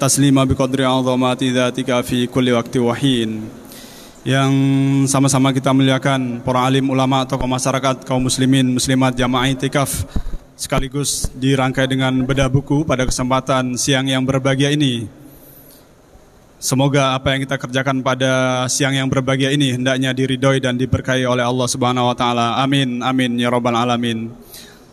taslima biqadri 'azamati dzatika fi kulli waqti wa hin. Yang sama-sama kita muliakan para alim ulama, tokoh masyarakat, kaum muslimin, muslimat, jamaah itikaf, sekaligus dirangkai dengan bedah buku pada kesempatan siang yang berbahagia ini. Semoga apa yang kita kerjakan pada siang yang berbahagia ini hendaknya diridhoi dan diberkahi oleh Allah Subhanahu wa taala. Amin amin ya rabbal alamin.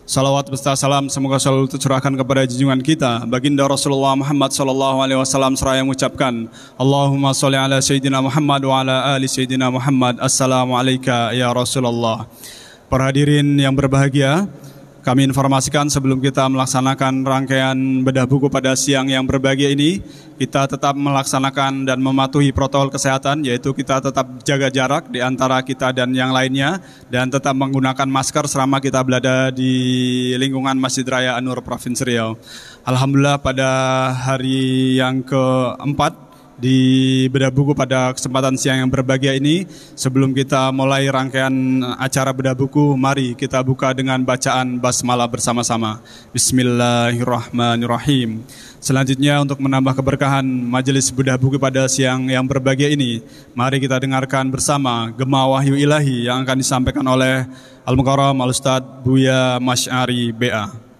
Salawat beserta salam semoga selalu tercurahkan kepada junjungan kita baginda Rasulullah Muhammad sallallahu alaihi wasallam seraya mengucapkan Allahumma sholli ala sayyidina Muhammad wa ala ali sayyidina Muhammad. Assalamu alayka ya Rasulullah. Para hadirin yang berbahagia, kami informasikan sebelum kita melaksanakan rangkaian bedah buku pada siang yang berbahagia ini, kita tetap melaksanakan dan mematuhi protokol kesehatan, yaitu kita tetap jaga jarak di antara kita dan yang lainnya, dan tetap menggunakan masker selama kita berada di lingkungan Masjid Raya An-Nur Provinsi Riau. Alhamdulillah pada hari yang keempat di bedah buku pada kesempatan siang yang berbahagia ini, sebelum kita mulai rangkaian acara bedah buku, mari kita buka dengan bacaan basmalah bersama-sama. Bismillahirrahmanirrahim. Selanjutnya untuk menambah keberkahan majelis bedah buku pada siang yang berbahagia ini, mari kita dengarkan bersama Gema Wahyu Ilahi yang akan disampaikan oleh Al-Mukarram Al-Ustadz Buya Masyari BA.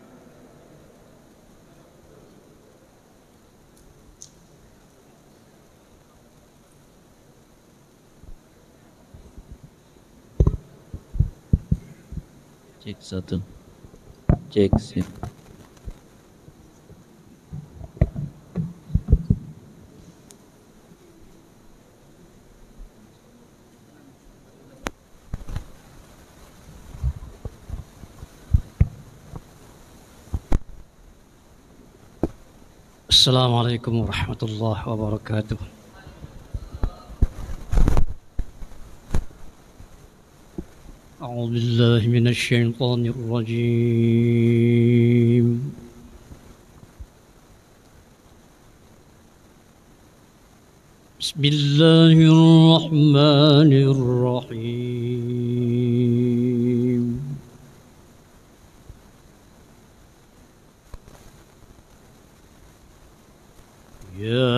Cek satu, cek sip. Assalamualaikum warahmatullahi wabarakatuh. أعوذ بالله من الشيطان الرجيم بسم الله الرحمن الرحيم يا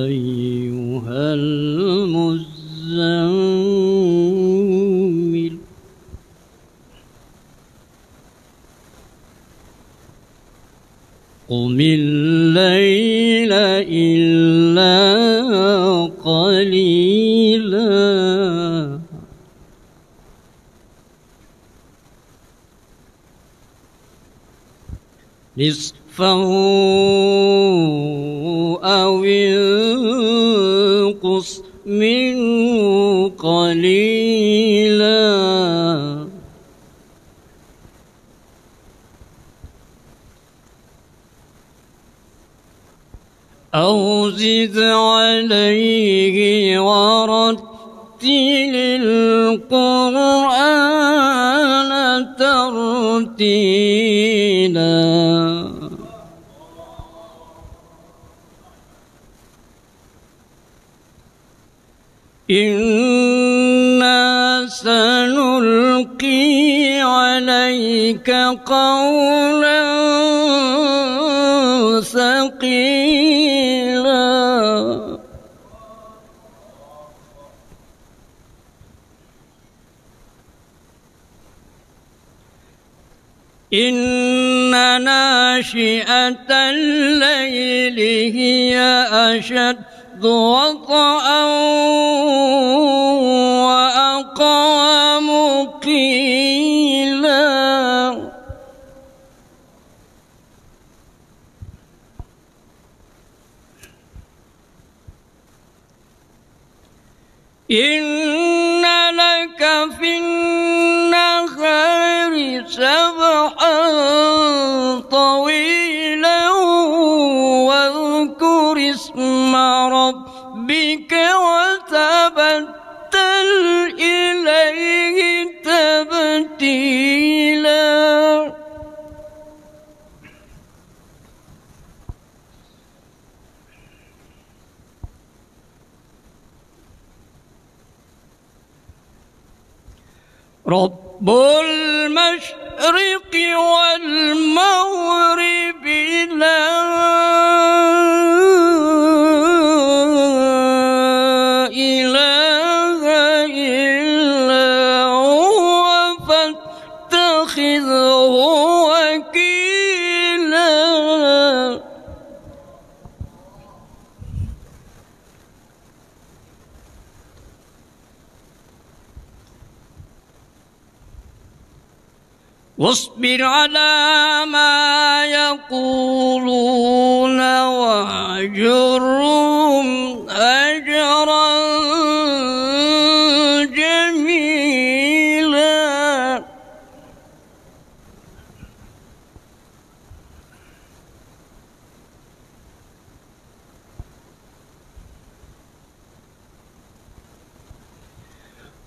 أيها المزمل قم الليل إلا قليلا نصفه أو انقص منه قليلا أو زد عليه ورتل القرآن ترتيلا إنا سنلقي عليك قولا ثقيلا إن ناشئة الليل هي أشد وطئا وأقوم قيلا إن لك في النهار سبحا طويلا واذكر اسم ربك وتبتل إليه تبتيلا رب المشرق والمغرب واصبر على ما يقولون واهجرهم هجرا جميلا.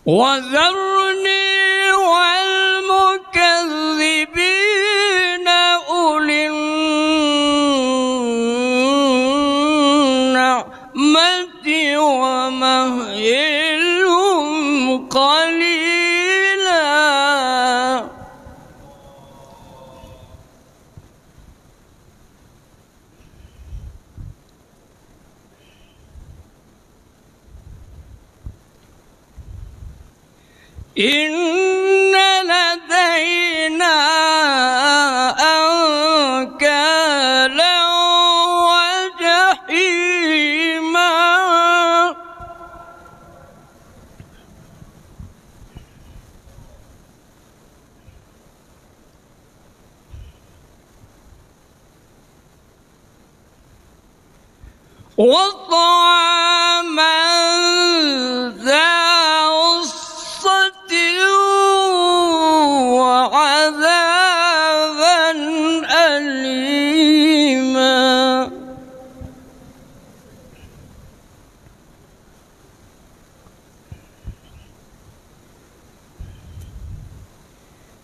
وذرني والمكذبين أولي النعمة ومهلهم قليلا. إن لدينا أنكالا وجحيما. وطعاما ذا وعذابا أليما.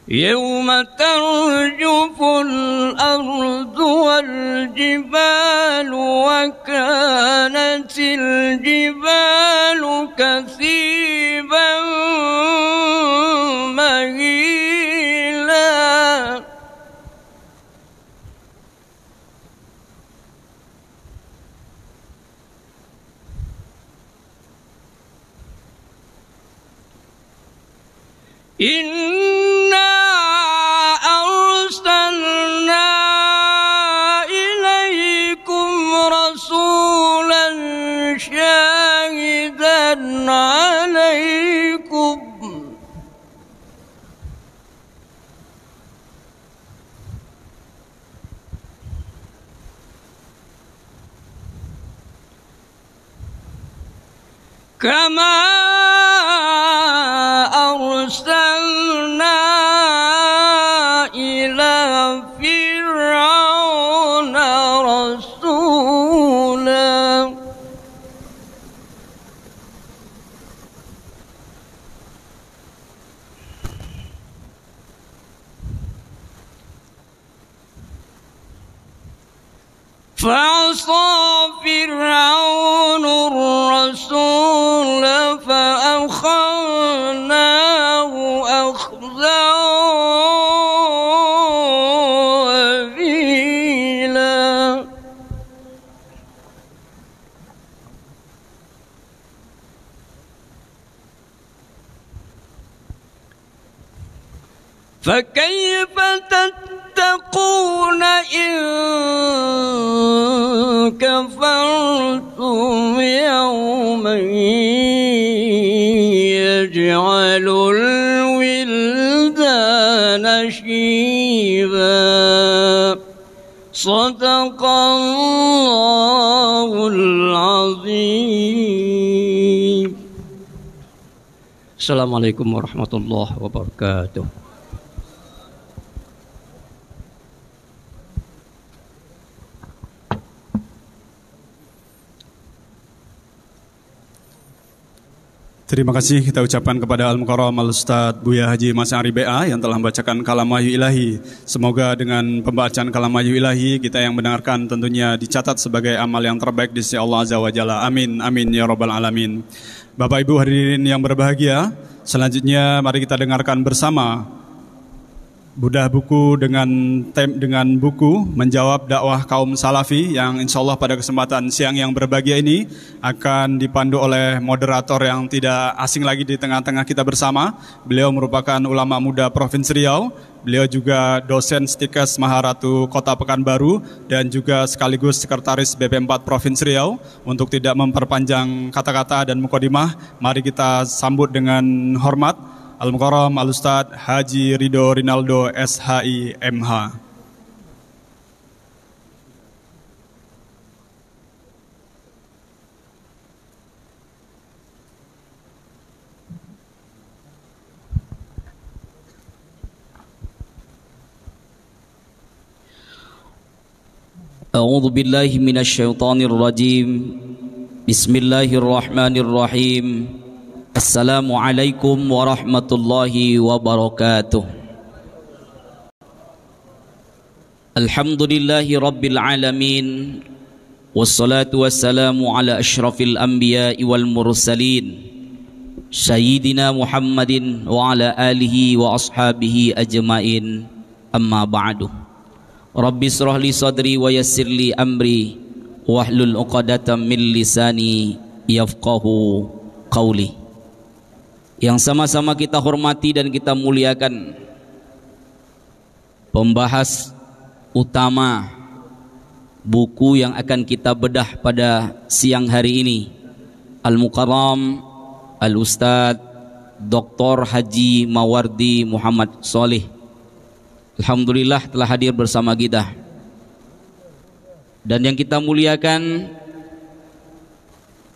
يوم ترجف الأرض والجبال وكانت الجبال كثيبا مهيلا. إنا أرسلنا إليكم رسولا شاهدا عليكم كما أرسلنا إلى فرعون رسولا. فعصى فرعون الرسول فأخذناه أخذا وبيلا. فكيف تتقون إن كفرتم يوما يجعل الولدان شيبا. صدق الله العظيم. Assalamualaikum warahmatullahi wabarakatuh. Terima kasih kita ucapkan kepada Al-Mukarram Al-Ustadz Buya Haji Mas Ari BA yang telah membacakan kalam wahyu ilahi. Semoga dengan pembacaan kalam wahyu ilahi kita yang mendengarkan tentunya dicatat sebagai amal yang terbaik di sisi Allah Azza wa Jalla. Amin, amin ya rabbal alamin. Bapak Ibu hadirin yang berbahagia, selanjutnya mari kita dengarkan bersama Budah buku dengan buku menjawab dakwah kaum salafi yang insya Allah pada kesempatan siang yang berbahagia ini akan dipandu oleh moderator yang tidak asing lagi di tengah-tengah kita bersama. Beliau merupakan ulama muda Provinsi Riau, beliau juga dosen Stikes Maharatu Kota Pekanbaru dan juga sekaligus sekretaris BP4 Provinsi Riau. Untuk tidak memperpanjang kata-kata dan mukadimah, mari kita sambut dengan hormat Al-Mukarram Al-Ustadz Haji Ridho Rinaldo SHI MH. A'udzu billahi minasyaitonir rajim. Bismillahirrahmanirrahim. Assalamualaikum warahmatullahi wabarakatuh. Alhamdulillahi rabbil alamin. Wassalatu wassalamu ala asyrafil anbiya'i wal mursalin Sayyidina Muhammadin wa ala alihi wa ashabihi ajmain. Amma ba'du. Rabbi shrah li sadri wa yassir li amri wahlul 'uqdatam min lisani yafqahu qawli. Yang sama-sama kita hormati dan kita muliakan, pembahas utama buku yang akan kita bedah pada siang hari ini, Al-Mukarram Al-Ustadz Dr. Haji Mawardi Muhammad Sholih. Alhamdulillah telah hadir bersama kita. Dan yang kita muliakan,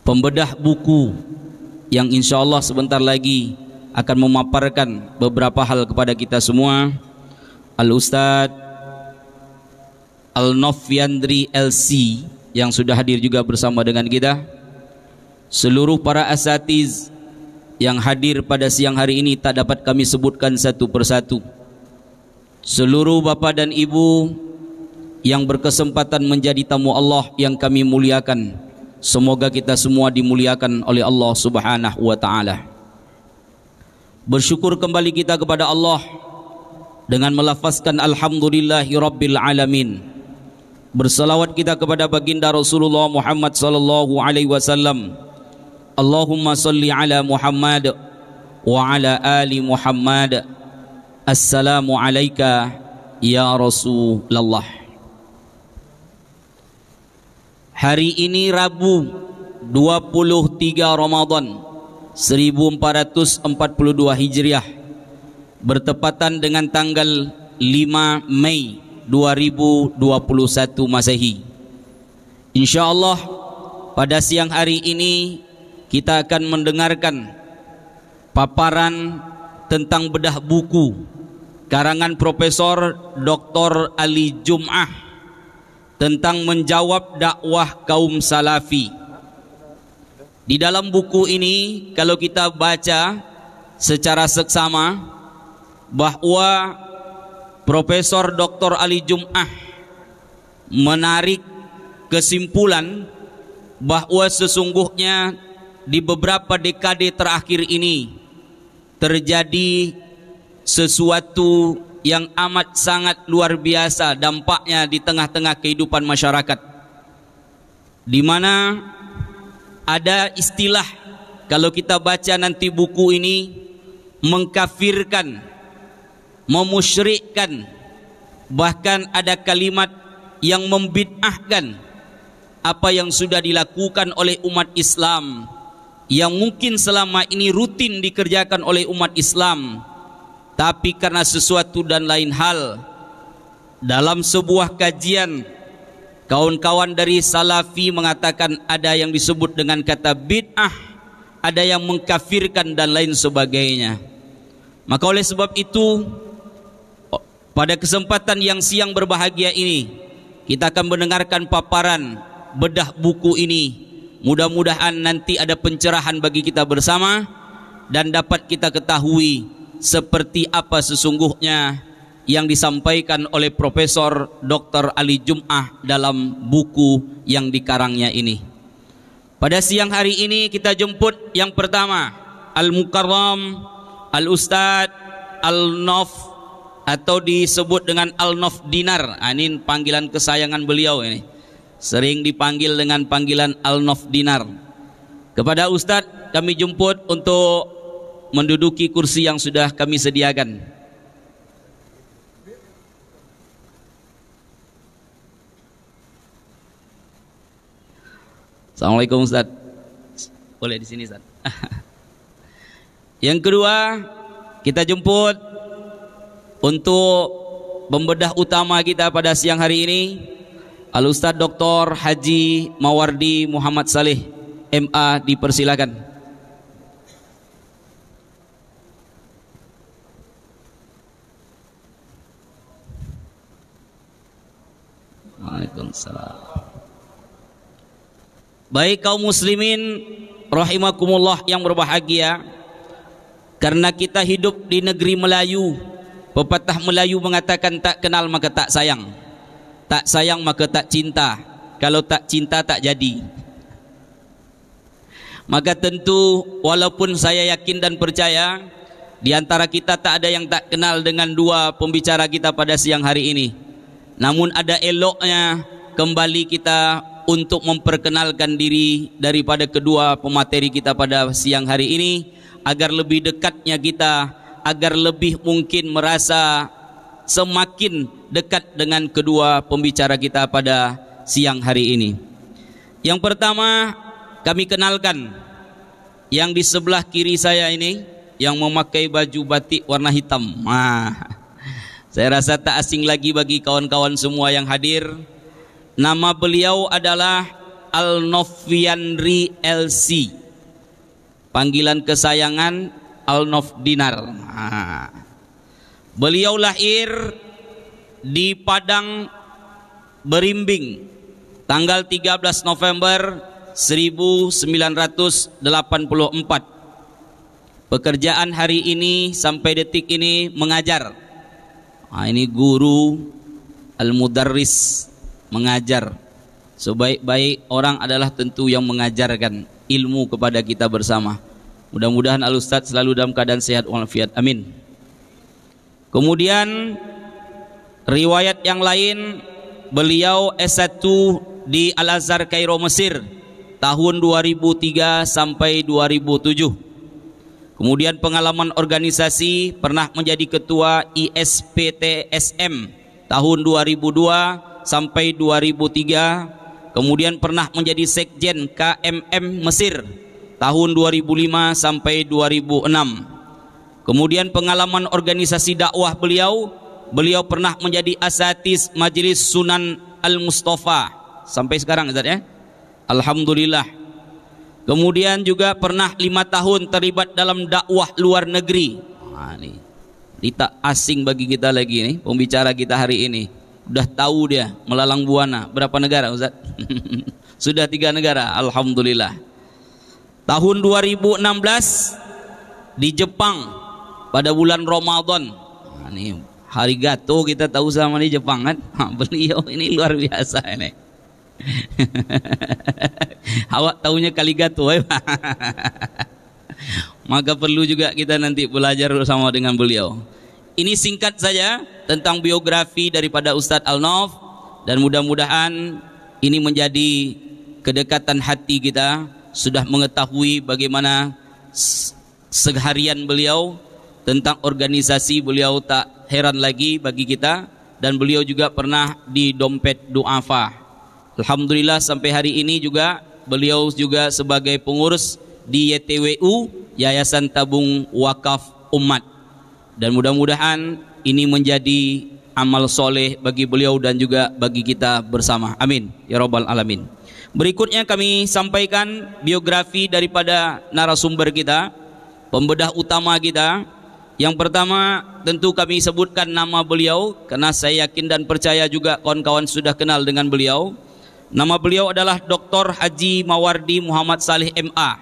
pembedah buku yang insya Allah sebentar lagi akan memaparkan beberapa hal kepada kita semua, Al-Ustadz Al-Nofyandri LC, yang sudah hadir juga bersama dengan kita. Seluruh para asatiz yang hadir pada siang hari ini tak dapat kami sebutkan satu persatu. Seluruh bapa dan ibu yang berkesempatan menjadi tamu Allah yang kami muliakan, semoga kita semua dimuliakan oleh Allah Subhanahu wa ta'ala. Bersyukur kembali kita kepada Allah dengan melafazkan alhamdulillahi rabbil alamin. Bersalawat kita kepada baginda Rasulullah Muhammad sallallahu alaihi wasallam. Allahumma salli ala Muhammad wa ala ali Muhammad. Assalamu alayka ya Rasulullah. Hari ini Rabu 23 Ramadan 1442 Hijriah, bertepatan dengan tanggal 5 Mei 2021 Masehi. InsyaAllah pada siang hari ini kita akan mendengarkan paparan tentang bedah buku karangan Profesor Dr. Ali Jum'ah tentang menjawab dakwah kaum salafi. Di dalam buku ini kalau kita baca secara seksama, bahwa Profesor Dr. Ali Jum'ah menarik kesimpulan bahwa sesungguhnya di beberapa dekade terakhir ini terjadi sesuatu yang amat sangat luar biasa dampaknya di tengah-tengah kehidupan masyarakat, di mana ada istilah, kalau kita baca nanti buku ini, mengkafirkan, memusyrikkan, bahkan ada kalimat yang membid'ahkan apa yang sudah dilakukan oleh umat Islam, yang mungkin selama ini rutin dikerjakan oleh umat Islam, tapi karena sesuatu dan lain hal, dalam sebuah kajian kawan-kawan dari Salafi mengatakan ada yang disebut dengan kata bid'ah, ada yang mengkafirkan dan lain sebagainya. Maka oleh sebab itu, pada kesempatan yang siang berbahagia ini, kita akan mendengarkan paparan bedah buku ini. Mudah-mudahan nanti ada pencerahan bagi kita bersama dan dapat kita ketahui seperti apa sesungguhnya yang disampaikan oleh Profesor Dr. Ali Jum'ah dalam buku yang dikarangnya ini. Pada siang hari ini kita jemput yang pertama, Al-Mukarram Al-Ustadz Al-Nof, atau disebut dengan Al-Nof Dinar. Ini panggilan kesayangan beliau ini. Sering dipanggil dengan panggilan Al-Nof Dinar. Kepada Ustadz kami jemput untuk menduduki kursi yang sudah kami sediakan. Assalamualaikum Ustadz. Boleh di sini Ustadz. Yang kedua, kita jemput untuk pembedah utama kita pada siang hari ini, Al-Ustaz Dr. Haji Mawardi Muhammad Saleh MA, dipersilakan. Waalaikumsalam. Baik kaum muslimin rahimakumullah yang berbahagia, karena kita hidup di negeri Melayu, pepatah Melayu mengatakan tak kenal maka tak sayang, tak sayang maka tak cinta, kalau tak cinta tak jadi. Maka tentu walaupun saya yakin dan percaya di antara kita tak ada yang tak kenal dengan dua pembicara kita pada siang hari ini, namun ada eloknya kembali kita untuk memperkenalkan diri daripada kedua pemateri kita pada siang hari ini, agar lebih dekatnya kita, agar lebih mungkin merasa semakin dekat dengan kedua pembicara kita pada siang hari ini. Yang pertama kami kenalkan yang di sebelah kiri saya ini, yang memakai baju batik warna hitam. Saya rasa tak asing lagi bagi kawan-kawan semua yang hadir. Nama beliau adalah Al-Nofviandri LC, panggilan kesayangan Al-Nof Dinar. Beliau lahir di Padang Berimbing tanggal 13 November 1984. Pekerjaan hari ini sampai detik ini mengajar. Ini guru al-mudarris, mengajar. Sebaik-baik orang adalah tentu yang mengajarkan ilmu kepada kita bersama. Mudah-mudahan Al-Ustadz selalu dalam keadaan sehat walafiat. Amin. Kemudian riwayat yang lain, beliau S1 di Al-Azhar Kairo Mesir tahun 2003 sampai 2007. Kemudian pengalaman organisasi, pernah menjadi ketua ISPTSM tahun 2002 sampai 2003. Kemudian pernah menjadi sekjen KMM Mesir tahun 2005 sampai 2006. Kemudian pengalaman organisasi dakwah beliau pernah menjadi asatiz Majelis Sunan Al-Mustafa sampai sekarang, Ustaz ya. Alhamdulillah. Kemudian juga pernah 5 tahun terlibat dalam dakwah luar negeri. Ini tak asing bagi kita lagi nih pembicara kita hari ini. Udah tahu dia melalang buana. Berapa negara, Ustaz? Sudah 3 negara, alhamdulillah. Tahun 2016 di Jepang pada bulan Ramadan. Ini hari gato kita tahu sama di Jepang kan. Beliau ini luar biasa ini. Awak tahunya kali gato maka perlu juga kita nanti belajar bersama dengan beliau. Ini singkat saja tentang biografi daripada Ustadz Al-Nof, dan mudah-mudahan ini menjadi kedekatan hati kita. Sudah mengetahui bagaimana seharian beliau, tentang organisasi beliau tak heran lagi bagi kita, dan beliau juga pernah di dompet duafa. Alhamdulillah sampai hari ini juga beliau juga sebagai pengurus di YTWU, Yayasan Tabung Wakaf Umat. Dan mudah-mudahan ini menjadi amal soleh bagi beliau dan juga bagi kita bersama. Amin ya rabbal alamin. Berikutnya kami sampaikan biografi daripada narasumber kita, pembedah utama kita. Yang pertama tentu kami sebutkan nama beliau karena saya yakin dan percaya juga kawan-kawan sudah kenal dengan beliau. Nama beliau adalah Dr. Haji Mawardi Muhammad Saleh MA.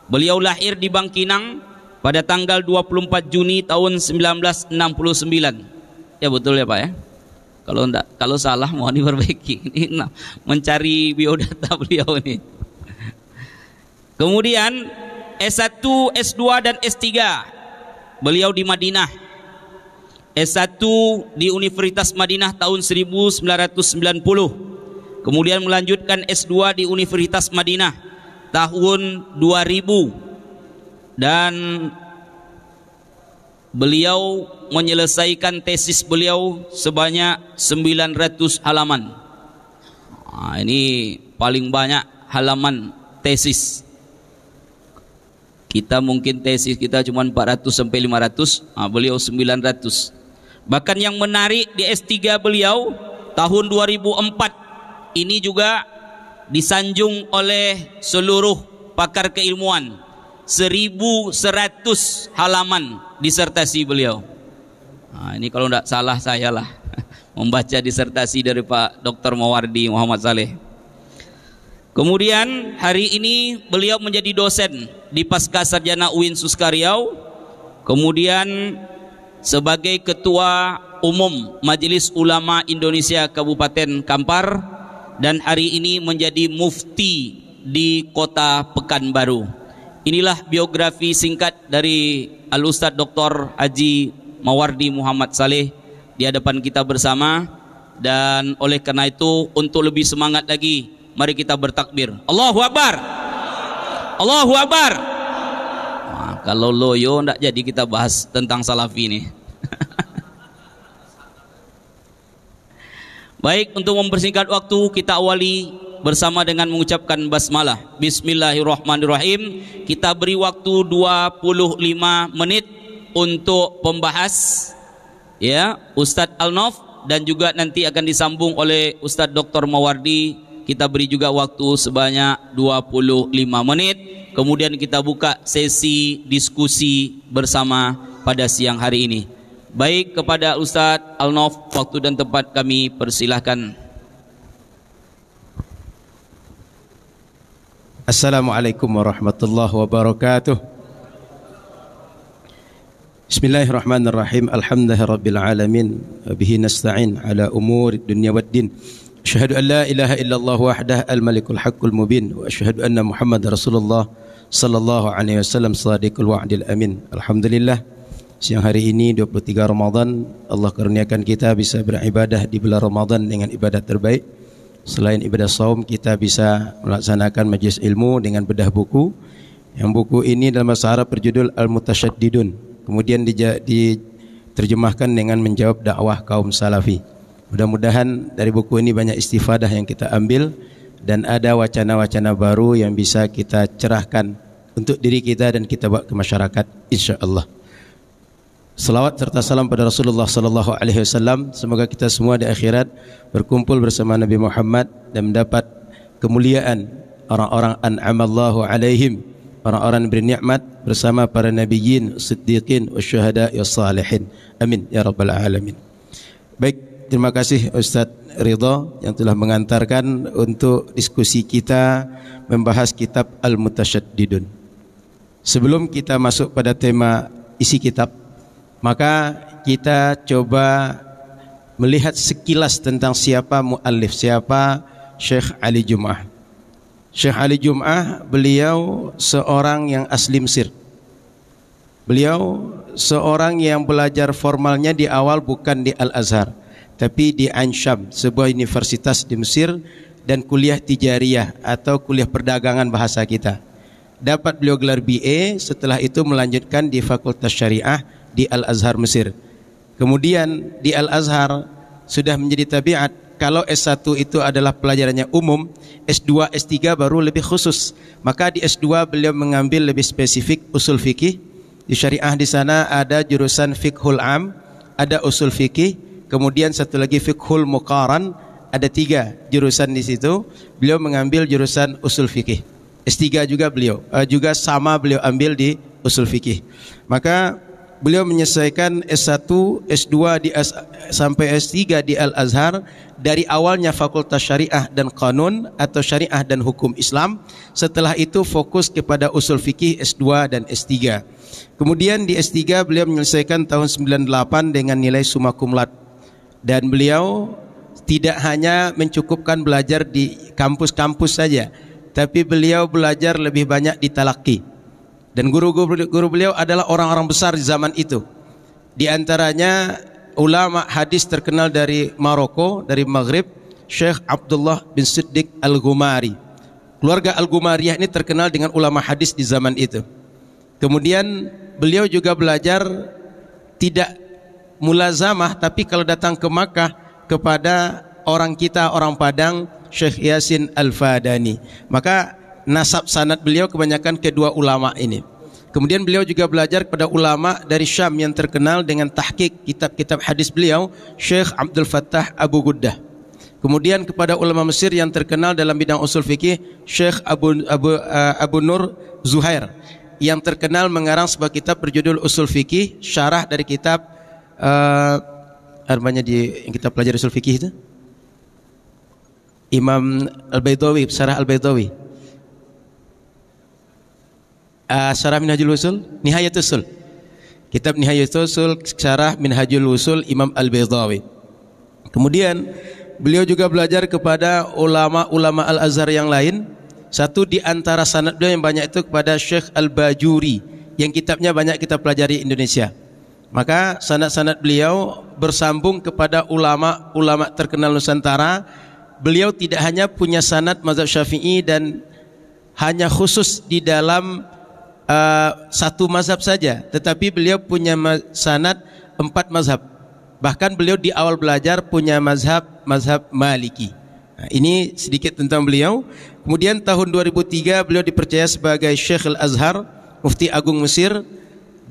Beliau lahir di Bangkinang pada tanggal 24 Juni tahun 1969. Ya betul ya Pak ya? Kalau salah mohon diperbaiki. Ini mencari biodata beliau ini. Kemudian S1, S2 dan S3 beliau di Madinah. S1 di Universitas Madinah tahun 1990. Kemudian melanjutkan S2 di Universitas Madinah tahun 2000. Dan beliau menyelesaikan tesis beliau sebanyak 900 halaman. Ini paling banyak halaman tesis. Kita mungkin tesis kita cuma 400 sampai 500, beliau 900. Bahkan yang menarik di S3 beliau tahun 2004 ini juga disanjung oleh seluruh pakar keilmuan. 1100 halaman disertasi beliau. Ini kalau tidak salah saya lah membaca disertasi dari Pak Dr. Mawardi Muhammad Saleh. Kemudian hari ini beliau menjadi dosen di Pasca Sarjana UIN Suskaryau. Kemudian sebagai Ketua Umum Majelis Ulama Indonesia Kabupaten Kampar, dan hari ini menjadi mufti di Kota Pekanbaru. Inilah biografi singkat dari Al-Ustadz Dr. Haji Mawardi Muhammad Saleh di hadapan kita bersama. Dan oleh karena itu, untuk lebih semangat lagi, mari kita bertakbir. Allahu Akbar. Allahu Akbar. Kalau loyo tidak jadi kita bahas tentang salafi ini. Baik, untuk mempersingkat waktu, kita awali bersama dengan mengucapkan basmalah. Bismillahirrahmanirrahim. Kita beri waktu 25 menit untuk pembahas, ya, Ustadz Al-Nof, dan juga nanti akan disambung oleh Ustadz Dr. Mawardi. Kita beri juga waktu sebanyak 25 menit. Kemudian kita buka sesi diskusi bersama pada siang hari ini. Baik, kepada Ustadz Al-Nof, waktu dan tempat kami persilahkan. Assalamualaikum warahmatullahi wabarakatuh. Bismillahirrahmanirrahim. Alhamdulillahirabbil alamin. Bihi nasta'in ala umuri dunya waddin. Asyhadu an la ilaha illallah wahdahu al-malikul haqqul mubin wa asyhadu anna Muhammadar Rasulullah sallallahu alaihi wasallam shadiqul wa'dil amin. Alhamdulillah, siang hari ini 23 Ramadan, Allah karuniakan kita bisa beribadah di bulan Ramadan dengan ibadat terbaik. Selain ibadah saum, kita bisa melaksanakan majlis ilmu dengan bedah buku. Yang buku ini dalam bahasa Arab berjudul Al-Mutasyaddidun. Kemudian diterjemahkan dengan menjawab dakwah kaum salafi. Mudah-mudahan dari buku ini banyak istifadah yang kita ambil, dan ada wacana-wacana baru yang bisa kita cerahkan untuk diri kita dan kita bawa ke masyarakat, insyaallah. Salawat serta salam pada Rasulullah sallallahu alaihi wasallam. Semoga kita semua di akhirat berkumpul bersama Nabi Muhammad dan mendapat kemuliaan orang-orang an'amallahu alaihim, orang-orang bernikmat bersama para nabiyyin, siddiqin, wasyuhada, wassalihin. Amin ya rabbal alamin. Baik, terima kasih Ustadz Ridha yang telah mengantarkan untuk diskusi kita membahas kitab Al-Mutasyaddidun. Sebelum kita masuk pada tema isi kitab, maka kita coba melihat sekilas tentang siapa muallif, siapa Syekh Ali Jum'ah. Syekh Ali Jum'ah, beliau seorang yang asli Mesir. Beliau seorang yang belajar formalnya di awal bukan di Al-Azhar, tapi di Ain Syam, sebuah universitas di Mesir, dan kuliah tijariyah atau kuliah perdagangan bahasa kita. Dapat beliau gelar BA, setelah itu melanjutkan di Fakultas Syariah di Al-Azhar Mesir. Kemudian di Al-Azhar sudah menjadi tabiat, kalau S1 itu adalah pelajarannya umum, S2, S3 baru lebih khusus. Maka di S2 beliau mengambil lebih spesifik usul fikih. Di syariah di sana ada jurusan fiqhul am, ada usul fikih, kemudian satu lagi fiqhul muqaran, ada 3 jurusan di situ. Beliau mengambil jurusan usul fikih. S3 juga beliau ambil di usul fikih. Maka beliau menyelesaikan S1, S2 sampai S3 di Al-Azhar. Dari awalnya Fakultas Syariah dan Qanun atau Syariah dan Hukum Islam. Setelah itu fokus kepada usul fikih S2 dan S3. Kemudian di S3 beliau menyelesaikan tahun 98 dengan nilai summa cum laude. Dan beliau tidak hanya mencukupkan belajar di kampus-kampus saja, tapi beliau belajar lebih banyak di talaqi. Dan guru beliau adalah orang-orang besar di zaman itu. Di antaranya ulama hadis terkenal dari Maroko, dari Maghrib, Syekh Abdullah bin Siddiq Al-Ghumari. Keluarga Al-Ghumariyah ini terkenal dengan ulama hadis di zaman itu. Kemudian beliau juga belajar tidak mulazamah, tapi kalau datang ke Makkah kepada orang kita, orang Padang, Syekh Yasin Al-Fadani. Maka nasab sanad beliau kebanyakan kedua ulama ini. Kemudian beliau juga belajar kepada ulama dari Syam yang terkenal dengan tahqiq kitab-kitab hadis beliau, Syekh Abdul Fattah Abu Guddah. Kemudian kepada ulama Mesir yang terkenal dalam bidang usul fikih, Syekh Abu Nur Zuhair, yang terkenal mengarang sebuah kitab berjudul Usul Fikih, syarah dari kitab yang kita pelajari usul fikih itu, Imam Al-Baydawi, syarah Al-Baydawi. Syarah Minhajul Usul, Nihayatul Usul. Kitab Nihayatul Usul, syarah Minhajul Usul Imam Al-Baydawi. Kemudian beliau juga belajar kepada ulama-ulama Al-Azhar yang lain. Satu di antara sanad beliau yang banyak itu kepada Syekh Al-Bajuri, yang kitabnya banyak kita pelajari di Indonesia. Maka sanad-sanad beliau bersambung kepada ulama-ulama terkenal Nusantara. Beliau tidak hanya punya sanad mazhab Syafi'i dan hanya khusus di dalam satu mazhab saja, tetapi beliau punya sanad 4 mazhab. Bahkan beliau di awal belajar punya mazhab Maliki. Nah, ini sedikit tentang beliau. Kemudian tahun 2003 beliau dipercaya sebagai Syekh Al-Azhar, Mufti Agung Mesir,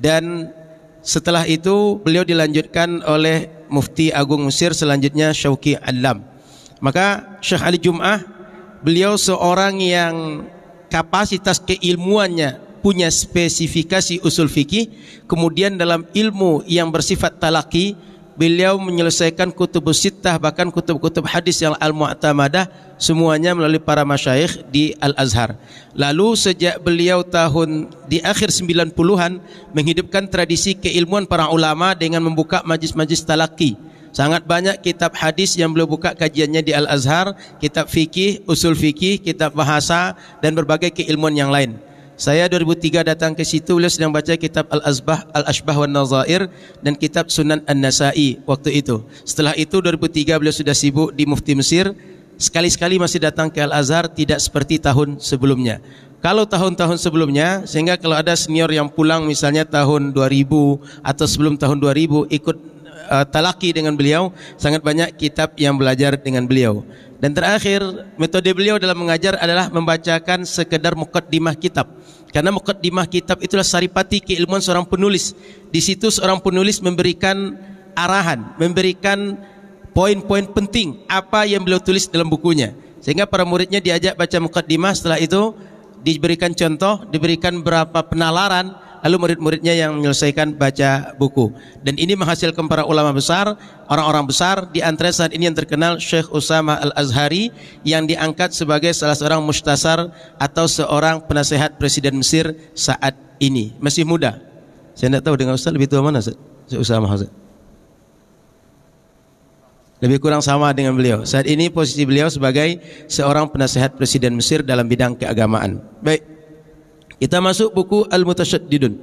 dan setelah itu beliau dilanjutkan oleh Mufti Agung Mesir selanjutnya Syauqi Alam. Maka Syekh Ali Jum'ah, beliau seorang yang kapasitas keilmuannya punya spesifikasi usul fikih. Kemudian dalam ilmu yang bersifat talaqi, beliau menyelesaikan kutubus sittah, bahkan kutub-kutub hadis yang al-mu'tamadah, semuanya melalui para masyayikh di Al-Azhar. Lalu sejak beliau di akhir 90-an menghidupkan tradisi keilmuan para ulama dengan membuka majlis-majlis talaqi. Sangat banyak kitab hadis yang beliau buka kajiannya di Al-Azhar, kitab fikih, usul fikih, kitab bahasa, dan berbagai keilmuan yang lain. Saya 2003 datang ke situ, beliau sedang baca kitab Al-Ashbah wan Nazair dan kitab Sunan An-Nasa'i waktu itu. Setelah itu 2003 beliau sudah sibuk di Mufti Mesir. Sekali-sekali masih datang ke Al-Azhar, tidak seperti tahun sebelumnya. Kalau tahun-tahun sebelumnya, sehingga kalau ada senior yang pulang misalnya tahun 2000 atau sebelum tahun 2000 ikut talaki dengan beliau, sangat banyak kitab yang belajar dengan beliau. Dan terakhir, metode beliau dalam mengajar adalah membacakan sekedar muqaddimah kitab. Karena muqaddimah kitab itulah saripati keilmuan seorang penulis. Di situ seorang penulis memberikan arahan, memberikan poin-poin penting apa yang beliau tulis dalam bukunya. Sehingga para muridnya diajak baca muqaddimah, setelah itu diberikan contoh, diberikan beberapa penalaran, lalu murid-muridnya yang menyelesaikan baca buku. Dan ini menghasilkan para ulama besar, orang-orang besar. Di antara saat ini yang terkenal Syekh Usama Al-Azhari, yang diangkat sebagai salah seorang mustasar atau seorang penasehat Presiden Mesir saat ini. Masih muda. Saya tidak tahu dengan Ustaz lebih tua mana Ustaz? Syekh Usama Ustaz? Lebih kurang sama dengan beliau. Saat ini posisi beliau sebagai seorang penasehat Presiden Mesir dalam bidang keagamaan. Baik, kita masuk buku Al-Mutasyaddidun.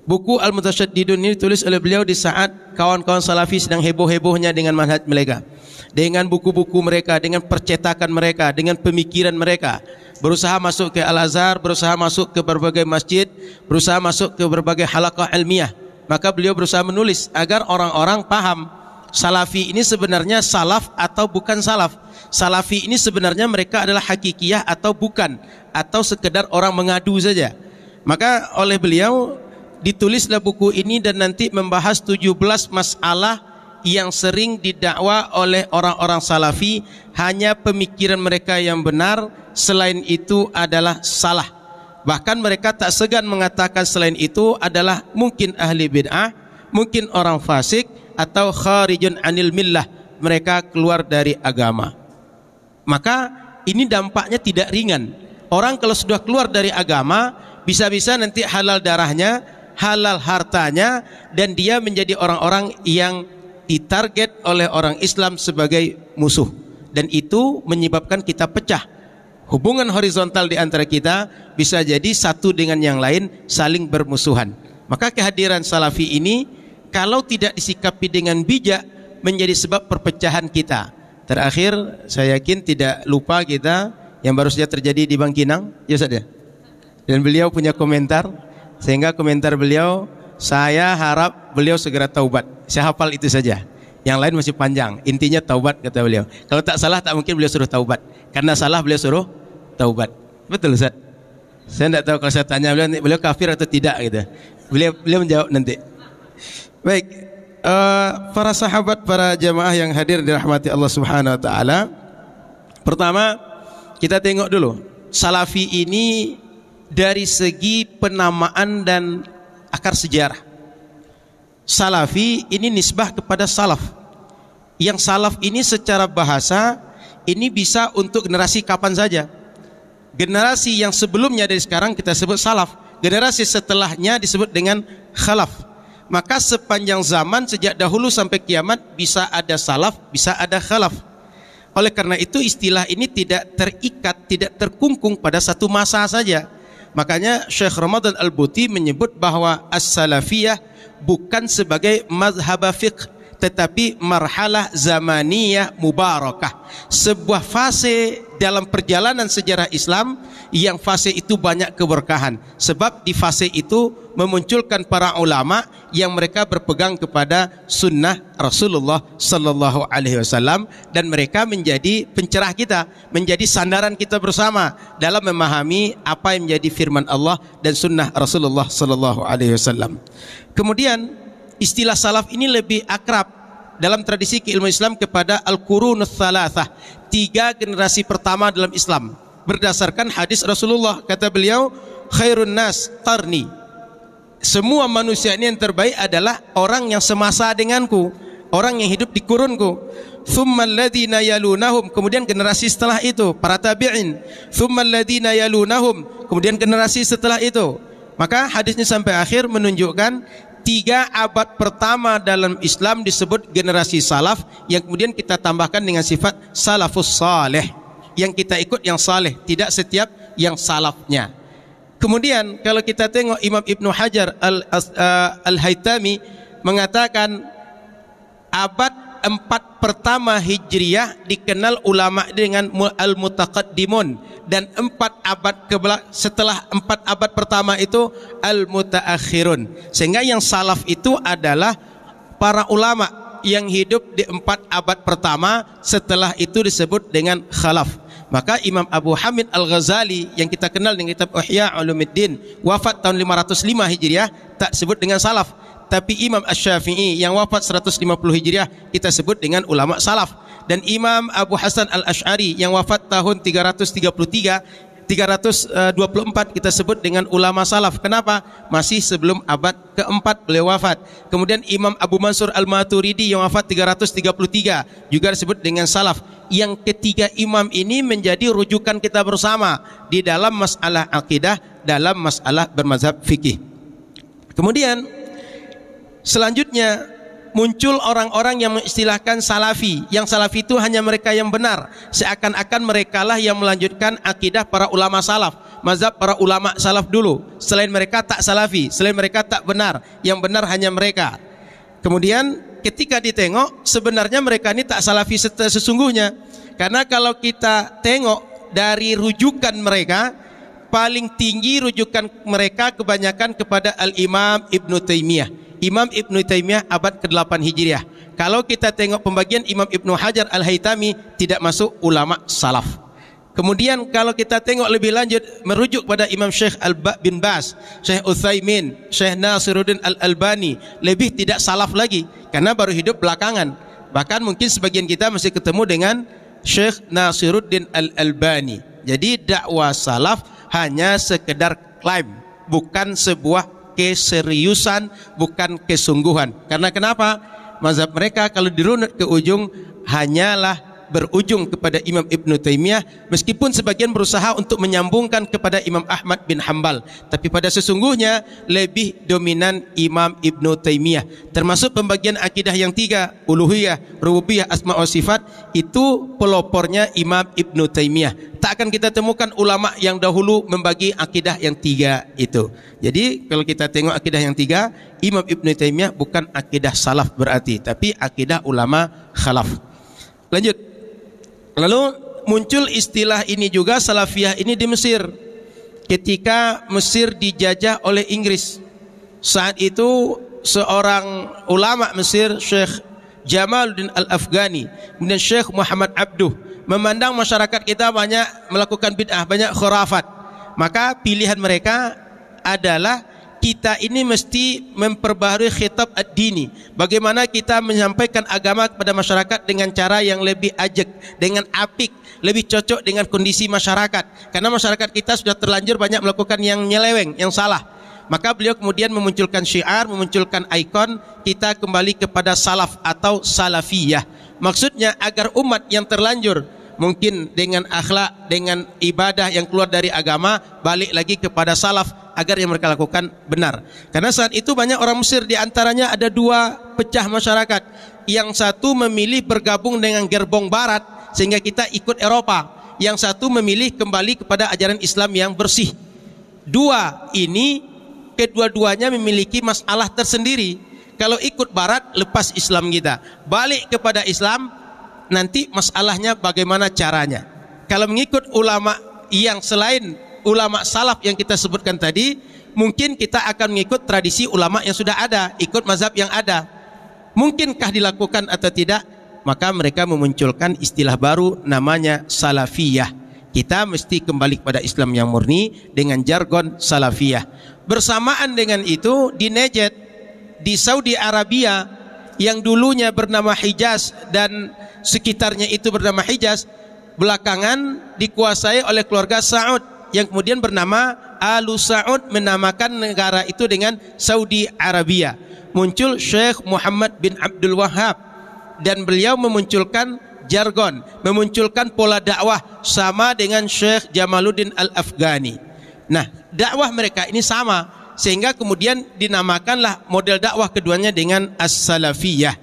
Buku Al-Mutasyaddidun ini ditulis oleh beliau di saat kawan-kawan salafi sedang heboh-hebohnya dengan manhaj mereka, dengan buku-buku mereka, dengan percetakan mereka, dengan pemikiran mereka. Berusaha masuk ke Al-Azhar, berusaha masuk ke berbagai masjid, berusaha masuk ke berbagai halaqah ilmiah. Maka beliau berusaha menulis agar orang-orang paham salafi ini sebenarnya salaf atau bukan salaf. Salafi ini sebenarnya mereka adalah hakikiyah atau bukan, atau sekedar orang mengadu saja. Maka oleh beliau ditulislah buku ini dan nanti membahas 17 masalah yang sering didakwa oleh orang-orang salafi, hanya pemikiran mereka yang benar, selain itu adalah salah. Bahkan mereka tak segan mengatakan selain itu adalah mungkin ahli bid'ah, mungkin orang fasik, atau kharijun anil millah, mereka keluar dari agama. Maka ini dampaknya tidak ringan. Orang kalau sudah keluar dari agama, bisa-bisa nanti halal darahnya, halal hartanya, dan dia menjadi orang-orang yang ditarget oleh orang Islam sebagai musuh. Dan itu menyebabkan kita pecah. Hubungan horizontal di antara kita bisa jadi satu dengan yang lain saling bermusuhan. Maka kehadiran salafi ini kalau tidak disikapi dengan bijak menjadi sebab perpecahan kita. Terakhir, saya yakin tidak lupa kita yang baru saja terjadi di Bangkinang, ya Ustaz ya. Dan beliau punya komentar, sehingga komentar beliau, saya harap beliau segera taubat. Saya hafal itu saja. Yang lain masih panjang. Intinya taubat kata beliau. Kalau tak salah tak mungkin beliau suruh taubat. Karena salah beliau suruh taubat. Betul Ustaz? Saya tidak tahu kalau saya tanya beliau kafir atau tidak gitu. Beliau menjawab nanti. Baik, para sahabat, para jamaah yang hadir dirahmati Allah Subhanahu wa taala. Pertama, kita tengok dulu Salafi ini dari segi penamaan dan akar sejarah. Salafi ini nisbah kepada salaf. Yang salaf ini secara bahasa ini bisa untuk generasi kapan saja. Generasi yang sebelumnya dari sekarang kita sebut salaf, generasi setelahnya disebut dengan khalaf. Maka sepanjang zaman sejak dahulu sampai kiamat bisa ada salaf, bisa ada khalaf. Oleh karena itu istilah ini tidak terikat, tidak terkungkung pada satu masa saja. Makanya Syekh Ramadan Al-Buti menyebut bahwa as-salafiyah bukan sebagai mazhab fiqh, tetapi marhalah zamaniyah mubarakah, sebuah fase dalam perjalanan sejarah Islam yang fase itu banyak keberkahan, sebab di fase itu memunculkan para ulama yang mereka berpegang kepada sunnah Rasulullah sallallahu alaihi wasallam, dan mereka menjadi pencerah kita, menjadi sandaran kita bersama dalam memahami apa yang menjadi firman Allah dan sunnah Rasulullah sallallahu alaihi wasallam. Kemudian istilah salaf ini lebih akrab dalam tradisi keilmuan Islam kepada al-qurunus tsalatsah, 3 generasi pertama dalam Islam. Berdasarkan hadis Rasulullah, kata beliau, khairun nas qarni, semua manusia ini yang terbaik adalah orang yang semasa denganku, orang yang hidup di kurunku. Tsummal ladzina yalunahum, kemudian generasi setelah itu para tabi'in. Tsummal ladzina yalunahum, kemudian generasi setelah itu. Maka hadisnya sampai akhir menunjukkan 3 abad pertama dalam Islam disebut generasi salaf, yang kemudian kita tambahkan dengan sifat salafus saleh, yang kita ikut yang saleh, tidak setiap yang salafnya. Kemudian kalau kita tengok Imam Ibnu Hajar Al-Haytami mengatakan abad 4 pertama Hijriyah dikenal ulama dengan al-mutaqaddimun, dan 4 abad setelah 4 abad pertama itu al-mutaakhirun. Sehingga yang salaf itu adalah para ulama yang hidup di 4 abad pertama, setelah itu disebut dengan khalaf. Maka Imam Abu Hamid Al-Ghazali yang kita kenal dengan kitab Ihya Ulumuddin, wafat tahun 505 Hijriah, tak sebut dengan salaf. Tapi Imam Asy-Syafi'i yang wafat 150 Hijriah kita sebut dengan ulama salaf. Dan Imam Abu Hasan Al-Asy'ari yang wafat tahun 324 kita sebut dengan ulama salaf. Kenapa? Masih sebelum abad keempat beliau wafat. Kemudian Imam Abu Mansur Al-Maturidi yang wafat 333 juga disebut dengan salaf. Yang ketiga imam ini menjadi rujukan kita bersama di dalam masalah akidah, dalam masalah bermazhab fikih. Kemudian selanjutnya muncul orang-orang yang mengistilahkan salafi. Yang salafi itu hanya mereka yang benar, seakan-akan merekalah yang melanjutkan akidah para ulama salaf, mazhab para ulama salaf dulu. Selain mereka tak salafi, selain mereka tak benar, yang benar hanya mereka. Kemudian ketika ditengok, sebenarnya mereka ini tak salafi sesungguhnya. Karena kalau kita tengok dari rujukan mereka, paling tinggi rujukan mereka kebanyakan kepada Al-Imam Ibnu Taimiyah. Imam Ibnu Taimiyah abad ke-8 Hijriah. Kalau kita tengok pembagian Imam Ibnu Hajar Al-Haytami, tidak masuk ulama salaf. Kemudian kalau kita tengok lebih lanjut, merujuk pada Imam Syekh bin Baz, Syekh Utsaimin, Syekh Nasiruddin Al-Albani, lebih tidak salaf lagi karena baru hidup belakangan. Bahkan mungkin sebagian kita masih ketemu dengan Syekh Nasiruddin Al-Albani. Jadi dakwah salaf hanya sekedar klaim, bukan sebuah keseriusan, bukan kesungguhan. Karena kenapa? Mazhab mereka kalau dirunut ke ujung hanyalah berujung kepada Imam Ibnu Taimiyah, meskipun sebagian berusaha untuk menyambungkan kepada Imam Ahmad bin Hanbal, tapi pada sesungguhnya lebih dominan Imam Ibnu Taimiyah. Termasuk pembagian akidah yang 3, uluhiyah, rububiyah, asma wa sifat, itu pelopornya Imam Ibnu Taimiyah. Tak akan kita temukan ulama yang dahulu membagi akidah yang 3 itu. Jadi kalau kita tengok akidah yang 3, Imam Ibnu Taimiyah bukan akidah salaf berarti, tapi akidah ulama khalaf. Lanjut. Lalu muncul istilah ini juga, salafiyah ini di Mesir, ketika Mesir dijajah oleh Inggris. Saat itu seorang ulama Mesir, Syekh Jamaluddin Al-Afghani, kemudian Syekh Muhammad Abduh, memandang masyarakat kita banyak melakukan bid'ah, banyak khurafat. Maka pilihan mereka adalah kita ini mesti memperbaharui khitab ad-dini. Bagaimana kita menyampaikan agama kepada masyarakat dengan cara yang lebih ajak, dengan apik, lebih cocok dengan kondisi masyarakat. Karena masyarakat kita sudah terlanjur banyak melakukan yang nyeleweng, yang salah. Maka beliau kemudian memunculkan syiar, memunculkan ikon, kita kembali kepada salaf atau salafiyah. Maksudnya agar umat yang terlanjur mungkin dengan akhlak, dengan ibadah yang keluar dari agama, balik lagi kepada salaf agar yang mereka lakukan benar. Karena saat itu banyak orang Mesir, di antaranya ada dua pecah masyarakat. Yang satu memilih bergabung dengan gerbong barat sehingga kita ikut Eropa. Yang satu memilih kembali kepada ajaran Islam yang bersih. Dua ini kedua-duanya memiliki masalah tersendiri. Kalau ikut barat, lepas Islam kita. Balik kepada Islam, nanti masalahnya bagaimana caranya. Kalau mengikut ulama yang selain ulama salaf yang kita sebutkan tadi, mungkin kita akan mengikut tradisi ulama yang sudah ada, ikut mazhab yang ada. Mungkinkah dilakukan atau tidak? Maka mereka memunculkan istilah baru namanya salafiyah. Kita mesti kembali kepada Islam yang murni dengan jargon salafiyah. Bersamaan dengan itu di Najd, di Saudi Arabia yang dulunya bernama Hijaz dan sekitarnya itu bernama Hijaz, belakangan dikuasai oleh keluarga Saud yang kemudian bernama Alu Saud, menamakan negara itu dengan Saudi Arabia. Muncul Syekh Muhammad bin Abdul Wahhab dan beliau memunculkan jargon, memunculkan pola dakwah sama dengan Syekh Jamaluddin Al-Afghani. Nah, dakwah mereka ini sama sehingga kemudian dinamakanlah model dakwah keduanya dengan As-Salafiyah.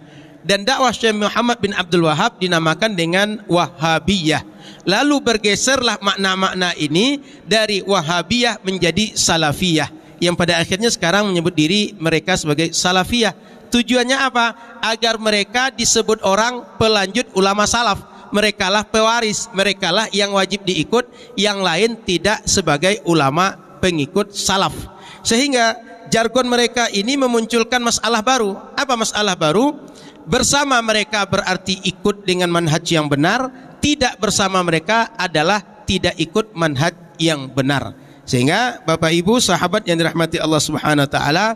Dan dakwah Syekh Muhammad bin Abdul Wahhab dinamakan dengan Wahhabiyah. Lalu bergeserlah makna-makna ini dari Wahhabiyah menjadi Salafiyah, yang pada akhirnya sekarang menyebut diri mereka sebagai Salafiyah. Tujuannya apa? Agar mereka disebut orang pelanjut ulama salaf. Merekalah pewaris, merekalah yang wajib diikut, yang lain tidak sebagai ulama pengikut salaf. Sehingga jargon mereka ini memunculkan masalah baru. Apa masalah baru? Bersama mereka berarti ikut dengan manhaj yang benar, tidak bersama mereka adalah tidak ikut manhaj yang benar. Sehingga Bapak Ibu sahabat yang dirahmati Allah Subhanahu wa taala,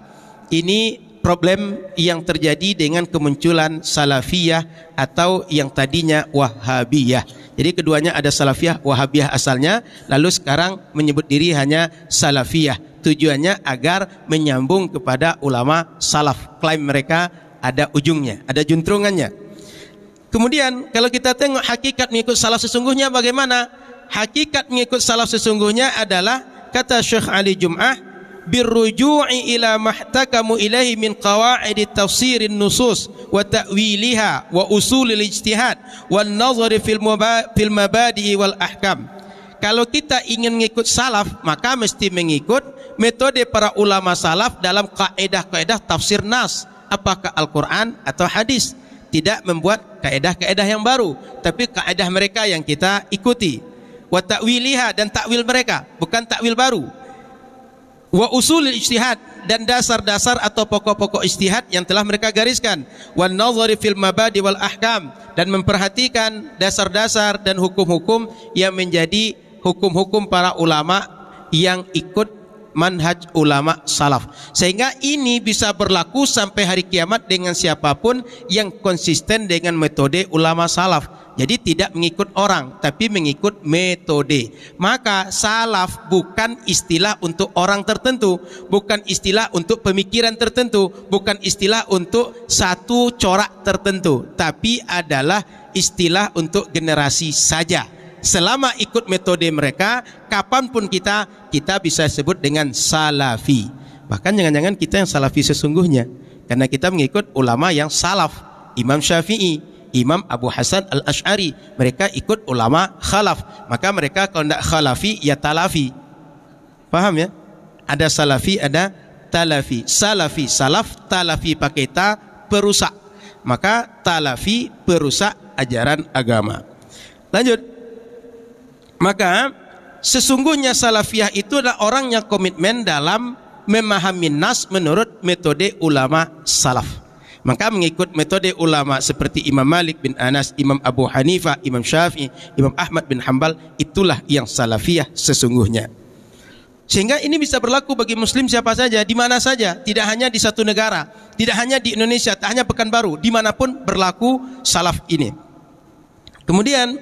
ini problem yang terjadi dengan kemunculan salafiyah atau yang tadinya Wahhabiyah. Jadi keduanya ada salafiyah, Wahhabiyah asalnya, lalu sekarang menyebut diri hanya salafiyah. Tujuannya agar menyambung kepada ulama salaf. Klaim mereka ada ujungnya, ada juntrungannya. Kemudian kalau kita tengok hakikat mengikut salaf sesungguhnya bagaimana? Hakikat mengikut salaf sesungguhnya adalah, kata Syekh Ali Jum'ah, birruju'i ila mahtakamu ilaihi min qawaid tafsirin nusus wa ta'wiliha wa usulil ijtihad wan nazari fil mabadi'i wal ahkam. Kalau kita ingin mengikut salaf, maka mesti mengikut metode para ulama salaf dalam kaedah-kaedah tafsir nas, apakah Al-Quran atau hadis. Tidak membuat kaedah-kaedah yang baru, tapi kaedah mereka yang kita ikuti. Wa ta'wiliha, dan takwil mereka, bukan takwil baru. Wa usulil ijtihad, dan dasar-dasar atau pokok-pokok ijtihad yang telah mereka gariskan. Wan nazari fil mabadi wal ahkam, dan memperhatikan dasar-dasar dan hukum-hukum yang menjadi hukum-hukum para ulama yang ikut manhaj ulama salaf. Sehingga ini bisa berlaku sampai hari kiamat dengan siapapun yang konsisten dengan metode ulama salaf. Jadi tidak mengikut orang, tapi mengikut metode. Maka salaf bukan istilah untuk orang tertentu, bukan istilah untuk pemikiran tertentu, bukan istilah untuk satu corak tertentu, tapi adalah istilah untuk generasi saja. Selama ikut metode mereka, kapanpun kita bisa sebut dengan salafi. Bahkan jangan-jangan kita yang salafi sesungguhnya, karena kita mengikut ulama yang salaf. Imam Syafi'i, Imam Abu Hasan Al-Ash'ari, mereka ikut ulama khalaf. Maka mereka kalau tidak khalafi, ya talafi. Paham ya? Ada salafi, ada talafi. Salafi, salaf, talafi pakai ta, perusak. Maka talafi, perusak ajaran agama. Lanjut. Maka sesungguhnya salafiyah itu adalah orang yang komitmen dalam memahami nas menurut metode ulama salaf. Maka mengikut metode ulama seperti Imam Malik bin Anas, Imam Abu Hanifah, Imam Syafi'i, Imam Ahmad bin Hanbal, itulah yang salafiyah sesungguhnya. Sehingga ini bisa berlaku bagi muslim siapa saja, di mana saja, tidak hanya di satu negara, tidak hanya di Indonesia, tak hanya Pekanbaru, dimanapun berlaku salaf ini. Kemudian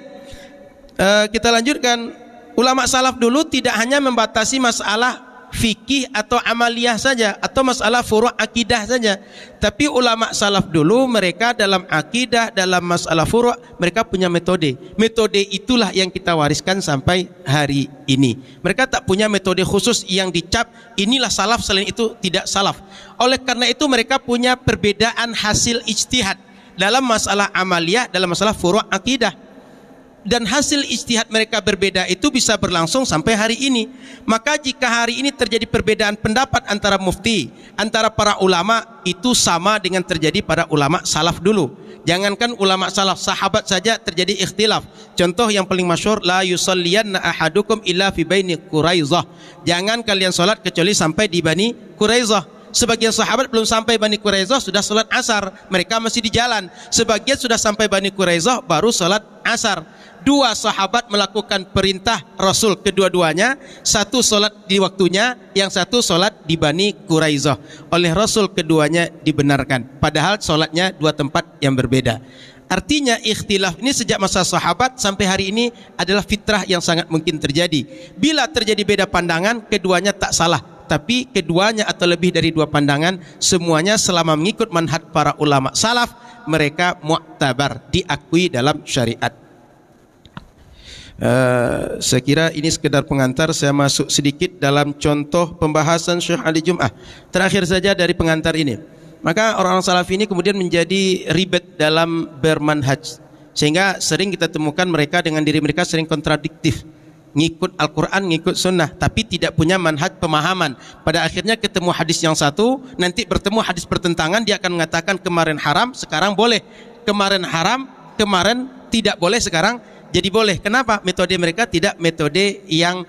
kita lanjutkan, ulama salaf dulu tidak hanya membatasi masalah fikih atau amaliyah saja, atau masalah furu' akidah saja, tapi ulama salaf dulu mereka dalam akidah, dalam masalah furu' mereka punya metode. Metode itulah yang kita wariskan sampai hari ini. Mereka tak punya metode khusus yang dicap inilah salaf, selain itu tidak salaf. Oleh karena itu mereka punya perbedaan hasil ijtihad dalam masalah amaliyah, dalam masalah furu' akidah. Dan hasil ijtihad mereka berbeda itu bisa berlangsung sampai hari ini. Maka jika hari ini terjadi perbedaan pendapat antara mufti, antara para ulama, itu sama dengan terjadi pada ulama salaf dulu. Jangankan ulama salaf, sahabat saja terjadi ikhtilaf. Contoh yang paling masyhur, la yusalliyanna ahadukum illa fi baini Quraizah. Jangan kalian salat kecuali sampai di Bani Quraizah. Sebagian sahabat belum sampai Bani Quraizah sudah salat asar, mereka masih di jalan. Sebagian sudah sampai Bani Quraizah baru salat asar. Dua sahabat melakukan perintah Rasul kedua-duanya, satu salat di waktunya, yang satu salat di Bani Quraizah. Oleh Rasul keduanya dibenarkan, padahal salatnya dua tempat yang berbeda. Artinya ikhtilaf ini sejak masa sahabat sampai hari ini adalah fitrah yang sangat mungkin terjadi. Bila terjadi beda pandangan, keduanya tak salah. Tapi keduanya atau lebih dari dua pandangan, semuanya selama mengikut manhaj para ulama salaf, mereka mu'tabar, diakui dalam syariat. Saya kira ini sekedar pengantar. Saya masuk sedikit dalam contoh pembahasan Syekh Ali Jum'ah. Terakhir saja dari pengantar ini, maka orang-orang salaf ini kemudian menjadi ribet dalam bermanhaj, sehingga sering kita temukan mereka dengan diri mereka sering kontradiktif, ngikut Al-Quran, ngikut sunnah, tapi tidak punya manhaj pemahaman. Pada akhirnya ketemu hadis yang satu, nanti bertemu hadis bertentangan, dia akan mengatakan kemarin haram, sekarang boleh. Kemarin haram, kemarin tidak boleh, sekarang jadi boleh. Kenapa? Metode mereka tidak metode yang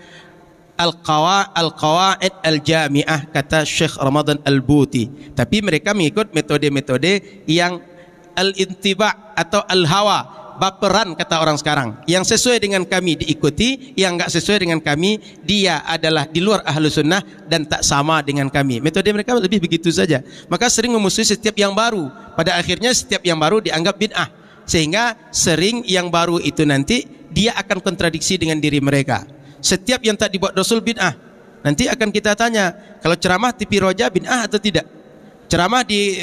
al-qawaid al-jami'ah, kata Syekh Ramadan Al-Buti. Tapi mereka mengikut metode-metode yang al-intiba' atau al-hawa, baperan kata orang sekarang. Yang sesuai dengan kami diikuti, yang enggak sesuai dengan kami dia adalah di luar ahlu sunnah dan tak sama dengan kami. Metode mereka lebih begitu saja. Maka sering memusuhi setiap yang baru. Pada akhirnya setiap yang baru dianggap bid'ah, sehingga sering yang baru itu nanti dia akan kontradiksi dengan diri mereka. Setiap yang tak dibuat Rasul bid'ah. Nanti akan kita tanya, kalau ceramah TV Roja bid'ah atau tidak? Ceramah di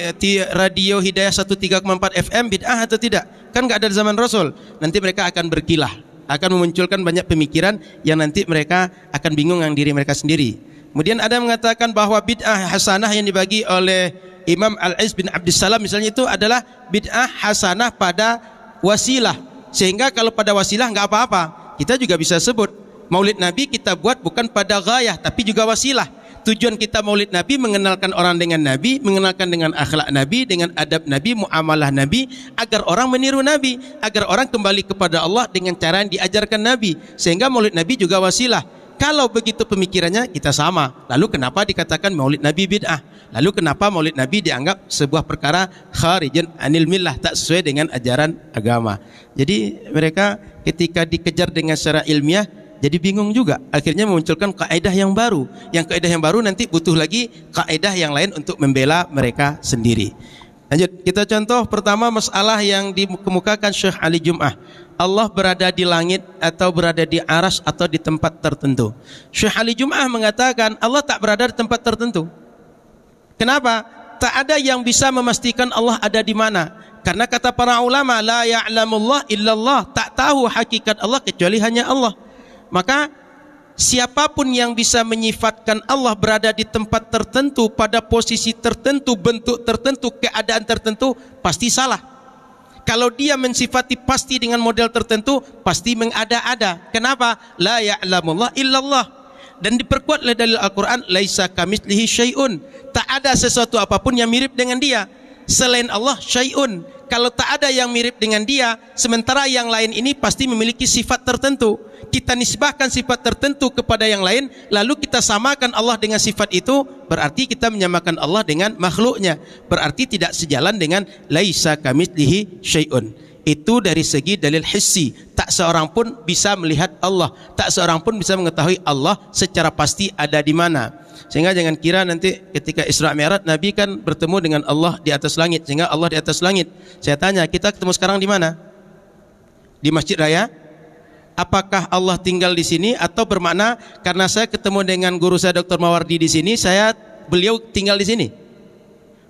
radio Hidayah 103,4 FM bid'ah atau tidak? Kan nggak ada di zaman Rasul. Nanti mereka akan berkilah, akan memunculkan banyak pemikiran yang nanti mereka akan bingung dengan diri mereka sendiri. Kemudian ada yang mengatakan bahwa bid'ah hasanah yang dibagi oleh Imam Al-Iz bin Abdussalam misalnya itu adalah bid'ah hasanah pada wasilah, sehingga kalau pada wasilah nggak apa-apa. Kita juga bisa sebut Maulid Nabi kita buat bukan pada ghayah tapi juga wasilah. Tujuan kita Maulid Nabi mengenalkan orang dengan Nabi, mengenalkan dengan akhlak Nabi, dengan adab Nabi, muamalah Nabi, agar orang meniru Nabi, agar orang kembali kepada Allah dengan cara yang diajarkan Nabi. Sehingga Maulid Nabi juga wasilah. Kalau begitu pemikirannya kita sama, lalu kenapa dikatakan Maulid Nabi bid'ah? Lalu kenapa Maulid Nabi dianggap sebuah perkara kharijun anil millah, tak sesuai dengan ajaran agama? Jadi mereka ketika dikejar dengan secara ilmiah jadi bingung juga, akhirnya memunculkan kaidah yang baru. Yang kaidah yang baru nanti butuh lagi kaidah yang lain untuk membela mereka sendiri. Lanjut, kita contoh pertama masalah yang dikemukakan Syekh Ali Jum'ah. Allah berada di langit atau berada di arsy atau di tempat tertentu. Syekh Ali Jum'ah mengatakan Allah tak berada di tempat tertentu. Kenapa? Tak ada yang bisa memastikan Allah ada di mana. Karena kata para ulama, la ya'lamullah illallah, tak tahu hakikat Allah kecuali hanya Allah. Maka siapapun yang bisa menyifatkan Allah berada di tempat tertentu, pada posisi tertentu, bentuk tertentu, keadaan tertentu, pasti salah. Kalau dia mensifati pasti dengan model tertentu, pasti mengada-ada. Kenapa? La ya'lamullah illallah. Dan diperkuat oleh dalil Al-Quran, laisa kamitslihi syai'un. Tak ada sesuatu apapun yang mirip dengan dia. Selain Allah, syai'un. Kalau tak ada yang mirip dengan dia, sementara yang lain ini pasti memiliki sifat tertentu. Kita nisbahkan sifat tertentu kepada yang lain, lalu kita samakan Allah dengan sifat itu, berarti kita menyamakan Allah dengan makhluknya. Berarti tidak sejalan dengan laisa kamitslihi syai'un. Itu dari segi dalil hissi. Tak seorang pun bisa melihat Allah, tak seorang pun bisa mengetahui Allah secara pasti ada di mana. Sehingga jangan kira nanti ketika Isra Mi'raj Nabi kan bertemu dengan Allah di atas langit, sehingga Allah di atas langit. Saya tanya, kita ketemu sekarang di mana? Di Masjid Raya? Apakah Allah tinggal di sini, atau bermakna karena saya ketemu dengan guru saya Dr. Mawardi di sini, beliau tinggal di sini?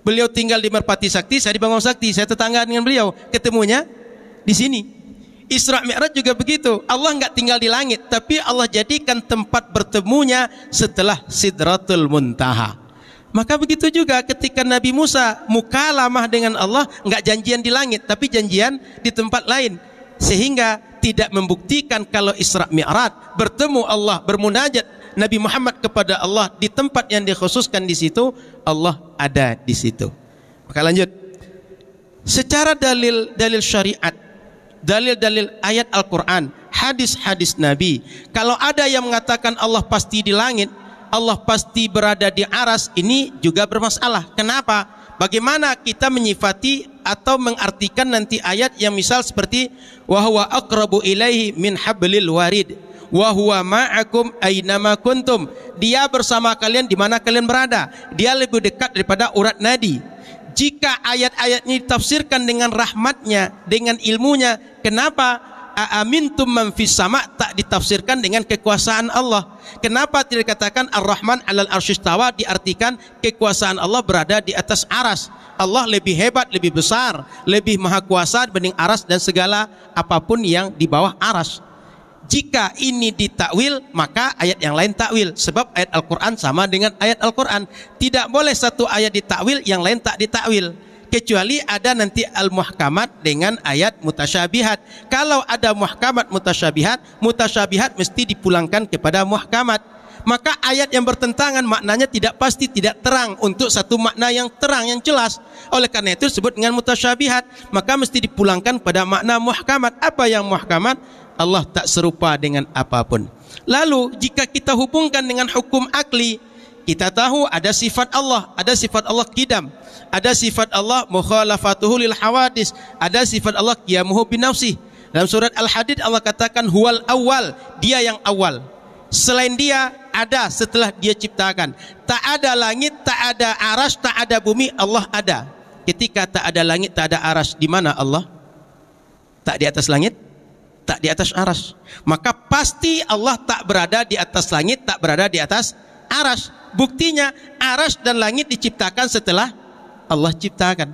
Beliau tinggal di Merpati Sakti, saya di Bangun Sakti, saya tetangga dengan beliau, ketemunya di sini. Isra Mi'raj juga begitu. Allah enggak tinggal di langit, tapi Allah jadikan tempat bertemunya setelah Sidratul Muntaha. Maka begitu juga ketika Nabi Musa mukalamah dengan Allah, enggak janjian di langit, tapi janjian di tempat lain. Sehingga tidak membuktikan kalau Isra Mi'raj bertemu Allah, bermunajat Nabi Muhammad kepada Allah di tempat yang dikhususkan di situ, Allah ada di situ. Maka lanjut. Secara dalil syariat, dalil-dalil ayat Al-Quran, hadis-hadis Nabi, kalau ada yang mengatakan Allah pasti di langit, Allah pasti berada di aras, ini juga bermasalah. Kenapa? Bagaimana kita menyifati atau mengartikan nanti ayat yang misal seperti wa huwa aqrabu ilaihi min hablil warid wa huwa ma'akum aynama kuntum, dia bersama kalian di mana kalian berada, dia lebih dekat daripada urat nadi. Jika ayat-ayat ini ditafsirkan dengan rahmatnya, dengan ilmunya, kenapa aamintum man fis sama' tak ditafsirkan dengan kekuasaan Allah? Kenapa tidak dikatakan Ar-Rahman 'alal arsy istawa, diartikan kekuasaan Allah berada di atas aras? Allah lebih hebat, lebih besar, lebih maha kuasa dibanding aras dan segala apapun yang di bawah aras. Jika ini ditakwil, maka ayat yang lain takwil. Sebab ayat Al-Quran sama dengan ayat Al-Quran. Tidak boleh satu ayat ditakwil, yang lain tak ditakwil. Kecuali ada nanti al-muhkamat dengan ayat mutasyabihat. Kalau ada muhkamat mutasyabihat mesti dipulangkan kepada muhkamat. Maka ayat yang bertentangan maknanya tidak pasti, tidak terang untuk satu makna yang terang, yang jelas. Oleh karena itu disebut dengan mutasyabihat. Maka mesti dipulangkan pada makna muhkamat. Apa yang muhkamat? Allah tak serupa dengan apapun. Lalu jika kita hubungkan dengan hukum akli, kita tahu ada sifat Allah qidam, ada sifat Allah mukhalafatuhu lil hawadis, ada sifat Allah qiyamuhu binafsih. Dalam surat Al-Hadid Allah katakan huwal awal, dia yang awal. Selain dia ada setelah dia ciptakan. Tak ada langit, tak ada aras, tak ada bumi, Allah ada. Ketika tak ada langit, tak ada aras, di mana Allah? Tak di atas langit, tak di atas aras. Maka pasti Allah tak berada di atas langit, tak berada di atas aras. Buktinya aras dan langit diciptakan setelah Allah ciptakan.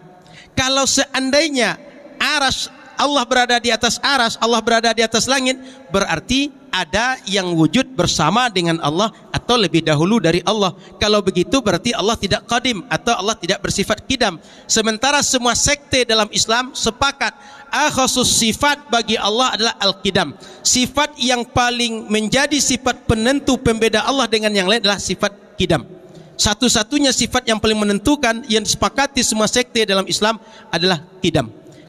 Kalau seandainya aras, Allah berada di atas aras, Allah berada di atas langit, berarti ada yang wujud bersama dengan Allah atau lebih dahulu dari Allah. Kalau begitu berarti Allah tidak qadim atau Allah tidak bersifat qidam. Sementara semua sekte dalam Islam sepakat akhasus sifat bagi Allah adalah al-qidam. Sifat yang paling menjadi sifat penentu pembeda Allah dengan yang lain adalah sifat qidam. Satu-satunya sifat yang paling menentukan yang disepakati semua sekte dalam Islam adalah qidam.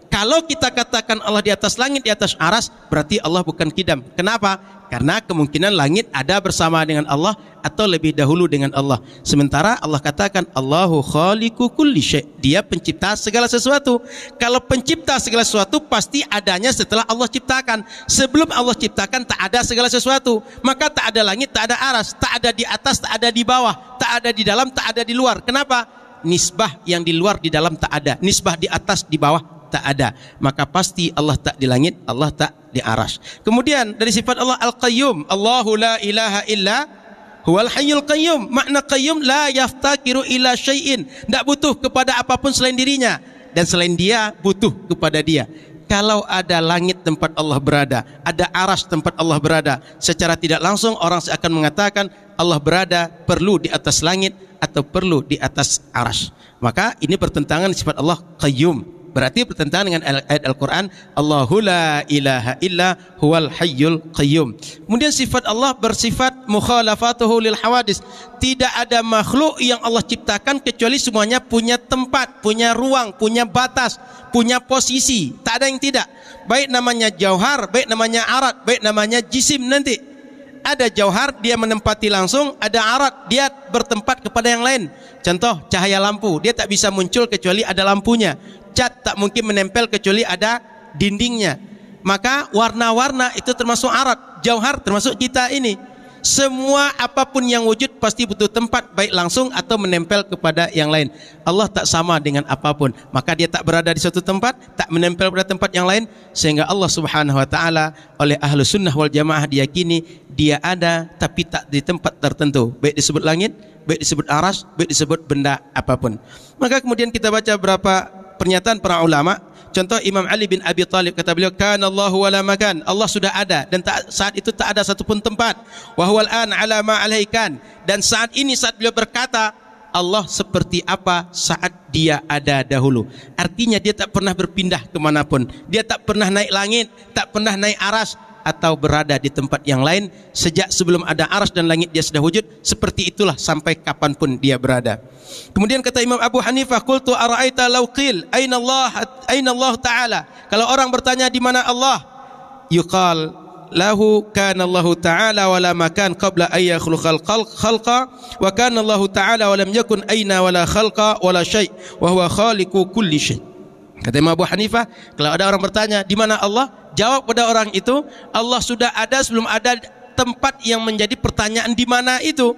Kalau kita katakan Allah di atas langit, di atas aras, berarti Allah bukan qidam. Kenapa? Karena kemungkinan langit ada bersama dengan Allah atau lebih dahulu dengan Allah. Sementara Allah katakan Allahu khaliqu kulli syai', dia pencipta segala sesuatu. Kalau pencipta segala sesuatu pasti adanya setelah Allah ciptakan. Sebelum Allah ciptakan tak ada segala sesuatu. Maka tak ada langit, tak ada aras, tak ada di atas, tak ada di bawah, tak ada di dalam, tak ada di luar. Kenapa? Nisbah yang di luar di dalam tak ada, nisbah di atas di bawah tak ada. Maka pasti Allah tak di langit, Allah tak di aras. Kemudian dari sifat Allah Al-Qayyum, Allahu la ilaha illa huwal hayyul qayyum. Makna qayyum la yaftakiru ila syai'in, tak butuh kepada apapun selain dirinya, dan selain dia butuh kepada dia. Kalau ada langit tempat Allah berada, ada aras tempat Allah berada, secara tidak langsung orang akan mengatakan Allah berada perlu di atas langit atau perlu di atas aras. Maka ini bertentangan sifat Allah Qayyum. Berarti bertentangan dengan ayat Al-Quran Allahu la ilaha illa huwal hayyul qayyum. Kemudian sifat Allah bersifat mukhalafatuhu lil hawadis. Tidak ada makhluk yang Allah ciptakan kecuali semuanya punya tempat, punya ruang, punya batas, punya posisi. Tak ada yang tidak. Baik namanya jauhar, baik namanya arat, baik namanya jisim nanti. Ada jauhar, dia menempati langsung. Ada arat, dia bertempat kepada yang lain. Contoh cahaya lampu, dia tak bisa muncul kecuali ada lampunya. Cat tak mungkin menempel kecuali ada dindingnya. Maka warna-warna itu termasuk arat, jauhar termasuk kita ini. Semua apapun yang wujud pasti butuh tempat, baik langsung atau menempel kepada yang lain. Allah tak sama dengan apapun, maka dia tak berada di suatu tempat, tak menempel pada tempat yang lain, sehingga Allah Subhanahu wa taala oleh ahlu sunnah wal jamaah diyakini dia ada tapi tak di tempat tertentu, baik disebut langit, baik disebut aras, baik disebut benda apapun. Maka kemudian kita baca beberapa pernyataan para ulama. Contoh Imam Ali bin Abi Thalib, kata beliau, kana Allahu wala makan, Allah sudah ada dan saat itu tak ada satupun tempat. Wa huwal an ala ma alaikan, dan saat ini saat beliau berkata Allah seperti apa saat dia ada dahulu. Artinya dia tak pernah berpindah kemanapun, dia tak pernah naik langit, tak pernah naik aras atau berada di tempat yang lain. Sejak sebelum ada aras dan langit dia sudah wujud, seperti itulah sampai kapanpun dia berada. Kemudian kata Imam Abu Hanifah, qultu ara'aita law qil aina Allah ta'ala, kalau orang bertanya di mana Allah, yuqal lahu kana Allah ta'ala wala makan qabla ay yakhluqal khalqa wa kana Allah ta'ala wa lam yakun aina wala khalqa wala syai' wa huwa khaliqu kulli syai'. Kata Imam Abu Hanifah, kalau ada orang bertanya di mana Allah, jawab pada orang itu, Allah sudah ada sebelum ada tempat yang menjadi pertanyaan di mana itu.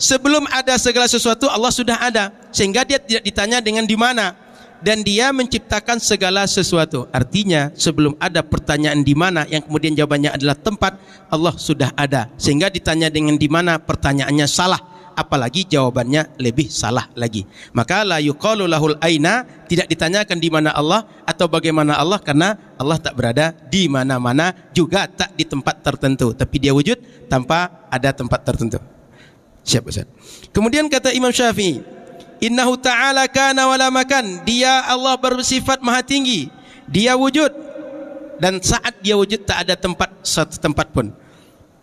Sebelum ada segala sesuatu Allah sudah ada, sehingga dia tidak ditanya dengan di mana, dan dia menciptakan segala sesuatu. Artinya sebelum ada pertanyaan di mana yang kemudian jawabannya adalah tempat, Allah sudah ada, sehingga ditanya dengan di mana pertanyaannya salah, apalagi jawabannya lebih salah lagi. Maka la yuqalu lahul aina, tidak ditanyakan di mana Allah atau bagaimana Allah, karena Allah tak berada di mana-mana, juga tak di tempat tertentu, tapi dia wujud tanpa ada tempat tertentu. Siap Ustaz. Kemudian kata Imam Syafi'i, innahu ta'ala kana wala makan, dia Allah bersifat maha tinggi, dia wujud dan saat dia wujud tak ada tempat, satu tempat pun.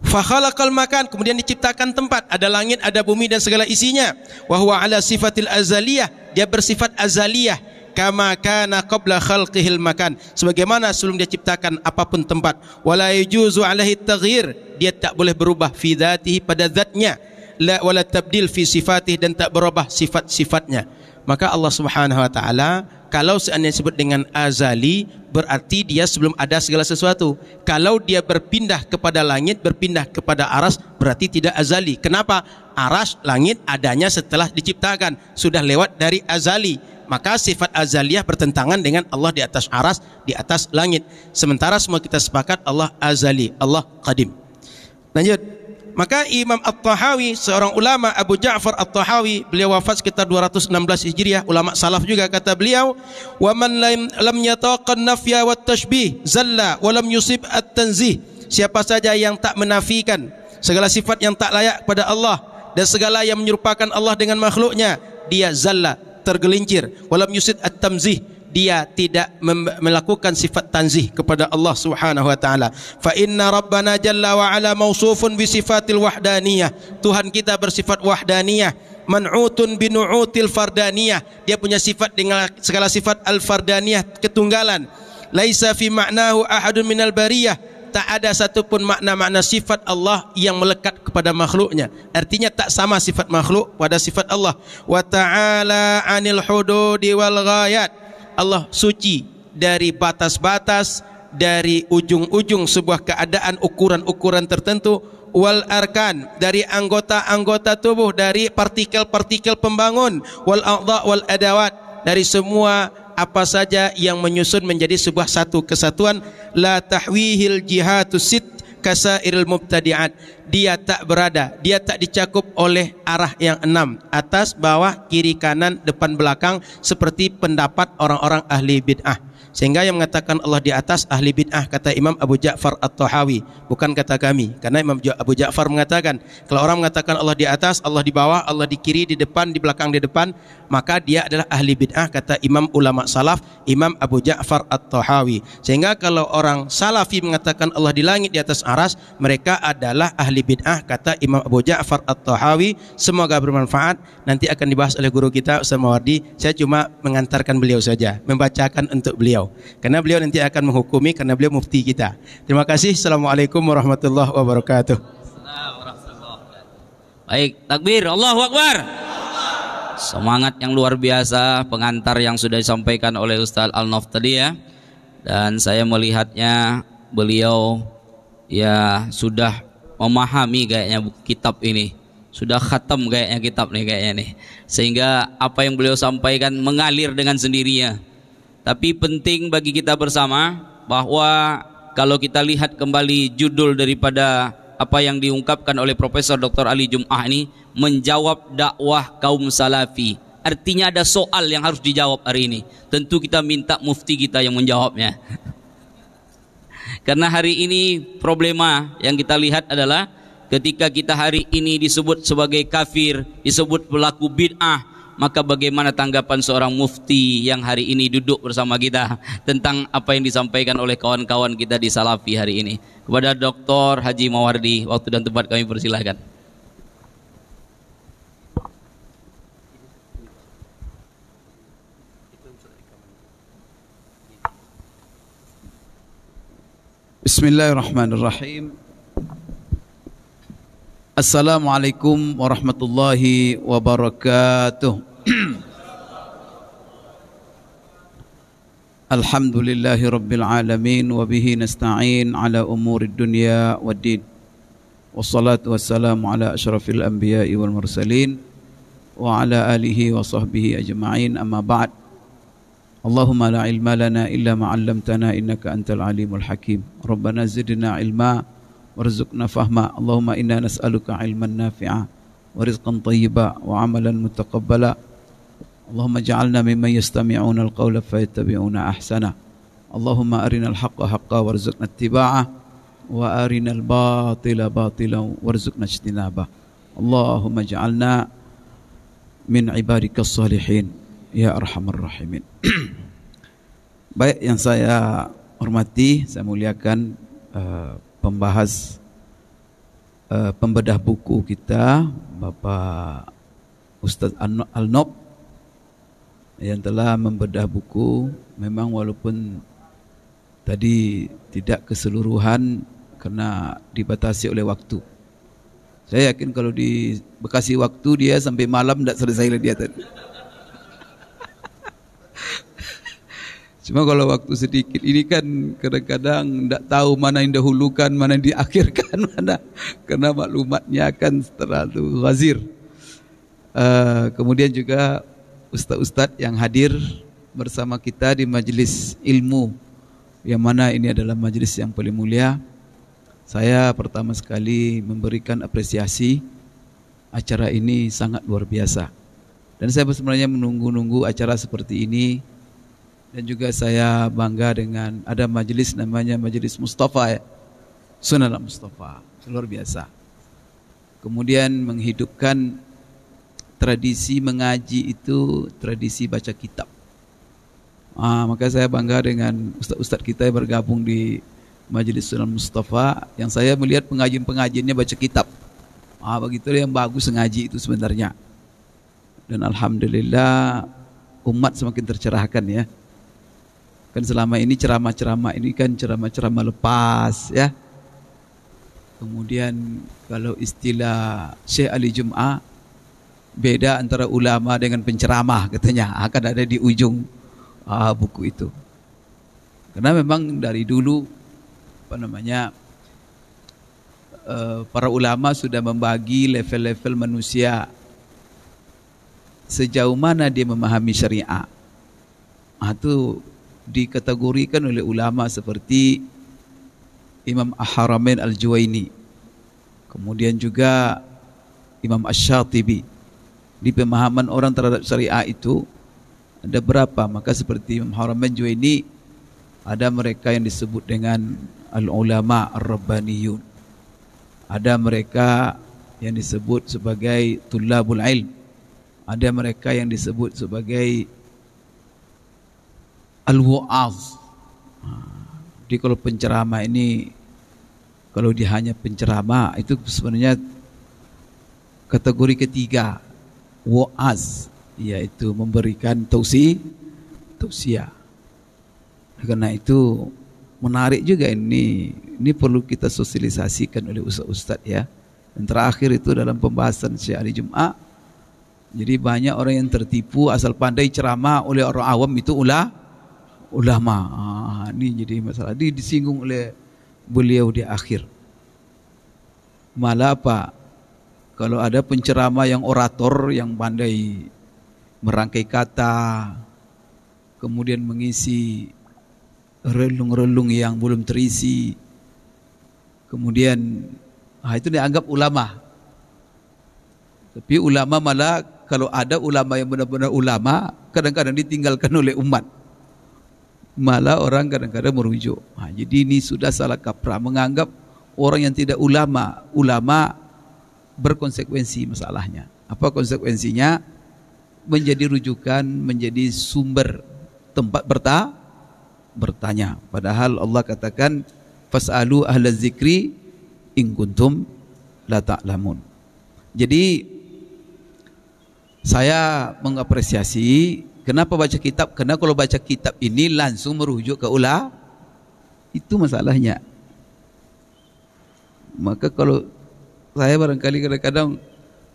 Fa khalaqal makan, kemudian diciptakan tempat, ada langit, ada bumi dan segala isinya. Wa huwa ala sifatil azaliyah, dia bersifat azaliyah, kama kana qabla khalqihil makan, sebagaimana sebelum dia ciptakan apapun tempat. Wala yujuzu alaihi taghyir, dia tak boleh berubah fi dzatihi, pada zatnya, la wala tabdil fi sifatih, dan tak berubah sifat-sifatnya. Maka Allah Subhanahu wa taala kalau seandainya disebut dengan azali, berarti dia sebelum ada segala sesuatu. Kalau dia berpindah kepada langit, berpindah kepada aras, berarti tidak azali. Kenapa? Aras, langit adanya setelah diciptakan, sudah lewat dari azali. Maka sifat azaliyah bertentangan dengan Allah di atas aras, di atas langit. Sementara semua kita sepakat Allah azali, Allah qadim. Lanjut. Maka Imam At-Tahawi, seorang ulama, Abu Ja'far At-Tahawi, beliau wafat sekitar 216 Hijriah, ulama salaf juga, kata beliau, wa man lam yataqan nafya wat tashbih zalla wa lam yusib at-tanzih, siapa saja yang tak menafikan segala sifat yang tak layak pada Allah dan segala yang menyerupakan Allah dengan makhluknya, dia zalla, tergelincir, wa lam yusib at-tamzih, dia tidak melakukan sifat tanzih kepada Allah Subhanahu wa taala. Fa inna rabbana jalla wa ala mausufun bi sifatil wahdaniyah, Tuhan kita bersifat wahdaniyah, man'utun bi nu'util fardaniyah, dia punya sifat dengan segala sifat al-fardaniyah, ketunggalan. Laisa fi ma'nahu ahadun minal bariyah, tak ada satupun makna-makna sifat Allah yang melekat kepada makhluknya. Artinya tak sama sifat makhluk pada sifat Allah. Wa ta'ala 'anil hududi wal ghayat, Allah suci dari batas-batas, dari ujung-ujung sebuah keadaan, ukuran-ukuran tertentu, wal arkan, dari anggota-anggota tubuh, dari partikel-partikel pembangun, wal a'dha wal adawat, dari semua apa saja yang menyusun menjadi sebuah satu kesatuan. La tahwihil jihatus sit kasairil mubtadi'at, dia tak berada, dia tak dicakup oleh arah yang 6, atas, bawah, kiri, kanan, depan, belakang, seperti pendapat orang-orang ahli bid'ah. Sehingga yang mengatakan Allah di atas ahli bid'ah, kata Imam Abu Ja'far At-Tahawi, bukan kata kami. Karena Imam Abu Ja'far mengatakan kalau orang mengatakan Allah di atas, Allah di bawah, Allah di kiri, di depan, di belakang, di depan, maka dia adalah ahli bid'ah, kata Imam ulama salaf Imam Abu Ja'far At-Tahawi. Sehingga kalau orang salafi mengatakan Allah di langit, di atas aras, mereka adalah ahli bid'ah, kata Imam Abu Ja'far At-Tahawi. Semoga bermanfaat. Nanti akan dibahas oleh guru kita Ustaz Mawardi. Saya cuma mengantarkan beliau saja, membacakan untuk beliau, karena beliau nanti akan menghukumi, karena beliau mufti kita. Terima kasih. Assalamualaikum warahmatullahi wabarakatuh. Baik, takbir, Allahu Akbar. Semangat yang luar biasa pengantar yang sudah disampaikan oleh Ustaz Al-Naf tadi ya. dan saya melihatnya beliau ya sudah memahami kayaknya kitab ini, sudah khatam kayaknya kitab nih kayaknya nih, sehingga apa yang beliau sampaikan mengalir dengan sendirinya. Tapi penting bagi kita bersama bahwa kalau kita lihat kembali judul daripada apa yang diungkapkan oleh Profesor Dr. Ali Jum'ah ini, menjawab dakwah kaum salafi. Artinya ada soal yang harus dijawab hari ini. Tentu kita minta mufti kita yang menjawabnya. Karena hari ini problema yang kita lihat adalah ketika kita hari ini disebut sebagai kafir, disebut pelaku bid'ah, maka bagaimana tanggapan seorang mufti yang hari ini duduk bersama kita tentang apa yang disampaikan oleh kawan-kawan kita di Salafi hari ini. Kepada Dr. Haji Mawardi, waktu dan tempat kami persilahkan. Bismillahirrahmanirrahim. Assalamualaikum warahmatullahi wabarakatuh. Alhamdulillahi rabbil alamin wa bihi nasta'in ala umurid dunya waddin. Wassalatu wassalamu ala asyrafil anbiya'i wal mursalin wa ala alihi wa sahbihi ajma'in, amma ba'd. Allahumma la ilma lana illa ma 'allamtana innaka antal alimul hakim. Rabbana zidna ilma warzuqna fahma. Allahumma inna nas'aluka ilman nafi'a wa rizqan thayyiba wa amalan mutaqabbala. Allahumma ja'alna mimman yastami'una al-qawla fayattabi'una ahsana. Allahumma arina al-haqqa haqqa warzuqna ittiba'ah wa arina al-batila batilan warzuqna ijtinabah. Allahumma ja'alna min ibadikas salihin ya arhamar rahimin. Baik, yang saya hormati, saya muliakan pembahas pembedah buku kita, Bapak Ustaz Al-Nob, yang telah membedah buku. Memang walaupun tadi tidak keseluruhan karena dibatasi oleh waktu. Saya yakin kalau di Bekasi waktu dia sampai malam tidak selesai dia tadi. Cuma kalau waktu sedikit ini kan kadang-kadang tidak tahu mana yang dahulukan, mana yang diakhirkan, mana, karena maklumatnya kan terlalu ghazir. Kemudian juga ustaz-ustaz yang hadir bersama kita di majelis ilmu, yang mana ini adalah majelis yang paling mulia. Saya pertama sekali memberikan apresiasi, acara ini sangat luar biasa. Dan saya sebenarnya menunggu-nunggu acara seperti ini. Dan juga saya bangga dengan ada majelis namanya Majelis Mustafa ya. Sunan Mustafa, luar biasa. Kemudian menghidupkan tradisi mengaji itu, tradisi baca kitab. Maka saya bangga dengan ustaz-ustaz kita yang bergabung di Majelis Sunan Mustafa, yang saya melihat pengajian-pengajiannya baca kitab. Begitulah yang bagus ngaji itu sebenarnya. Dan alhamdulillah umat semakin tercerahkan ya. Kan selama ini ceramah-ceramah ini kan ceramah-ceramah lepas ya. Kemudian kalau istilah Syekh Ali Jum'ah, beda antara ulama dengan penceramah katanya, akan ada di ujung buku itu. Karena memang dari dulu para ulama sudah membagi level-level manusia sejauh mana dia memahami syariat. Itu dikategorikan oleh ulama seperti Imam Al-Haramain Al-Juwaini, kemudian juga Imam Asy-Syatibi. Di pemahaman orang terhadap syariah itu ada berapa? Maka seperti Imam Al-Haramain Al-Juwaini, ada mereka yang disebut dengan al-ulama ar-rabbaniyun, ada mereka yang disebut sebagai tulabul ilm, ada mereka yang disebut sebagai al-wa'az. Jadi kalau penceramah ini, kalau dia hanya penceramah, itu sebenarnya kategori ketiga, wa'az, yaitu memberikan tausiah. Karena itu menarik juga ini perlu kita sosialisasikan oleh ustaz-ustaz ya. Dan terakhir itu dalam pembahasan Syekh Ali Jum'ah, jadi banyak orang yang tertipu asal pandai ceramah oleh orang awam itu ulama. Ini jadi masalah. Ini disinggung oleh beliau di akhir. Malah apa? Kalau ada penceramah yang orator, yang pandai merangkai kata, kemudian mengisi relung-relung yang belum terisi, kemudian itu dianggap ulama. Tapi ulama malah, kalau ada ulama yang benar-benar ulama, kadang-kadang ditinggalkan oleh umat. Malah orang kadang-kadang merujuk. Jadi ini sudah salah kaprah, menganggap orang yang tidak ulama berkonsekuensi masalahnya. Apa konsekuensinya? Menjadi rujukan, menjadi sumber tempat bertanya. Padahal Allah katakan, fas'alu ahla zikri in kuntum la ta'lamun. Jadi saya mengapresiasi kenapa baca kitab, karena kalau baca kitab ini langsung merujuk ke ulama, itu masalahnya. Maka kalau saya barangkali kadang-kadang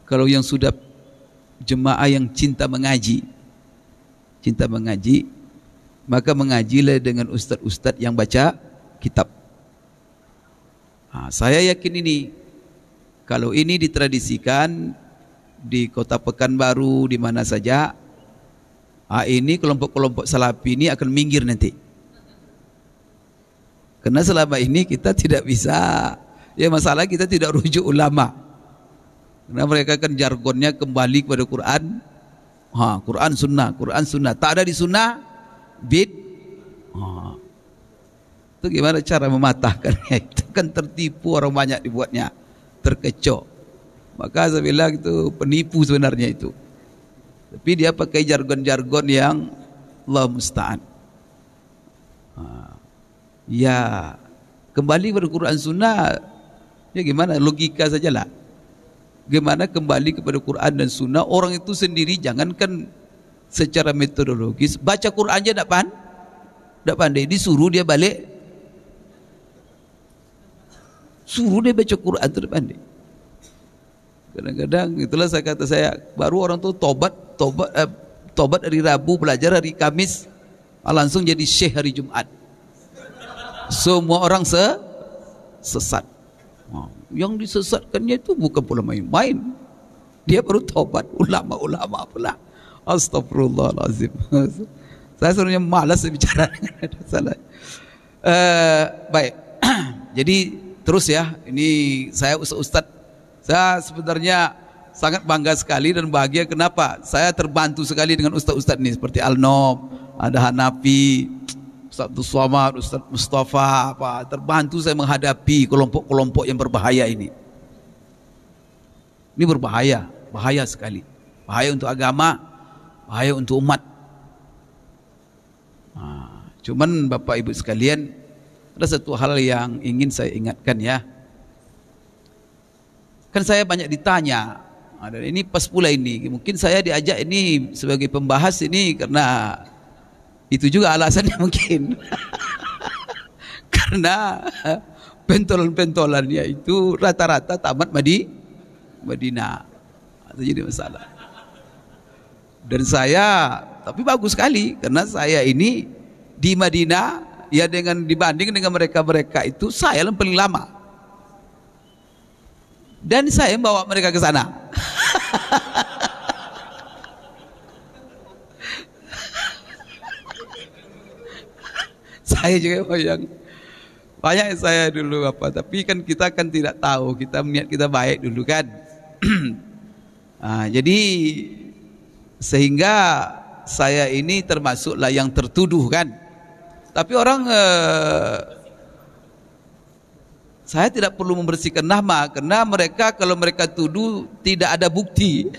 kalau yang sudah jemaah yang cinta mengaji, maka mengajilah dengan ustaz-ustaz yang baca kitab. Saya yakin ini, kalau ini ditradisikan di Kota Pekanbaru, di mana saja, ini kelompok-kelompok salafi ini akan minggir nanti. Karena selama ini kita tidak bisa, ya masalah kita tidak rujuk ulama. Karena mereka kan jargonnya kembali kepada Quran, Quran sunnah. Tak ada di sunnah, itu gimana cara mematahkannya? Itu kan tertipu, orang banyak dibuatnya, terkecoh. Maka saya bilang itu penipu sebenarnya itu. Tapi dia pakai jargon-jargon yang Allah musta'an. Ya kembali kepada Quran sunnah, ya gimana, logika sajalah. Gimana kembali kepada Quran dan sunnah? Orang itu sendiri jangankan secara metodologis, baca Quran aja tak pandai, disuruh dia balik, suruh dia baca Quran itu tak pandai. Kadang-kadang itulah saya baru orang tuh tobat hari Rabu, belajar hari Kamis, langsung jadi syekh hari Jumat. Semua orang sesat. Yang disesatkannya itu bukan pula main-main. Dia baru tobat, ulama-ulama pula. Astagfirullahalazim. Saya sebenarnya malas bicara dengan ada salah. Baik. Jadi terus ya, ini saya Ustaz. Saya sebenarnya sangat bangga sekali dan bahagia. Kenapa? Saya terbantu sekali dengan ustaz-ustaz ini, seperti Al-Nob, ada Hanafi, Ustaz Abdul Somad, Ustaz Mustafa, terbantu saya menghadapi kelompok-kelompok yang berbahaya ini. Ini berbahaya, bahaya sekali. Bahaya untuk agama, bahaya untuk umat. Cuman Bapak Ibu sekalian, ada satu hal yang ingin saya ingatkan ya. Kan saya banyak ditanya, dan ini pas pula ini, mungkin saya diajak ini sebagai pembahas ini karena itu juga alasannya mungkin. Karena pentolan-pentolannya itu rata-rata tamat Madinah. Itu jadi masalah. Dan saya, tapi bagus sekali karena saya ini di Madinah ya, dengan dibanding dengan mereka-mereka itu saya yang paling lama. Dan saya bawa mereka ke sana. Saya juga yang banyak saya dulu tapi kan kita kan tidak tahu, kita niat kita baik dulu kan. Jadi sehingga saya ini termasuklah yang tertuduh kan. Tapi orang saya tidak perlu membersihkan nama, karena mereka kalau mereka tuduh tidak ada bukti.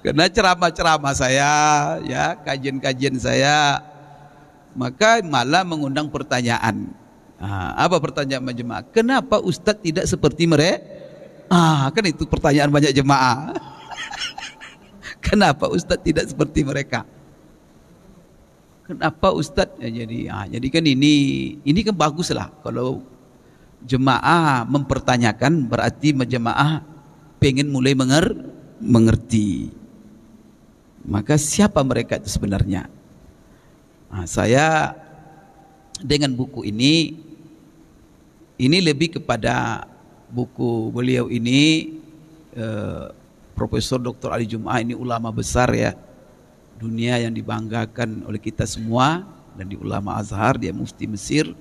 Karena ceramah-ceramah saya, ya kajian-kajian saya, maka malah mengundang pertanyaan. Apa pertanyaan jemaah? Kenapa Ustadz tidak seperti mereka? Kan itu pertanyaan banyak jemaah. Kenapa Ustadz tidak seperti mereka? Kenapa Ustadz? Jadi kan ini kan baguslah kalau jemaah mempertanyakan, berarti jemaah pengen mulai mengerti. Maka siapa mereka itu sebenarnya? Saya dengan buku ini lebih kepada buku beliau ini, Profesor Dr. Ali Jum'ah ini ulama besar ya dunia yang dibanggakan oleh kita semua, dan di ulama Azhar, dia mufti Mesir.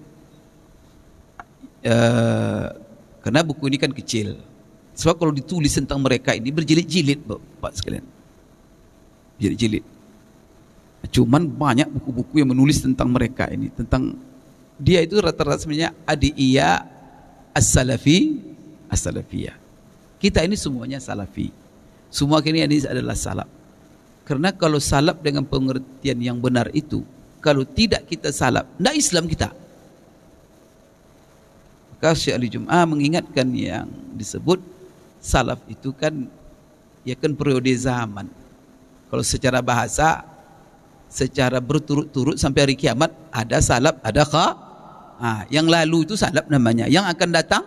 Karena buku ini kan kecil, sebab kalau ditulis tentang mereka ini berjilid-jilid Bapak sekalian, jilid-jilid. Cuman banyak buku-buku yang menulis tentang mereka ini, tentang dia itu rata-rata sebenarnya adiyah as-salafiyah. Kita ini semuanya salafi, semua ini adalah salaf. Karena kalau salaf dengan pengertian yang benar itu, kalau tidak kita salaf, tidak Islam kita. Maka Syekh Ali Jum'ah mengingatkan yang disebut salaf itu kan, ya kan periode zaman. Kalau secara bahasa, secara berturut-turut sampai hari kiamat, ada salaf, ada yang lalu itu salaf namanya, yang akan datang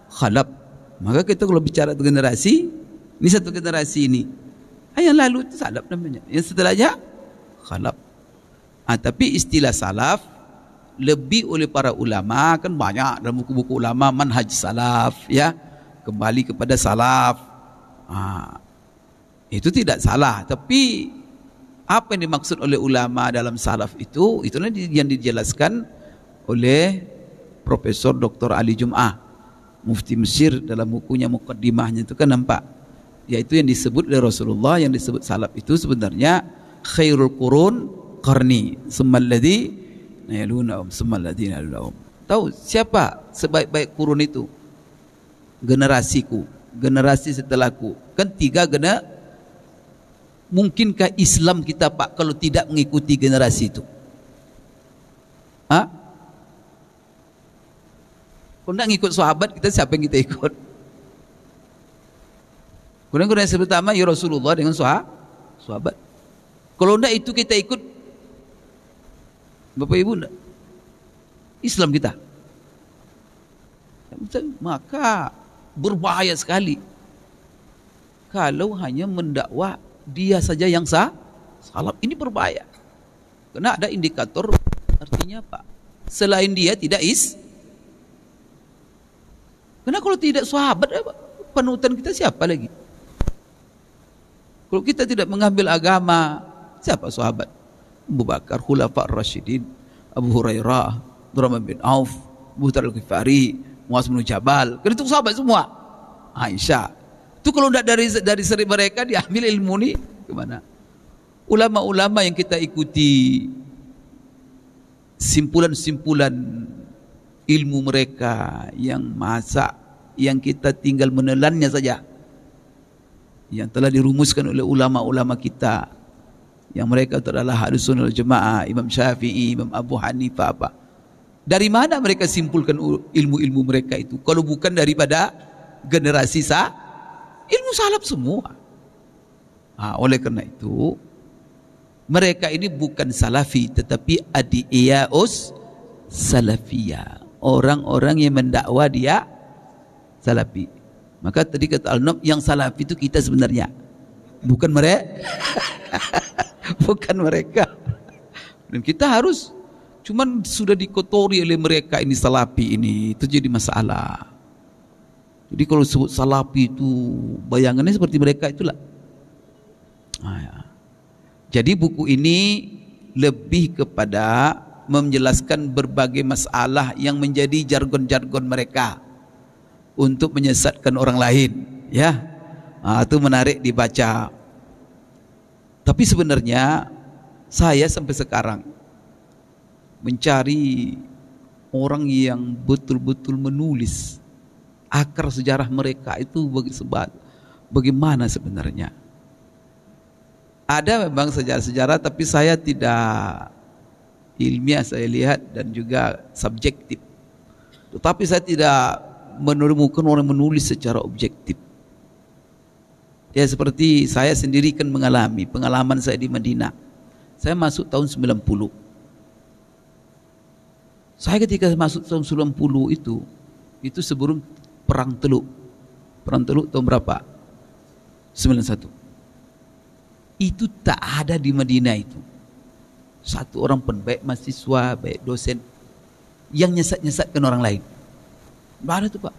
khalaf. Maka kita kalau bicara generasi, ini satu generasi ini, yang lalu itu salaf namanya, yang setelahnya khalaf. Tapi istilah salaf lebih oleh para ulama kan banyak dalam buku-buku ulama, manhaj salaf ya, kembali kepada salaf. Itu tidak salah, tapi apa yang dimaksud oleh ulama dalam salaf itu, itulah yang dijelaskan oleh Profesor Dr. Ali Jum'ah, mufti Mesir, dalam bukunya Muqaddimahnya itu kan nampak, yaitu yang disebut oleh Rasulullah, yang disebut salaf itu sebenarnya khairul qurun qarni summalladzi yalunahum summalladzi yalunahum. Tahu siapa sebaik-baik kurun itu? Generasiku, generasi setelahku. Kan tiga generasi. Mungkinkah Islam kita Pak kalau tidak mengikuti generasi itu? Kalau tidak ngikut sahabat, kita siapa yang kita ikut? Kemudian yang pertama ya Rasulullah dengan sahabat. Kalau tidak itu kita ikut Bapak Ibu, enggak Islam kita. Maka berbahaya sekali kalau hanya mendakwa dia saja yang salaf. Ini berbahaya. Karena ada indikator, artinya apa? Selain dia tidak karena kalau tidak sahabat, panutan kita siapa lagi? Kalau kita tidak mengambil agama, siapa sahabat? Abu Bakar, Khulafa ar-Rasyidin, Abu Hurairah, Abdurrahman bin Auf, Abu Dzar al-Ghifari, Muaz bin Jabal. Kan itu sahabat semua. Aisyah. Itu kalau tidak dari seri mereka diambil ilmu ini kemana? Ulama-ulama yang kita ikuti simpulan-simpulan ilmu mereka yang masa, yang kita tinggal menelannya saja, yang telah dirumuskan oleh ulama-ulama kita, yang mereka adalah Ahlus Sunnah wal Jamaah, Imam Syafi'i, Imam Abu Hanifah apa. Dari mana mereka simpulkan ilmu-ilmu mereka itu? Kalau bukan daripada generasi ilmu salaf semua. Oleh karena itu, mereka ini bukan salafi, tetapi adiyyaus salafiyah. Orang-orang yang mendakwa dia salafi. Maka tadi kata Al-Nab, yang salafi itu kita sebenarnya, bukan mereka. Bukan mereka. Dan kita harus, cuman sudah dikotori oleh mereka ini salafi ini, itu jadi masalah. Jadi kalau sebut salafi itu bayangannya seperti mereka itulah. Jadi buku ini lebih kepada menjelaskan berbagai masalah yang menjadi jargon-jargon mereka untuk menyesatkan orang lain, ya. Itu menarik dibaca. Tapi sebenarnya saya sampai sekarang mencari orang yang betul-betul menulis akar sejarah mereka itu bagaimana sebenarnya. Ada memang sejarah-sejarah, tapi saya tidak ilmiah, saya lihat, dan juga subjektif. Tetapi saya tidak menemukan orang menulis secara objektif. Ya seperti saya sendiri kan mengalami pengalaman saya di Madinah. Saya masuk tahun 90. Saya ketika masuk tahun 90 itu sebelum Perang Teluk. Perang Teluk tahun berapa? 91. Itu tak ada di Madinah itu satu orang pun, baik mahasiswa, baik dosen, yang nyesat-nyesatkan orang lain. Nggak ada tuh Pak.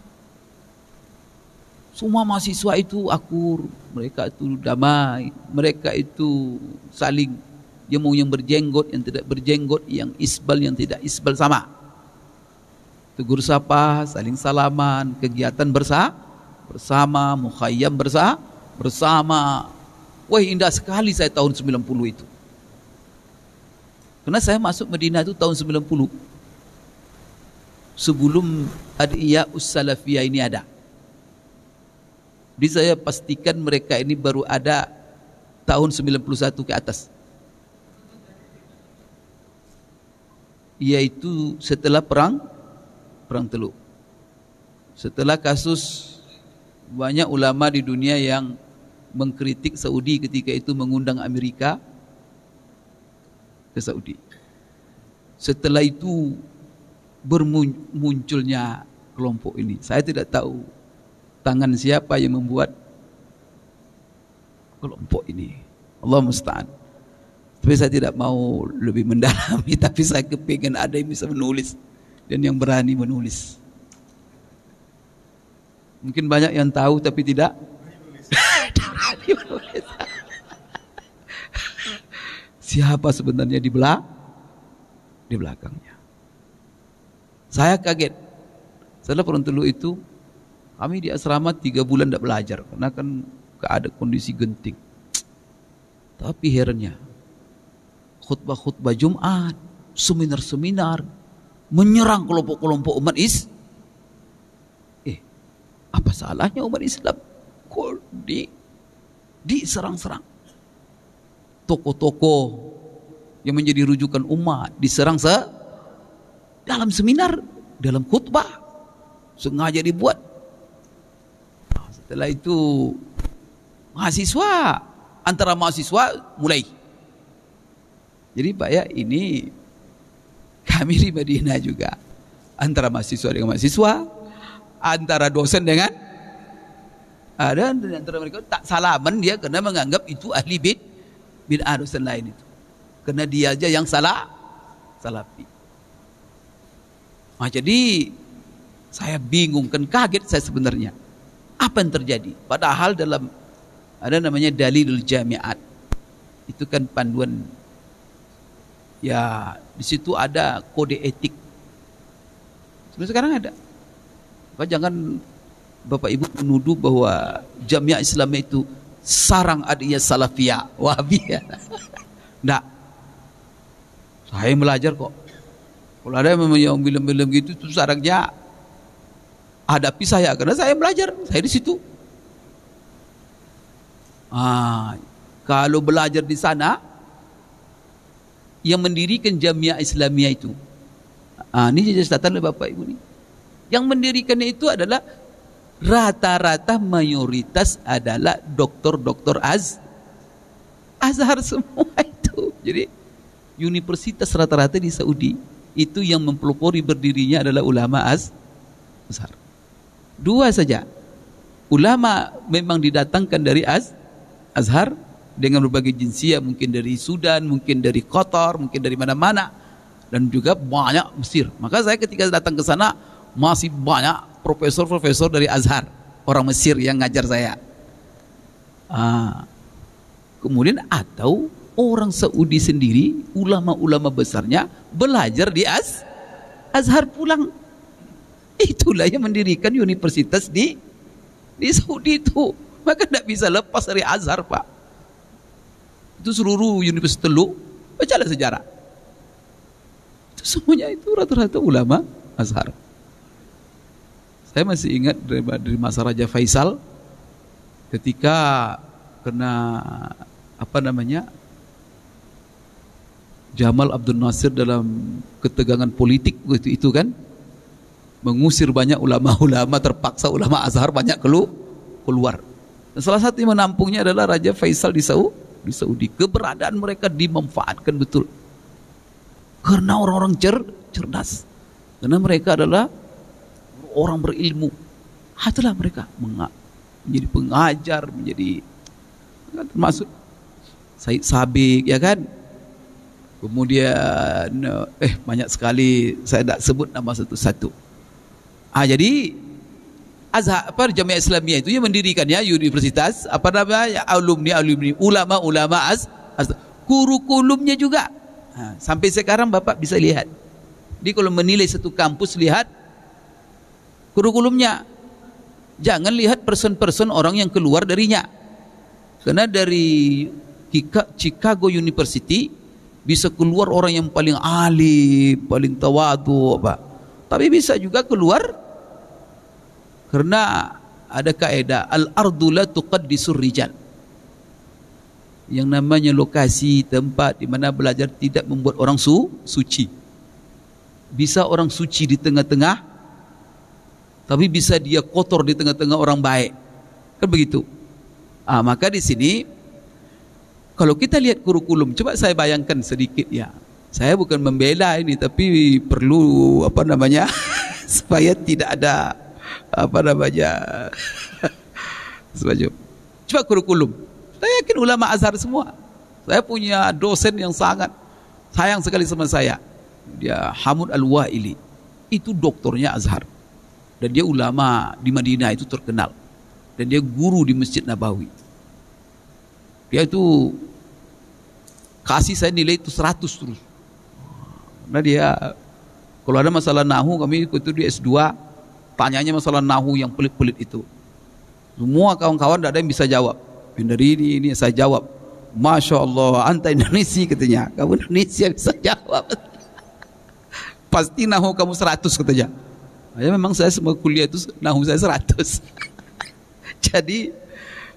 Semua mahasiswa itu akur, mereka itu damai, mereka itu saling, yang mau yang berjenggot, yang tidak berjenggot, yang isbal, yang tidak isbal sama. Tegur sapa, saling salaman, kegiatan bersama, mukhayyam bersama. Wah, indah sekali saya tahun 90 itu. Karena saya masuk Madinah itu tahun 90. Sebelum Adiyah Us-Salafiyah ini ada. Jadi saya pastikan mereka ini baru ada tahun 91 ke atas. Yaitu setelah perang Teluk. Setelah kasus banyak ulama di dunia yang mengkritik Saudi ketika itu mengundang Amerika ke Saudi. Setelah itu bermunculnya kelompok ini. Saya tidak tahu tangan siapa yang membuat kelompok ini. Allah musta'an. Tapi saya tidak mau lebih mendalami, tapi saya kepingin ada yang bisa menulis dan yang berani menulis. Mungkin banyak yang tahu tapi tidak berani menulis. Siapa sebenarnya di belakangnya? Saya kaget. Setelah perang Teluk itu, kami di asrama 3 bulan tidak belajar karena kan ada kondisi genting. Tapi herannya, khutbah-khutbah Jumat, seminar-seminar, menyerang kelompok-kelompok umat Islam. Apa salahnya umat Islam kok diserang-serang? Tokoh-tokoh yang menjadi rujukan umat diserang dalam seminar, dalam khutbah, sengaja dibuat. Setelah itu antara mahasiswa mulai. Jadi Pak ya, ini kami di Madinah juga antara mahasiswa dengan mahasiswa, antara dosen dengan ada antara mereka tak salaman dia karena menganggap itu ahli bid'ah dosen lain itu. Karena dia aja yang salafi. Nah, jadi saya bingung, kan kaget saya sebenarnya. Apa yang terjadi? Padahal dalam ada namanya Dalilul Jami'at. Itu kan panduan, ya di situ ada kode etik. Sekarang ada. Maka jangan Bapak Ibu menuduh bahwa Jamiah Islam itu sarang adanya Salafiyah, Wahabiyah. Enggak. Saya belajar kok. Kalau ada yang bilang gitu, itu sarangnya hadapi saya karena saya belajar, saya di situ. Kalau belajar di sana, yang mendirikan Jamiah Islamiyah itu, ini catatan oleh Bapak Ibu nih. Yang mendirikannya itu adalah rata-rata mayoritas adalah doktor-doktor Azhar semua itu. Jadi universitas rata-rata di Saudi itu yang mempelopori berdirinya adalah ulama Azhar. 2 saja. Ulama memang didatangkan dari Azhar dengan berbagai jinsiyah, mungkin dari Sudan, mungkin dari Qatar, mungkin dari mana-mana, dan juga banyak Mesir. Maka saya ketika datang ke sana masih banyak profesor-profesor dari Azhar, orang Mesir yang ngajar saya. Kemudian atau orang Saudi sendiri, ulama-ulama besarnya belajar di Azhar pulang. Itulah yang mendirikan universitas di Saudi itu. Maka tidak bisa lepas dari Azhar, Pak. Itu seluruh universitas Teluk, bacalah sejarah. Itu semuanya itu rata-rata ulama Azhar. Saya masih ingat dari masa Raja Faisal ketika kena Jamal Abdul Nasir dalam ketegangan politik waktu itu kan, mengusir banyak ulama-ulama, terpaksa ulama Azhar banyak keluar. Dan salah satu yang menampungnya adalah Raja Faisal di Saudi. Keberadaan mereka dimanfaatkan betul. Karena orang-orang cerdas. Karena mereka adalah orang berilmu. Itulah mereka menjadi pengajar, menjadi termasuk Said Sabiq, ya kan? Kemudian banyak sekali, saya tak sebut nama satu-satu. Jadi Azhar, Jamiah Islamiyah itu yang mendirikannya universitas, alumni, ulama kurikulumnya juga. Sampai sekarang Bapak bisa lihat. Jadi kalau menilai satu kampus, lihat kurikulumnya. Jangan lihat person-person orang yang keluar darinya. Karena dari Chicago University bisa keluar orang yang paling alim, paling tawadu, tapi bisa juga keluar karena ada kaidah al-ardu la tuqaddisur rijal. Yang namanya lokasi, tempat di mana belajar tidak membuat orang suci. Bisa orang suci di tengah-tengah, tapi bisa dia kotor di tengah-tengah orang baik. Kan begitu. Maka di sini kalau kita lihat kurikulum, coba saya bayangkan sedikit ya. Saya bukan membela ini, tapi perlu supaya tidak ada coba kurikulum. Saya yakin ulama Azhar semua. Saya punya dosen yang sangat sayang sekali sama saya. Dia Hamud Al-Waili. Itu doktornya Azhar. Dan dia ulama di Madinah itu terkenal. Dan dia guru di Masjid Nabawi. Dia itu kasih saya nilai itu 100 terus. Karena dia kalau ada masalah nahu, kami ikut itu di S2, tanyanya masalah nahu yang pelit-pelit itu. Semua kawan-kawan tidak ada yang bisa jawab. Dari ini saya jawab. Masya Allah, anta Indonesia katanya. Kamu Indonesia bisa jawab. Pasti nahu kamu 100 katanya. Memang saya semua kuliah itu nahu saya 100. Jadi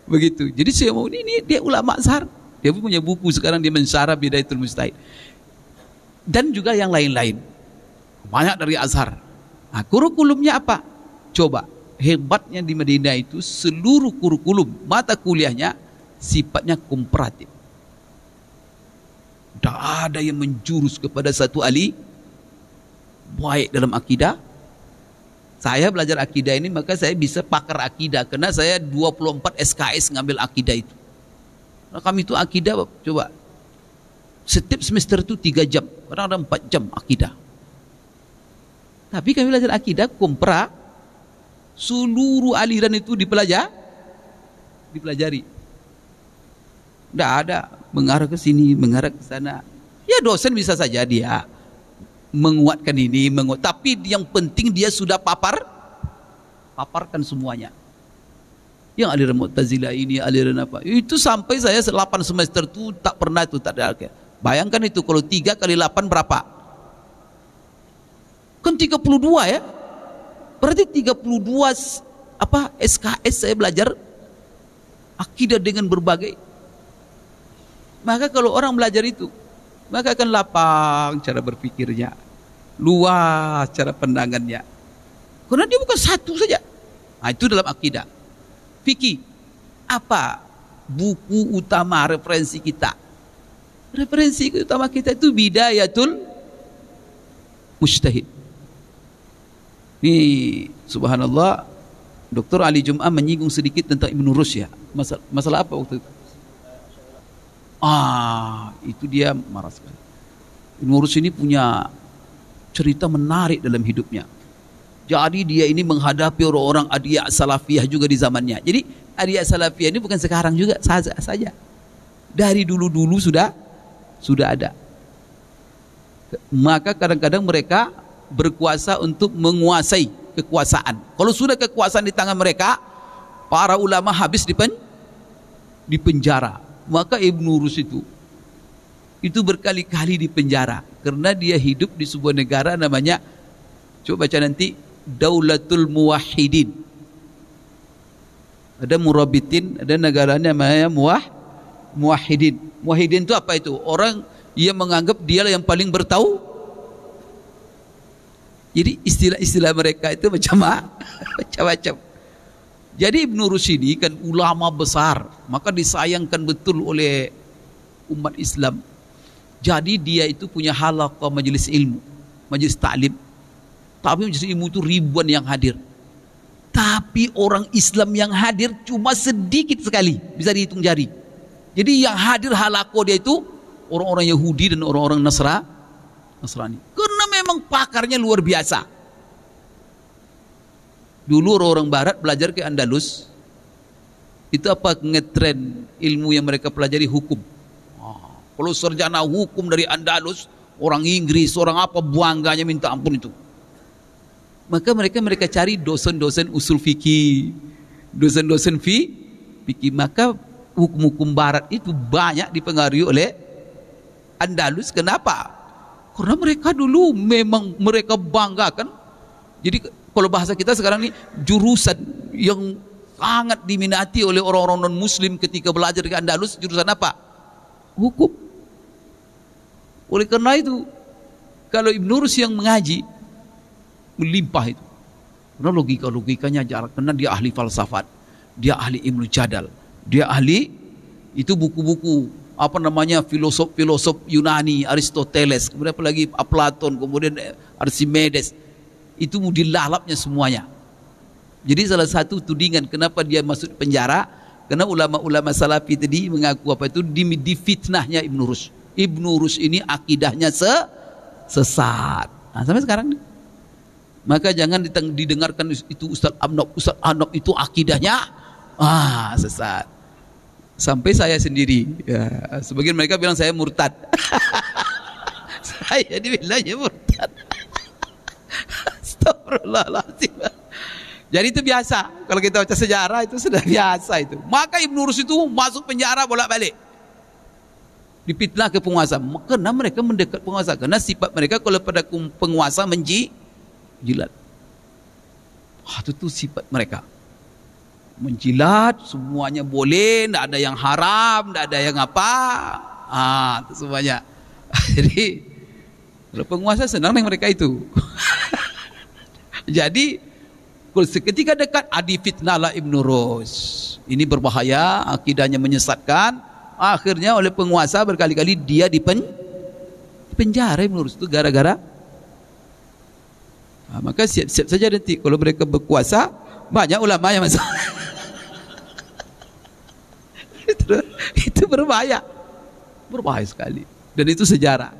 begitu. Jadi saya mau ini dia ulama Azhar. Dia punya buku sekarang, dia mensyarah Bidayatul Mujtahid. Dan juga yang lain-lain. Banyak dari Azhar. Kurikulumnya apa? Coba. Hebatnya di Madinah itu seluruh kurikulum mata kuliahnya sifatnya komparatif. Tak ada yang menjurus kepada satu ahli. Baik dalam akidah. Saya belajar akidah ini, maka saya bisa pakar akidah. Karena saya 24 SKS ngambil akidah itu. Nah, kami itu akidah, coba. Setiap semester itu 3 jam. Kadang-kadang 4 jam akidah. Tapi kami belajar akidah, kompara. Seluruh aliran itu dipelajari. Tidak ada mengarah ke sini, mengarah ke sana. Ya dosen bisa saja dia menguatkan ini, tapi yang penting dia sudah paparkan semuanya. Yang aliran Mu'tazilah ini, aliran apa? Itu sampai saya 8 semester itu tak pernah itu tak ada. Bayangkan itu kalau 3 kali 8 berapa? Kan 32 ya. Berarti 32 SKS saya belajar akidah dengan berbagai. Maka kalau orang belajar itu, maka akan lapang cara berpikirnya, luas cara pandangannya. Karena dia bukan satu saja. Itu dalam akidah. Fikih, apa buku utama referensi kita? Referensi utama kita itu Bidayatul Mujtahid. Ini subhanallah, Dr. Ali Jum'ah menyinggung sedikit tentang Ibn Rushd ya. Masalah apa waktu itu? Itu dia marah sekali. Ibn Rushd ini punya cerita menarik dalam hidupnya. Jadi dia ini menghadapi orang-orang Adiyah Salafiyah juga di zamannya. Jadi Adiyah Salafiyah ini bukan sekarang juga saja. Dari dulu-dulu sudah ada. Maka kadang-kadang mereka berkuasa untuk menguasai kekuasaan. Kalau sudah kekuasaan di tangan mereka, para ulama habis di penjara. Maka Ibn Rushd itu berkali-kali di penjara karena dia hidup di sebuah negara namanya, coba baca nanti, Daulatul Muwahhidin. Ada Murabitin, ada negara namanya Muwahhidin. Muwahhidin itu apa itu? Orang yang menganggap dialah yang paling bertahu. Jadi istilah-istilah mereka itu macam-macam. Jadi Ibn Rushd ini kan ulama besar, maka disayangkan betul oleh umat Islam. Jadi dia itu punya halaqah majelis ilmu, majelis ta'lim. Tapi majelis ilmu itu ribuan yang hadir. Tapi orang Islam yang hadir cuma sedikit sekali, bisa dihitung jari. Jadi yang hadir halaqah dia itu orang-orang Yahudi dan orang-orang Nasrani. Karena memang pakarnya luar biasa. Dulu orang-orang Barat belajar ke Andalus, itu apa ngetren ilmu yang mereka pelajari hukum. Kalau sarjana hukum dari Andalus, orang Inggris, orang apa bangganya minta ampun itu. Maka mereka cari dosen-dosen usul fikih, dosen-dosen fikih. Maka hukum-hukum Barat itu banyak dipengaruhi oleh Andalus. Kenapa? Karena mereka dulu memang mereka banggakan. Jadi kalau bahasa kita sekarang ini, jurusan yang sangat diminati oleh orang-orang non-muslim ketika belajar di Andalus, jurusan apa? Hukum. Oleh karena itu, kalau Ibn Rus yang mengaji, melimpah itu. Karena logikanya jarak. Karena dia ahli falsafat, dia ahli ilmu jadal, dia ahli itu buku-buku apa namanya filosof Yunani, Aristoteles, kemudian apalagi Platon, kemudian Archimedes. Itu dilalapnya semuanya. Jadi salah satu tudingan kenapa dia masuk penjara, karena ulama-ulama salafi tadi mengaku apa itu difitnahnya Ibn Rus. Ibn Rus ini akidahnya sesat. Nah, sampai sekarang nih. Maka jangan didengarkan itu Ustaz Anop itu akidahnya sesat. Sampai saya sendiri, ya, sebagian mereka bilang saya murtad. Saya dibilangnya murtad. Astagfirullahaladzim. Jadi itu biasa. Kalau kita baca sejarah itu sudah biasa itu. Maka Ibn Rus itu masuk penjara bolak-balik. Dipitnah ke penguasa. Karena mereka mendekat penguasa. Karena sifat mereka kalau pada penguasa menjilat. Itu sifat mereka. Menjilat, semuanya boleh, tidak ada yang haram, tidak ada yang apa. Itu semuanya. Jadi kalau penguasa senang dengan mereka itu. Jadi ketika dekat difitnahlah Ibn Rus. Ini berbahaya, akidahnya menyesatkan. Akhirnya oleh penguasa berkali-kali dia dipenjara Ibn Rus itu gara-gara. Maka siap-siap saja nanti kalau mereka berkuasa banyak ulama yang masuk. itu berbahaya sekali. Dan itu sejarah.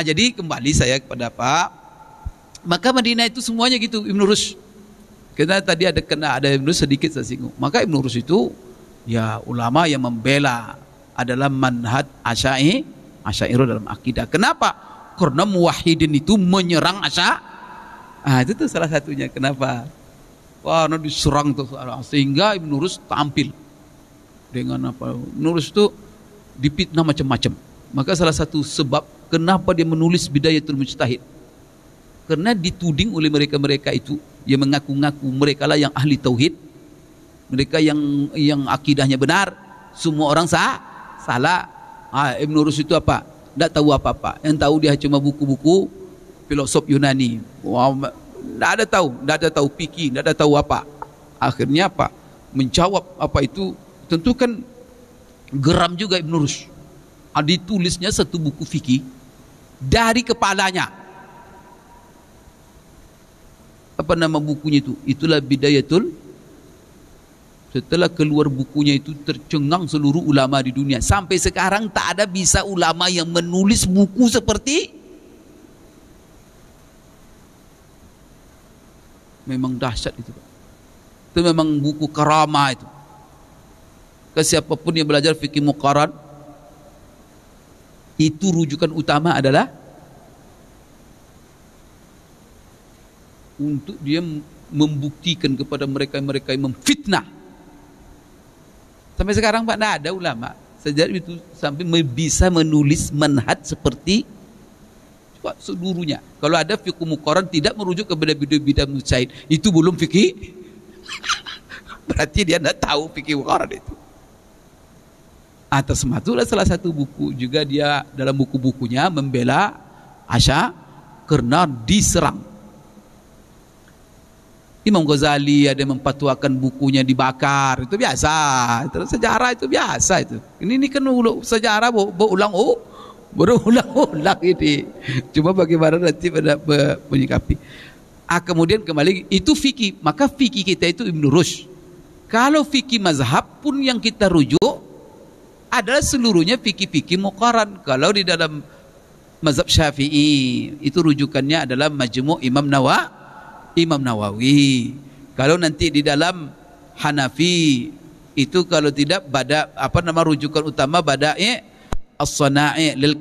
Jadi kembali saya kepada Pak. Maka Madinah itu semuanya gitu Ibn Rus. Karena tadi ada Ibn Rus sedikit saya singgung. Maka Ibn Rus itu ya ulama yang membela adalah manhaj Asy'ariyah dalam akidah. Kenapa? Karena muwahhidin itu menyerang itu tuh salah satunya. Kenapa? Karena diserang tuh sehingga Ibn Rus tampil dengan apa? Ibn Rus itu dipitnah macam-macam. Maka salah satu sebab kenapa dia menulis Bidayatul Mujtahid. Karena dituding oleh mereka-mereka itu yang mengaku-ngaku mereka lah yang ahli tauhid, mereka yang akidahnya benar, semua orang salah. Ibn Rus itu apa? Tidak tahu apa-apa. Yang tahu dia cuma buku-buku filosof Yunani. Tidak ada tahu fikih, tidak ada tahu apa. Akhirnya apa? Menjawab apa itu tentu kan geram juga Ibn Rus. Ditulisnya satu buku fikih dari kepalanya. Apa nama bukunya itu? Itulah Bidayatul. Setelah keluar bukunya itu tercengang seluruh ulama di dunia. Sampai sekarang tak ada bisa ulama yang menulis buku seperti. Memang dahsyat itu. Itu memang buku karamah itu. Ke siapapun yang belajar fikih muqarrar, itu rujukan utama adalah untuk dia membuktikan kepada mereka-mereka yang memfitnah. Sampai sekarang Pak, tidak ada ulama sejak itu sampai bisa menulis manhaj seperti seluruhnya. Kalau ada fikih muqarrar tidak merujuk kepada bidah mujtahid, itu belum fikih. Berarti dia tidak tahu fikih muqarrar itu. Atas itulah salah satu buku juga dia dalam buku-bukunya membela Asy'ariyah karena diserang. Imam Ghazali ada memfatwakan bukunya dibakar, itu biasa. Terus sejarah itu biasa itu. Ini kan sejarah berulang-ulang ini. Cuma bagaimana nanti menyikapi. Kemudian kembali itu fikih, maka fikih kita itu Ibn Rushd. Kalau fikih mazhab pun yang kita rujuk adalah seluruhnya fikih-fikih muqaran. Kalau di dalam mazhab Syafi'i itu rujukannya adalah Majmu' Imam Nawawi. Kalau nanti di dalam Hanafi itu kalau tidak rujukan utama Bada'i As-Sana'i lil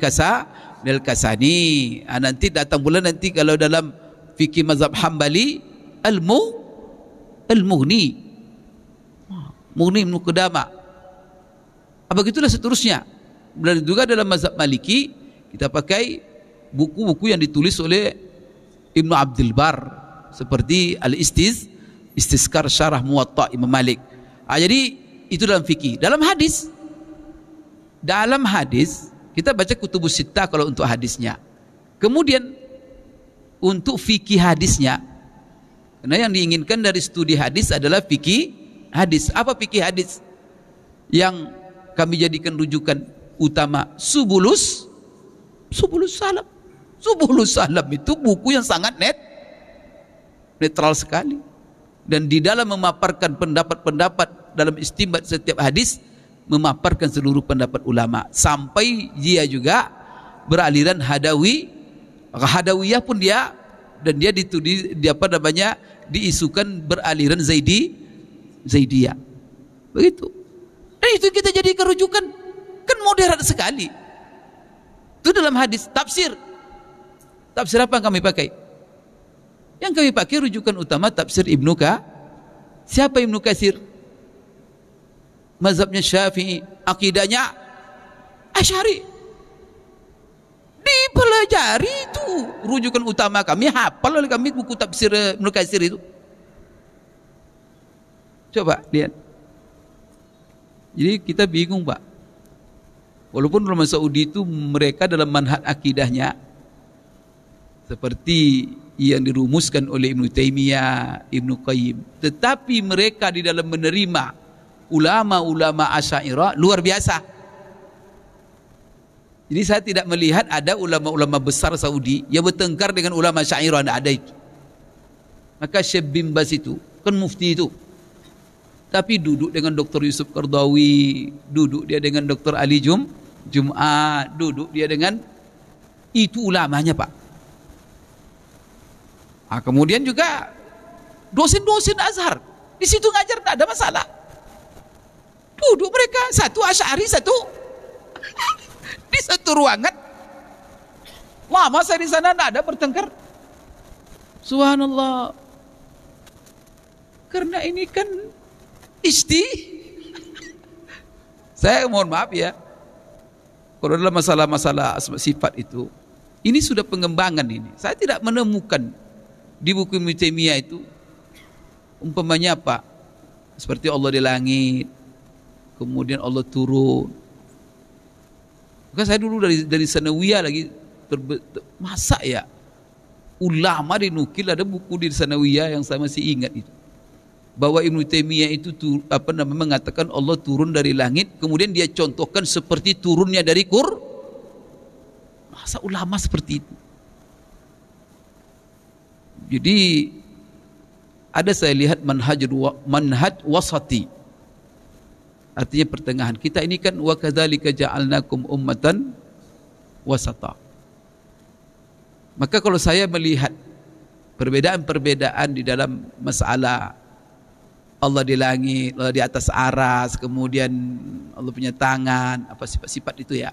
Kasani. Nanti datang pula nanti kalau dalam fikih mazhab Hambali Al-Mughni Ibnu Qudamah. Begitulah seterusnya. Dan juga dalam mazhab Maliki kita pakai buku-buku yang ditulis oleh Ibnu Abdul Bar seperti Al-Istizkar Syarah Muwatta Imam Malik. Jadi itu dalam fikih. Dalam hadis kita baca Kutubus Sittah kalau untuk hadisnya. Kemudian untuk fikih hadisnya, karena yang diinginkan dari studi hadis adalah fikih hadis. Apa fikih hadis? Yang kami jadikan rujukan utama Subulus Salam. Subulus Salam itu buku yang sangat netral sekali. Dan di dalam memaparkan pendapat-pendapat dalam istinbat setiap hadis, memaparkan seluruh pendapat ulama. Sampai dia juga beraliran Hadawiyah pun dia, dan dia diisukan beraliran Zaidiyah. Begitu. Dan itu kita jadikan rujukan, kan moderat sekali. Itu dalam hadis. Tafsir apa yang kami pakai? Yang kami pakai rujukan utama tafsir Ibnu Katsir. Siapa Ibnu Katsir? Mazhabnya Syafi'i, akidahnya Asy'ari. Dipelajari itu rujukan utama kami, hafal oleh kami buku tafsir Ibnu Katsir itu. Coba lihat. Jadi kita bingung, Pak. Walaupun ulama Saudi itu mereka dalam manhaj akidahnya seperti yang dirumuskan oleh Ibnu Taimiyah, Ibnu Qayyim, tetapi mereka di dalam menerima ulama-ulama Asy'ariyah luar biasa. Jadi saya tidak melihat ada ulama-ulama besar Saudi yang bertengkar dengan ulama Asy'ariyah, tidak ada itu. Maka Syekh bin Baz itu kan mufti itu, tapi duduk dengan Dr. Yusuf Qardawi, duduk dia dengan Dr. Ali Jum'ah, duduk dia dengan itu ulamanya, Pak. Kemudian juga dosen-dosen Azhar di situ ngajar, tidak ada masalah. Duduk mereka, satu Asy'ari, satu di satu ruangan. Lama saya di sana tidak ada bertengkar. Subhanallah. Karena ini kan saya mohon maaf ya, kalau dalam masalah-masalah sifat itu, ini sudah pengembangan ini. Saya tidak menemukan di buku Ibnu Taimiyah itu umpamanya apa? Seperti Allah di langit, kemudian Allah turun. Maka saya dulu dari Sanawiyah lagi masa ya ulama dinukil, ada buku di Sanawiyah yang saya masih ingat itu, bahwa Ibnu Taimiyah itu mengatakan Allah turun dari langit, kemudian dia contohkan seperti turunnya dari masa ulama seperti itu. Jadi ada saya lihat manhaj wasati, artinya pertengahan. Kita ini kan wa kadzalika ja'alnakum ummatan wasata. Maka kalau saya melihat perbedaan-perbedaan di dalam masalah Allah di langit, Allah di atas aras, kemudian Allah punya tangan, apa sifat-sifat itu ya,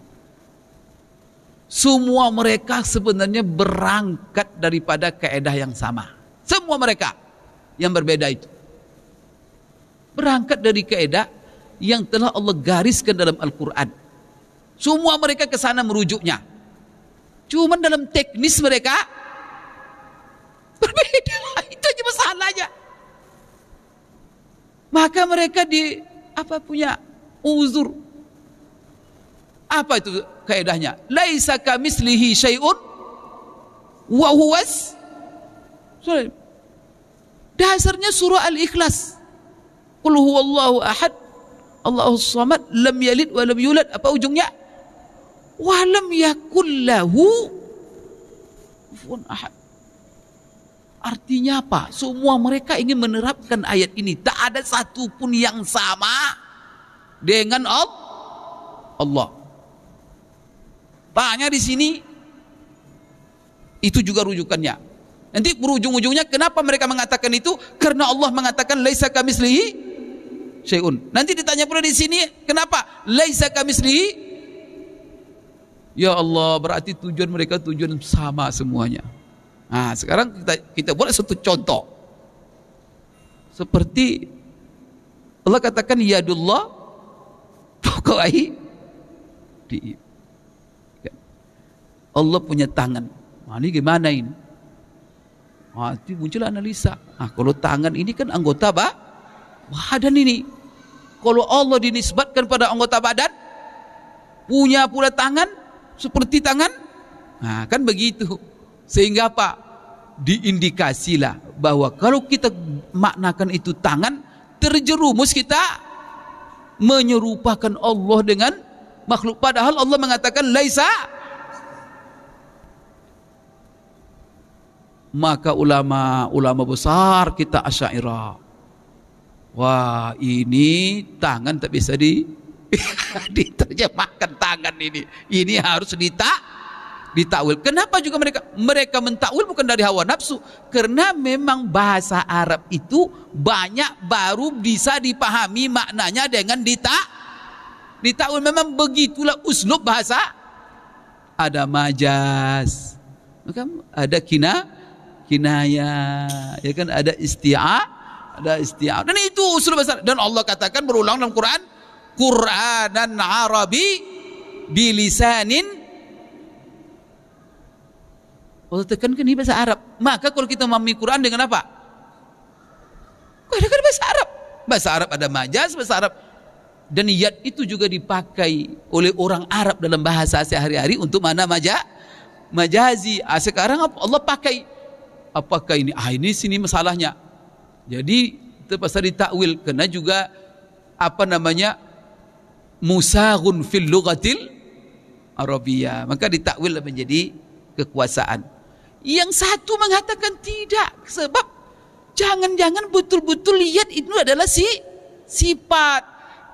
semua mereka sebenarnya berangkat daripada kaedah yang sama. Semua mereka yang berbeda itu berangkat dari kaedah yang telah Allah gariskan dalam Al-Quran. Semua mereka ke sana merujuknya. Cuma dalam teknis mereka berbeda. Itu aja masalahnya. Maka mereka punya uzur. Apa itu kaedahnya? Laisa kamitslihi syai'un wa huwas. Dasarnya surah Al-Ikhlas. Qul huwallahu ahad, Allahus samad, lam yalid wa lam yulad. Apa ujungnya? Wa lam yakul lahu kufuwan ahad. Artinya apa? Semua mereka ingin menerapkan ayat ini. Tak ada satupun yang sama dengan Allah. Tanya di sini, itu juga rujukannya. Nanti berujung-ujungnya kenapa mereka mengatakan itu? Karena Allah mengatakan laisa kamitslihi syai'un. Nanti ditanya pula di sini, kenapa laisa kamitslihi? Ya Allah, berarti tujuan mereka tujuan sama semuanya. Nah, sekarang kita buat satu contoh. Seperti Allah katakan yadullah fawqa aydihim. Allah punya tangan. Nah, ini gimana ini? Nah, itu muncul analisa. Nah, kalau tangan ini kan anggota badan ini. Kalau Allah dinisbatkan pada anggota badan, punya pula tangan seperti tangan. Nah, kan begitu. Sehingga apa? Diindikasilah bahwa kalau kita maknakan itu tangan, terjerumus kita menyerupakan Allah dengan makhluk. Padahal Allah mengatakan laisa. Maka ulama besar kita Asy'ariyah, wah ini tangan tak bisa diterjemahkan tangan ini harus ditakwil. Kenapa juga mereka mentakwil bukan dari hawa nafsu? Karena memang bahasa Arab itu banyak baru bisa dipahami maknanya dengan ditakwil. Memang begitulah uslub bahasa. Ada majaz, ada kinaya, ya kan, ada isti'ah, dan itu usul besar. Dan Allah katakan berulang dalam Quran, Qur'anan Arabi bilisanin, Allah tekankan ini bahasa Arab. Maka kalau kita memahami Quran dengan apa? Dengan bahasa Arab. Bahasa Arab ada majaz, bahasa Arab, dan yad itu juga dipakai oleh orang Arab dalam bahasa sehari-hari untuk mana majazi. Sekarang Allah pakai. Apakah ini? Ini sini masalahnya. Jadi terpaksa ditakwil karena juga musaghun fil lughatil Arabiyah. Maka ditakwil menjadi kekuasaan. Yang satu mengatakan tidak, sebab jangan-jangan betul-betul lihat itu adalah sifat.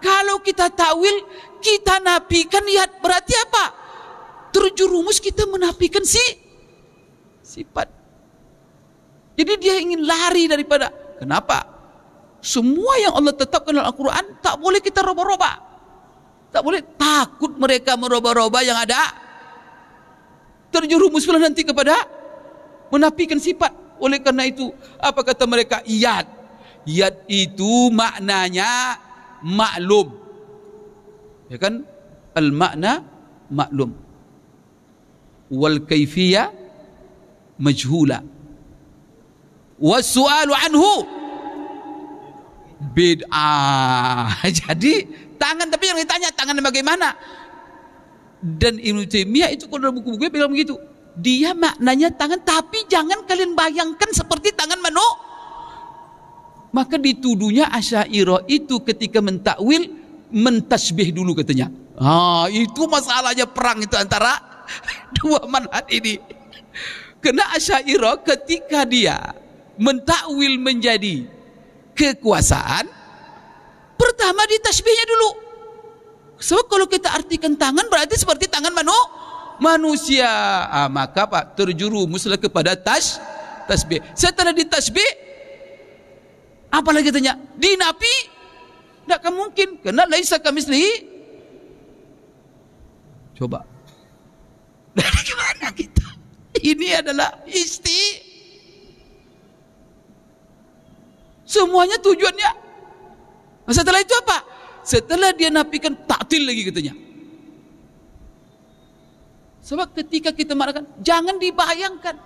Kalau kita takwil, kita nafikan lihat, berarti apa? Terjerumus kita menafikan sifat. Jadi dia ingin lari daripada. Kenapa? Semua yang Allah tetapkan dalam Al-Quran tak boleh kita roba-roba. Tak boleh. Takut mereka meroba-roba yang ada. Terjerumus pula nanti kepada menafikan sifat. Oleh karena itu, apa kata mereka? Iyad. Iyad itu maknanya maklum. Ya kan? Al-makna maklum. Wal kaifiyah majhula. Wasu'alu anhu bid'ah. Jadi tangan, tapi yang ditanya tangan bagaimana? Dan Ibnu Taimiyah itu kalau dalam buku-bukunya bilang begitu. Dia maknanya tangan, tapi jangan kalian bayangkan seperti tangan manusia. Maka dituduhnya Asy'ariyah itu ketika mentakwil mentasbih dulu katanya. Itu masalahnya perang itu antara dua manhaj ini. Karena Asy'ariyah ketika dia mentakwil menjadi kekuasaan, pertama ditasbihnya dulu. Sebab kalau kita artikan tangan berarti seperti tangan manusia. Maka Pak terjerumuslah kepada tasbih. Setelah ditasbih, apalagi tanya? Dinafi? Tidak akan mungkin, karena laisa kamitslihi. Coba. Dari gimana kita? Ini adalah semuanya tujuannya. Setelah itu apa? Setelah dia nafikan, ta'til lagi katanya. Sebab ketika kita mengatakan, jangan dibayangkan.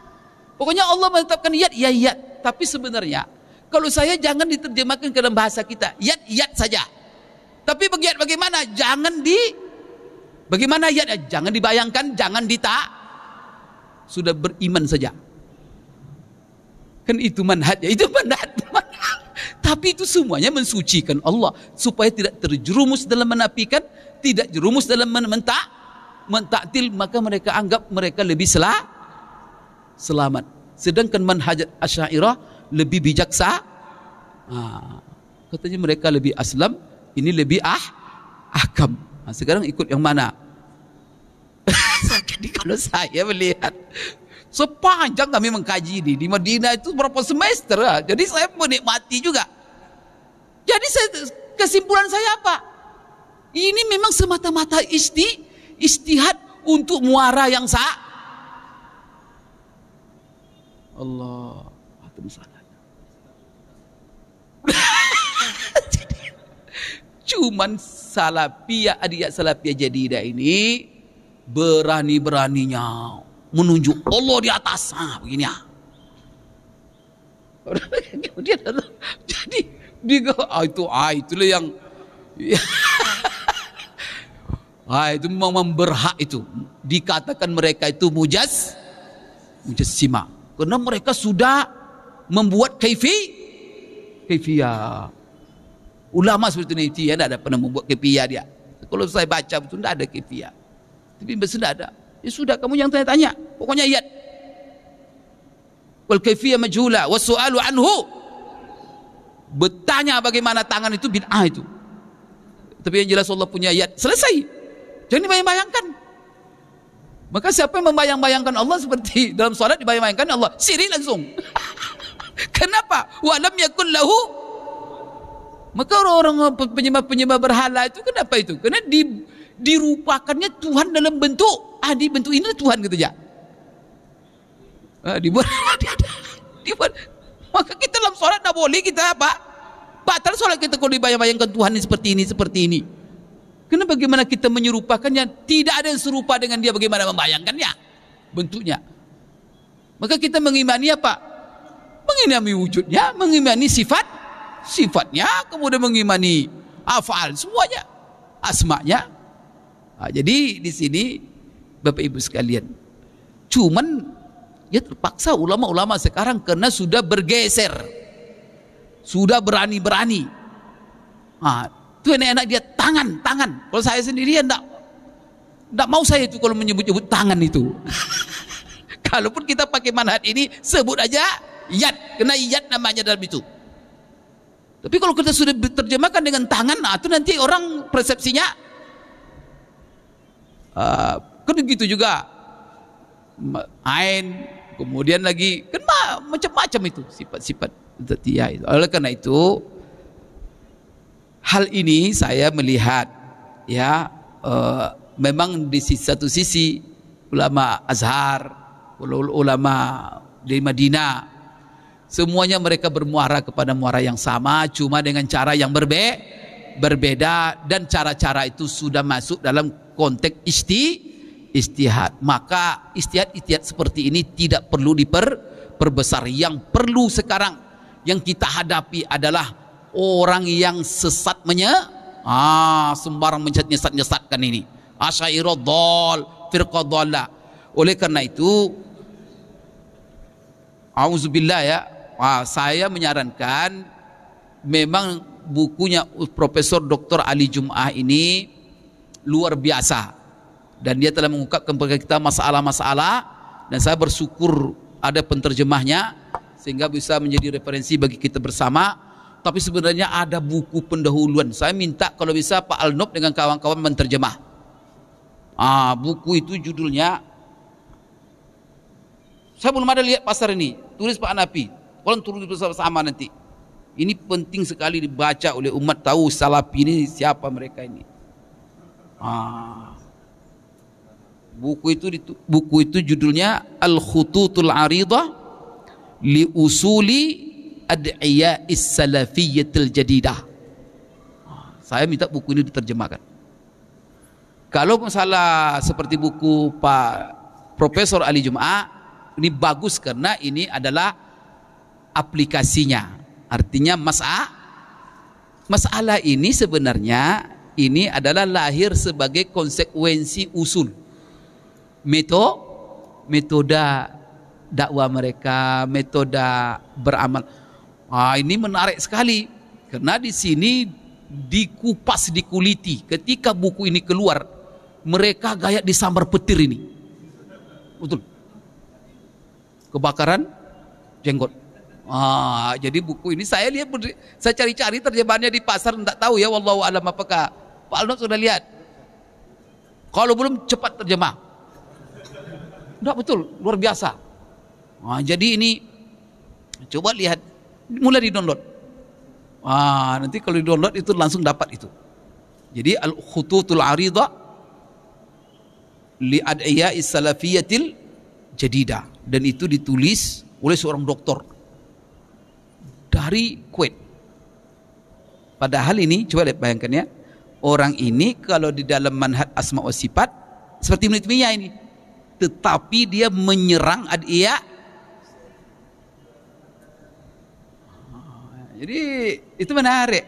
Pokoknya Allah menetapkan yad, ya yad. Tapi sebenarnya, kalau saya jangan diterjemahkan ke dalam bahasa kita. Yad, yad saja. Tapi bagaimana? Bagaimana yad? Jangan dibayangkan, jangan sudah beriman saja. Kan itu manhajnya, itu manhaj. Tapi itu semuanya mensucikan Allah supaya tidak terjerumus dalam menafikan, tidak jerumus dalam mentaktil, maka mereka anggap mereka lebih selamat. Sedangkan manhaj Asy'ariyah lebih bijaksana. Katanya mereka lebih aslam, ini lebih ahkam. Sekarang ikut yang mana? Jadi kalau saya melihat sepanjang kami mengkaji ini di Madinah itu berapa semester, jadi saya menikmati juga. Jadi kesimpulan saya apa? Ini memang semata-mata istihad untuk muara yang sah. Allah, itu masalahnya. Cuman salafiyah, adik salafiyah jadidah ini berani-beraninya menunjuk Allah di atas, begini ya. Kemudian jadi itulah yang itu memang berhak itu dikatakan mereka itu mujassimah, karena mereka sudah membuat kaifiyah. Ulama seperti ini tidak ada pernah membuat kaifiyah dia. Kalau saya baca betul tidak ada kaifiyah. Tapi sudah ada. Ya sudah, kamu yang tanya-tanya. Pokoknya ayat. Wal kaifiyah majhula was su'alu anhu. Bertanya bagaimana tangan itu bid'ah itu. Tapi yang jelas Allah punya ayat. Selesai. Jangan dibayang-bayangkan. Maka siapa yang membayang-bayangkan Allah seperti dalam salat dibayang-bayangkan Allah, syirik langsung. Kenapa? Wa lam yakul lahu. Maka orang-orang penyembah-penyembah berhala itu kenapa itu? Karena dirupakannya Tuhan dalam bentuk di bentuk ini Tuhan gitu ya. Dibuat. Maka kita dalam sholat tidak boleh kita apa? Batal sholat kita kalau dibayang-bayangkan Tuhan ini seperti ini. Karena bagaimana kita menyerupakannya, tidak ada yang serupa dengan dia, bagaimana membayangkannya bentuknya. Maka kita mengimani apa? Mengimani wujudnya, mengimani sifatnya, kemudian mengimani afal semuanya, asma'nya. Jadi di sini Bapak Ibu sekalian, cuman ya terpaksa ulama-ulama sekarang karena sudah bergeser, sudah berani-berani. Itu enak-enak dia tangan. Kalau saya sendiri ya enggak mau saya itu kalau menyebut-nyebut tangan itu. Kalaupun kita pakai manhaj ini sebut aja yad, karena yad namanya dalam itu. Tapi kalau kita sudah terjemahkan dengan tangan, itu nanti orang persepsinya kan begitu juga ain, kemudian lagi kan macam-macam itu sifat-sifat dzatiyah itu. Oleh karena itu hal ini saya melihat ya memang di satu sisi ulama Azhar, ulama di Madinah, semuanya mereka bermuara kepada muara yang sama, cuma dengan cara yang berbeda, dan cara-cara itu sudah masuk dalam konteks istihad. Maka istihad seperti ini tidak perlu diperbesar. Yang perlu sekarang yang kita hadapi adalah orang yang sesat sembarang menyesat-nyesatkan ini. Asy'ariyah dhal, firqah dhalah. Oleh karena itu auzubillah ya, saya menyarankan memang bukunya Profesor Dr. Ali Jum'ah ini luar biasa, dan dia telah mengungkapkan kepada kita masalah-masalah, dan saya bersyukur ada penterjemahnya sehingga bisa menjadi referensi bagi kita bersama. Tapi sebenarnya ada buku pendahuluan, saya minta kalau bisa Pak Alnop dengan kawan-kawan menterjemah. Buku itu judulnya, saya belum ada lihat pasar ini, tulis Pak Anapi, kalau turun bersama-sama nanti. Ini penting sekali dibaca oleh umat, tahu salafi ini siapa mereka ini. Buku itu judulnya Al-Khututul Aridah li Usuli Ad'iya'is Salafiyyatil Jadidah. Saya minta buku ini diterjemahkan. Kalau masalah seperti buku Pak Profesor Ali Jum'ah, ini bagus karena ini adalah aplikasinya. Artinya masalah ini sebenarnya ini adalah lahir sebagai konsekuensi usul metode dakwah mereka, metode beramal. Ini menarik sekali karena di sini dikupas, dikuliti. Ketika buku ini keluar, mereka gaya disambar petir ini. Betul. Kebakaran jenggot. Jadi buku ini saya lihat, saya cari-cari terjemahannya di pasar, tidak tahu ya, wallahu alam apakah Pak Alnop sudah lihat. Kalau belum cepat terjemah. Enggak, betul, luar biasa. Jadi ini coba lihat, mulai di-download. Nanti kalau di-download itu langsung dapat itu. Jadi Al-Khututul Aridah li Ad'iya'is Salafiyatil Jadidah, dan itu ditulis oleh seorang doktor dari Kuwait. Padahal ini coba lihat, bayangkan ya, orang ini kalau di dalam manhaj asma wa sifat seperti Ibnu Taimiyah ini, tetapi dia menyerang Ad'iyah. Jadi itu menarik.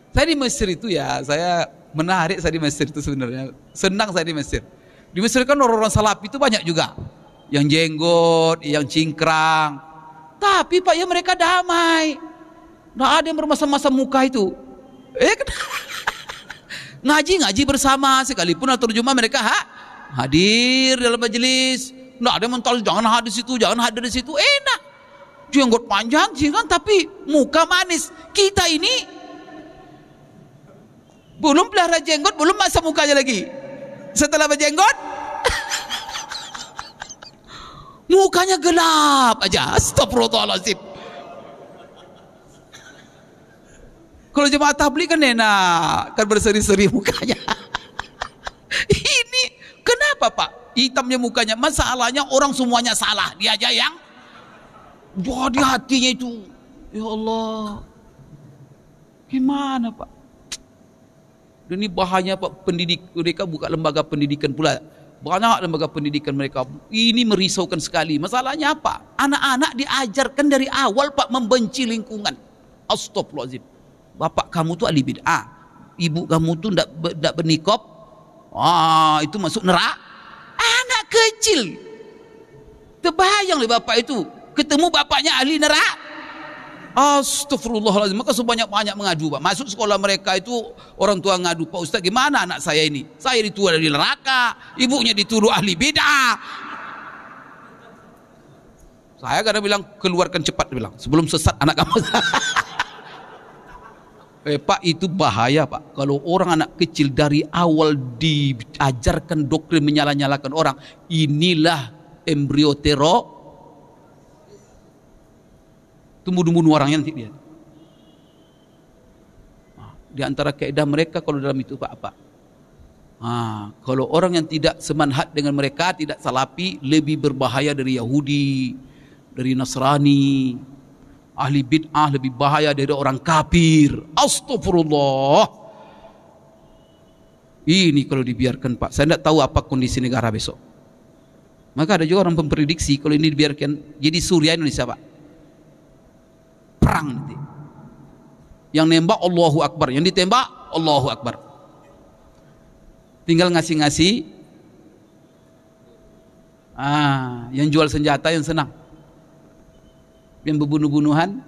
Saya di Mesir itu ya, saya menarik saya di Mesir itu sebenarnya. Senang saya di Mesir. Di Mesir kan orang-orang Salafi itu banyak juga. Yang jenggot, yang cingkrang. Tapi Pak ya mereka damai. Nggak ada yang bermasa-masa muka itu. Ngaji bersama, sekalipun terjemah mereka hadir dalam majelis. Nggak ada yang mental, jangan hadir di situ, jangan hadir di situ. Enak. Jenggot panjang, kan, tapi muka manis. Kita ini belum pelihara jenggot, belum masa mukanya lagi. Setelah berjenggot, mukanya gelap aja. Astagfirullahaladzim. Kalau jemaah tabligh kan enak, kan berseri-seri mukanya. Ini kenapa Pak? Hitamnya mukanya. Masalahnya orang semuanya salah, dia aja yang di hatinya itu. Ya Allah, gimana Pak? Dan ini bahaya Pak, mereka buka lembaga pendidikan pula. Banyak lembaga pendidikan mereka. Ini merisaukan sekali. Masalahnya apa? Anak-anak diajarkan dari awal Pak membenci lingkungan. Astagfirullahaladzim. Bapak kamu tuh ahli bid'ah, ibu kamu tuh ndak bernikop, itu masuk neraka. Anak kecil terbayang oleh bapak itu, ketemu bapaknya ahli neraka. Astagfirullahaladzim. Maka sebanyak-banyak mengadu Pak. Masuk sekolah mereka itu orang tua ngadu, Pak Ustaz gimana anak saya ini? Saya dituduh dari neraka, ibunya dituduh ahli bid'ah. Saya kadang bilang keluarkan cepat, bilang sebelum sesat anak kamu. Pak itu bahaya Pak. Kalau orang anak kecil dari awal diajarkan doktrin menyalah-nyalahkan orang, inilah embrio teror. Bunuh orangnya nanti dia. Di antara kaidah mereka kalau dalam itu Pak, kalau orang yang tidak semanhat dengan mereka, tidak salafi, lebih berbahaya dari Yahudi, dari Nasrani. Ahli bid'ah lebih bahaya dari orang kafir. Astagfirullah. Ini kalau dibiarkan Pak, saya tidak tahu apa kondisi negara besok. Maka ada juga orang memprediksi kalau ini dibiarkan jadi Suriah Indonesia Pak. Perang nanti. Yang nembak Allahu Akbar, yang ditembak Allahu Akbar. Tinggal ngasih-ngasih. Yang jual senjata yang senang. Yang berbunuh-bunuhan.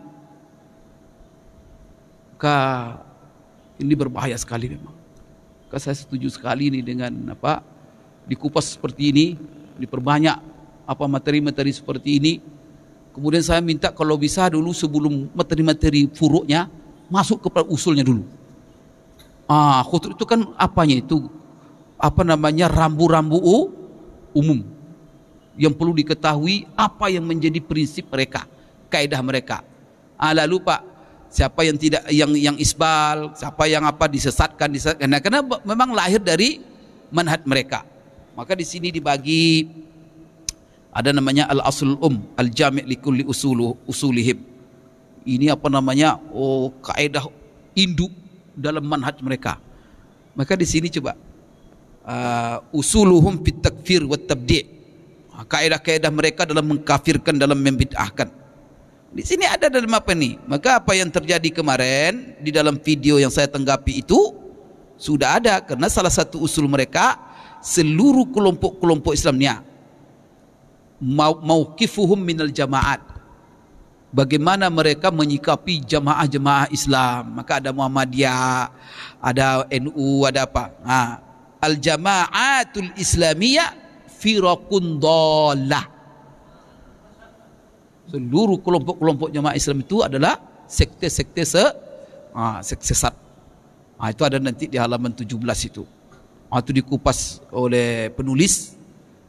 Ini berbahaya sekali memang. Saya setuju sekali ini dengan dikupas seperti ini, diperbanyak materi-materi seperti ini. Kemudian saya minta kalau bisa dulu sebelum materi-materi furuknya masuk ke usulnya dulu. Khutur itu kan apanya itu? Rambu-rambu umum yang perlu diketahui, apa yang menjadi prinsip mereka, kaidah mereka. Lalu Pak, siapa yang tidak yang isbal, siapa yang disesatkan. Nah, karena memang lahir dari manhaj mereka. Maka di sini dibagi, ada namanya al-aslul al-jami' likulli usulihim. Ini kaidah induk dalam manhaj mereka. Maka di sini coba usuluhum fit takfir wat tabdi'. Kaidah-kaidah mereka dalam mengkafirkan, dalam membid'ahkan. Di sini ada dalam apa nih? Maka apa yang terjadi kemarin di dalam video yang saya tanggapi itu sudah ada, karena salah satu usul mereka, seluruh kelompok-kelompok Islamnya mauqifuhum minal jamaat, bagaimana mereka menyikapi jamaah-jamaah Islam. Maka ada Muhammadiyah, ada NU, ada apa? Al-jama'atul islamiyah firaqun dhalah. Seluruh kelompok-kelompok jamaah Islam itu adalah sekte-sekte sesat. Itu ada nanti di halaman 17 itu. Itu dikupas oleh penulis.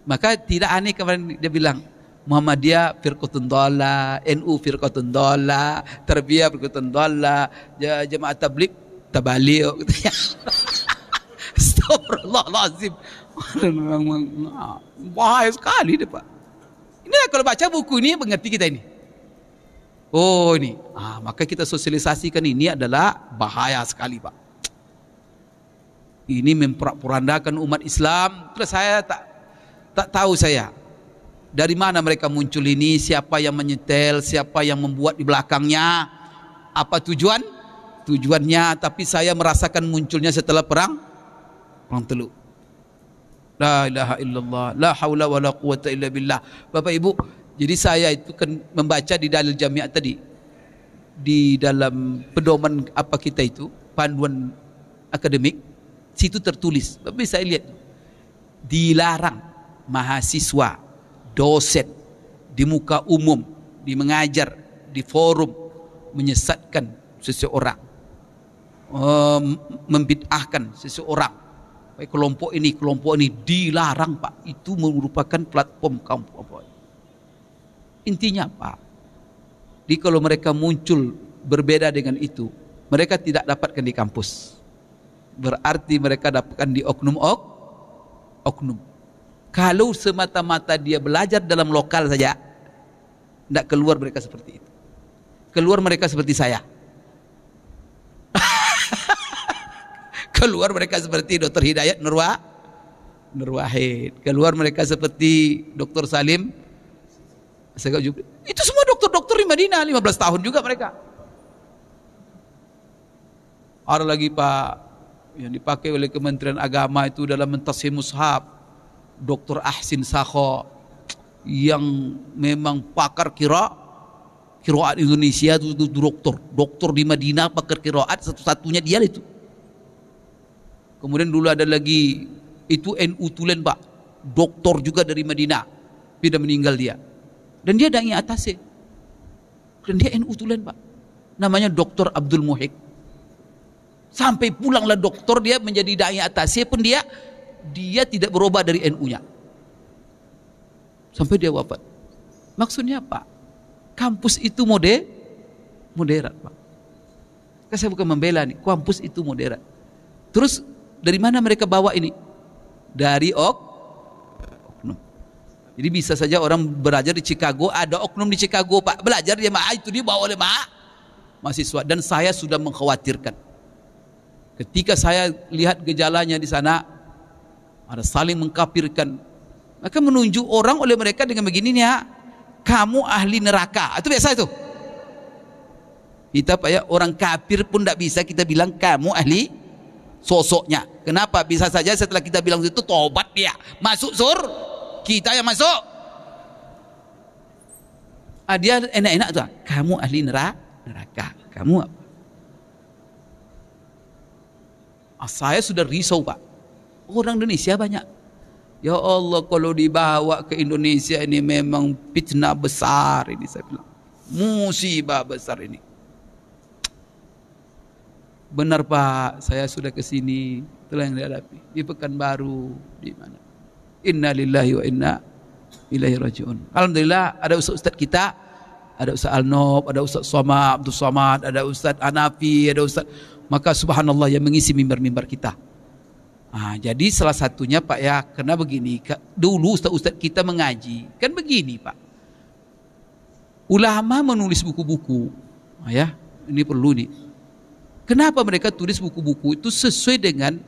Maka tidak aneh kemarin dia bilang Muhammadiyah firqatun dhalah, NU firqatun dhalah, Tarbiyah firqatun dhalah, Jamaah Tabligh tabaliq. Astagfirullahalazim. Bahaya sekali dia, Pak. Ini kalau baca buku ini mengerti kita ini. Oh ini, maka kita sosialisasikan ini adalah bahaya sekali, Pak. Ini memporak-porandakan umat Islam. Terus saya tak tahu saya dari mana mereka muncul ini, siapa yang menyetel, siapa yang membuat di belakangnya, apa tujuannya. Tapi saya merasakan munculnya setelah perang Teluk. La ilaha illallah, la haula wala quwata illa billah. Bapak Ibu, jadi saya itu kan membaca di dalil jamiat tadi, di dalam pedoman apa kita itu, panduan akademik, situ tertulis. Tapi saya lihat dilarang mahasiswa, dosen di muka umum, di mengajar, di forum menyesatkan seseorang, membid'ahkan seseorang, kelompok ini dilarang, Pak. Itu merupakan platform kaum apa? Intinya, Pak, jadi kalau mereka muncul berbeda dengan itu, mereka tidak dapatkan di kampus. Berarti mereka dapatkan di oknum. Kalau semata-mata dia belajar dalam lokal saja, tidak keluar mereka seperti itu. Keluar mereka seperti saya. Keluar mereka seperti Dr. Hidayat Nur Wahid. Keluar mereka seperti Dr. Salim. Itu semua dokter-dokter di Madinah, 15 tahun juga mereka. Ada lagi, Pak, yang dipakai oleh Kementerian Agama itu dalam mentashif mushaf, Dr. Ahsin Sakho, yang memang pakar qiraat Indonesia itu dokter di Madinah, pakar qiraat satu-satunya dia itu. Kemudian dulu ada lagi itu NU Tulen, Pak, dokter juga dari Madinah, sudah meninggal dia. Dan dia dai atasnya. Dan dia NU Tulen, Pak. Namanya Dr. Abdul Muhik. Sampai pulanglah dokter dia menjadi dai atasnya pun dia tidak berubah dari NU-nya. Sampai dia wafat. Maksudnya apa? Kampus itu moderat, Pak. Saya bukan membela nih, kampus itu moderat. Terus dari mana mereka bawa ini? Dari oknum. Jadi bisa saja orang belajar di Chicago, ada oknum di Chicago, Pak, belajar dia, itu dia bawa oleh mahasiswa. Dan saya sudah mengkhawatirkan. Ketika saya lihat gejalanya di sana, ada saling mengkafirkan, maka menunjuk orang oleh mereka dengan begini nih, kamu ahli neraka. Itu biasa itu. Kita, Pak, ya, orang kafir pun tidak bisa kita bilang kamu ahli sosoknya. Kenapa? Bisa saja setelah kita bilang itu tobat dia masuk kita yang masuk. Dia enak-enak tuh, kamu ahli neraka. Kamu apa? Saya sudah risau, Pak. Orang Indonesia banyak. Ya Allah, kalau dibawa ke Indonesia ini memang fitnah besar ini, saya bilang. Musibah besar ini. Benar, Pak, saya sudah ke sini, itulah yang dihadapi. Di Pekanbaru, di mana? Inna lillahi wa inna ilaihi raji'un. Alhamdulillah ada ustaz kita, ada Ustaz Al-Nob, ada Ustaz Abdul Somad, ada Ustaz Hanafi, ada Ustaz. Maka subhanallah yang mengisi mimbar-mimbar kita. Jadi salah satunya, Pak, ya, karena begini, dulu ustaz-ustaz kita mengaji kan begini, Pak, ulama menulis buku-buku, ya, ini perlu nih. Kenapa mereka tulis buku-buku itu sesuai dengan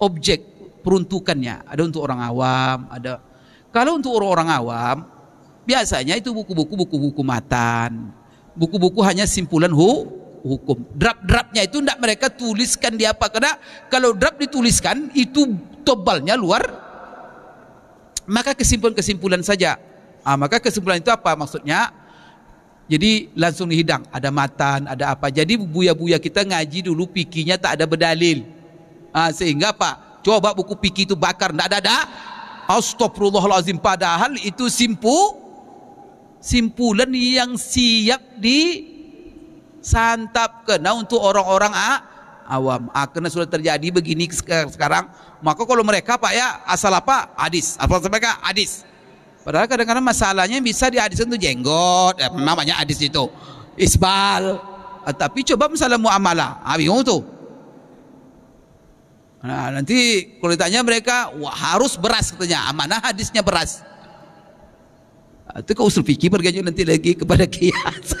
objek peruntukannya? Ada untuk orang awam, ada. Kalau untuk orang-orang awam biasanya itu buku-buku matan, buku-buku hanya simpulan hukum. Draft-draftnya itu tidak mereka tuliskan di apa, karena kalau draft dituliskan itu tebalnya luar, maka kesimpulan-kesimpulan saja. Maka kesimpulan itu apa maksudnya? Jadi langsung dihidang, ada matan, ada apa. Jadi buya-buya kita ngaji dulu fikihnya tak ada berdalil. Sehingga Pak, coba buku fikih itu bakar, tidak ada. Astagfirullahalazim, padahal itu simpulan yang siap di santap kena untuk orang-orang awam. Karena sudah terjadi begini sekarang, maka kalau mereka Pak ya asal apa? Hadis. Asal mereka hadis. Padahal kadang-kadang masalahnya bisa dihadiskan itu jenggot, namanya hadis itu. Isbal. Tapi coba masalah muamalah, bingung tuh. Nah, nanti kalau ditanya mereka, wah, harus beras katanya, amanah hadisnya beras. Itu ke usul fikih bergantung nanti lagi kepada kias.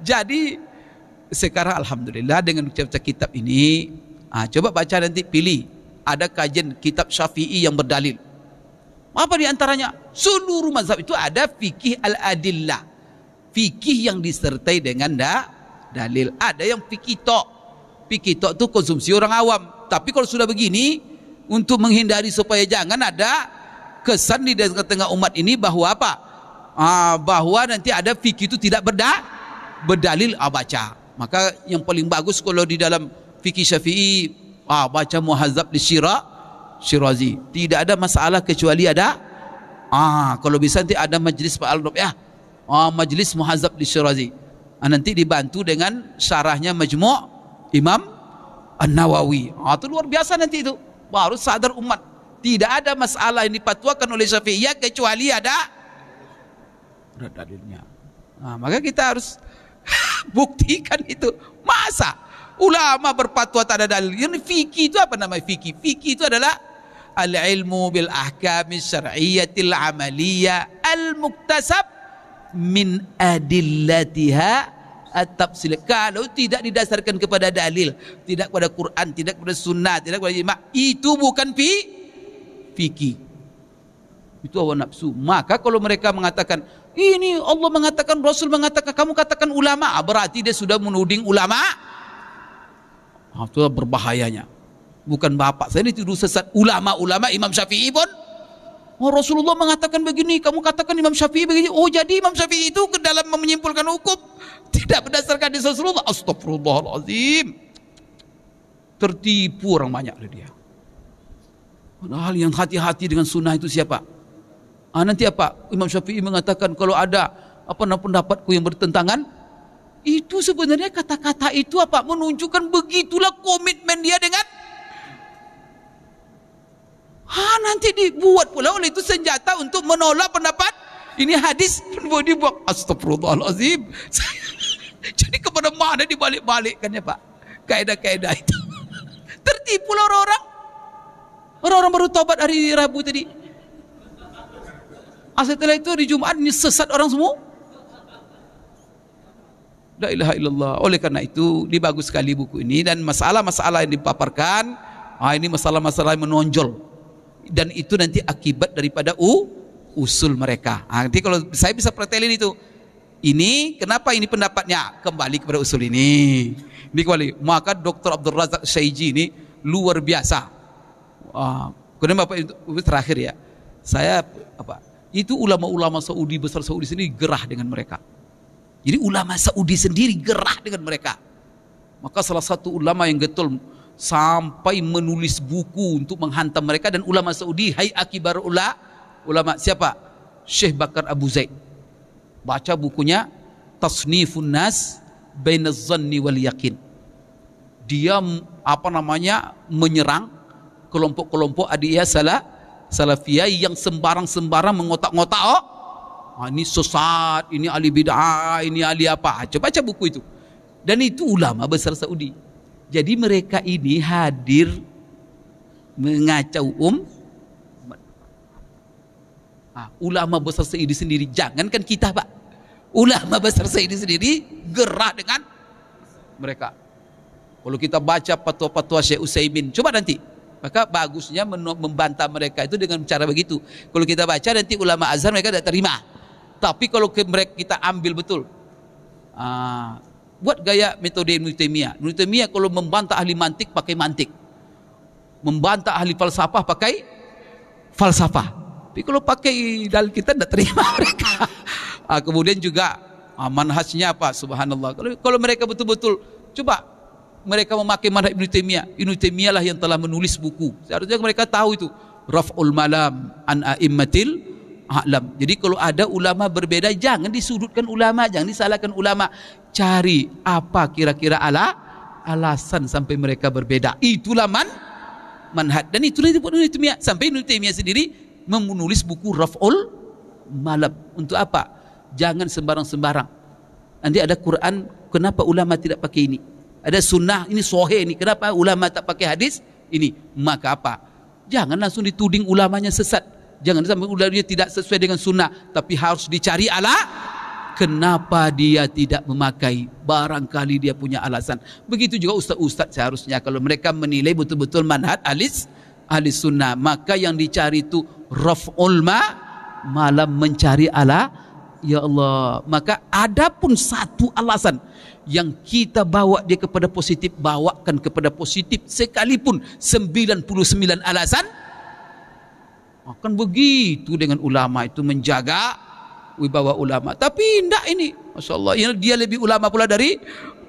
Jadi sekarang alhamdulillah dengan baca kitab ini, coba baca nanti pilih ada kajian kitab Syafi'i yang berdalil. Apa di antaranya? Seluruh mazhab itu ada fikih al-adillah. Fikih yang disertai dengan dalil. Ada yang fikih tok. Fikih tok itu konsumsi orang awam. Tapi kalau sudah begini, untuk menghindari supaya jangan ada kesan di tengah umat ini bahwa apa? Bahwa nanti ada fikih itu tidak berdalil, baca. Maka yang paling bagus kalau di dalam fikih Syafi'i, baca Muhazzab di Syirazi. Tidak ada masalah kecuali ada kalau bisa nanti ada majlis Pak Al-Nub ya. Majlis Muhazzab di Syirazi. Nanti dibantu dengan syarahnya Majmu' Imam An-Nawawi. Itu luar biasa nanti itu. Baru sadar umat. Tidak ada masalah yang dipatuakan oleh Syafi'iyah kecuali ada dalilnya. Maka kita harus buktikan itu. Masa ulama berfatwa tak ada dalil? Yang fikih itu apa namanya fikih? Fikih itu adalah al-ilmu bil ahkami syar'iyyatil amaliyah al-muktasab min adillatiha at-tafsil. Kalau tidak didasarkan kepada dalil, tidak kepada Quran, tidak kepada sunnah, tidak kepada ijma', itu bukan fikih. Itu hawa nafsu. Maka kalau mereka mengatakan ini Allah mengatakan, Rasul mengatakan, kamu katakan ulama, berarti dia sudah menuding ulama. Itu berbahayanya. Bukan bapak saya dituduh sesat. Ulama-ulama Imam Syafi'i pun, Rasulullah mengatakan begini, kamu katakan Imam Syafi'i begini. Jadi Imam Syafi'i itu ke dalam menyimpulkan hukum tidak berdasarkan hadis Rasulullah. Astagfirullahaladzim. Tertipu orang banyak oleh dia. Padahal yang hati-hati dengan sunnah itu siapa? Nanti apa? Imam Syafi'i mengatakan kalau ada pendapatku yang bertentangan, itu sebenarnya kata-kata itu apa? Menunjukkan begitulah komitmen dia dengan nanti dibuat pula oleh itu senjata untuk menolak pendapat ini hadis dibuat. Astagfirullahaladzim. Jadi kepada mana dibalik-balikkannya Pak kaedah-kaedah itu? Tertipu orang baru taubat hari Rabu tadi. Setelah itu di Jumat ini sesat orang semua. La ilaha illallah. Oleh karena itu bagus sekali buku ini, dan masalah-masalah yang dipaparkan ini masalah-masalah yang menonjol, dan itu nanti akibat daripada usul mereka. Nanti kalau saya bisa pretelin itu, ini kenapa ini pendapatnya, kembali kepada usul ini kembali. Maka Dr. Abdul Razak Syaiji ini luar biasa. Kemudian Bapak itu terakhir ya, saya itu ulama-ulama Saudi besar Saudi sendiri gerah dengan mereka. Jadi ulama Saudi sendiri gerah dengan mereka. Maka salah satu ulama yang getol sampai menulis buku untuk menghantam mereka, dan ulama Saudi Hay'a Kibar ulama siapa? Syekh Bakar Abu Zaid. Baca bukunya Tasnifun Nas Bainaz Zanni wal Yakin. Dia menyerang kelompok-kelompok adiyah salafiyah yang sembarang-sembarang mengotak-ngotak ini sesat, ini ahli bid'ah, ini ahli apa. Coba baca buku itu. Dan itu ulama besar Saudi. Jadi mereka ini hadir mengacau ulama besar Saudi sendiri. Jangankan kita Pak, ulama besar Saudi sendiri gerah dengan mereka. Kalau kita baca fatwa-fatwa Syekh Utsaimin, coba nanti, maka bagusnya membantah mereka itu dengan cara begitu. Kalau kita baca nanti ulama Azhar mereka tidak terima. Tapi kalau mereka kita ambil betul, buat gaya metode Ibnu Taimiyah. Ibnu Taimiyah kalau membantah ahli mantik pakai mantik, membantah ahli falsafah pakai falsafah. Tapi kalau pakai dalil kita tidak terima mereka. Kemudian juga manhajnya apa? Subhanallah. Kalau mereka betul-betul coba mereka memakai manhaj Ibnu Taimiyah. Ibnu Taimiyah lah yang telah menulis buku. Seharusnya mereka tahu itu Raf'ul Malam an A'immatil A'lam. Jadi kalau ada ulama berbeda, jangan disudutkan ulama, jangan disalahkan ulama. Cari apa kira-kira alasan sampai mereka berbeda. Itulah manhaj. Dan itulah Ibnu Taimiyah. Sampai Ibnu Taimiyah sendiri menulis buku Raf'ul Malam. Untuk apa? Jangan sembarang-sembarang. Nanti ada Quran, kenapa ulama tidak pakai ini? Ada sunnah, ini sahih ini, kenapa ulama tak pakai hadis ini? Maka apa? Jangan langsung dituding ulamanya sesat. Jangan sampai ulamanya tidak sesuai dengan sunnah, tapi harus dicari kenapa dia tidak memakai. Barangkali dia punya alasan. Begitu juga ustaz-ustaz seharusnya, kalau mereka menilai betul-betul manhaj ahli sunnah, maka yang dicari itu raf'ul malam, mencari ya Allah. Maka ada pun satu alasan yang kita bawa dia kepada positif, bawakan kepada positif sekalipun 99 alasan. Akan begitu dengan ulama itu, menjaga wibawa ulama. Tapi tidak ini, Masya Allah, dia lebih ulama pula dari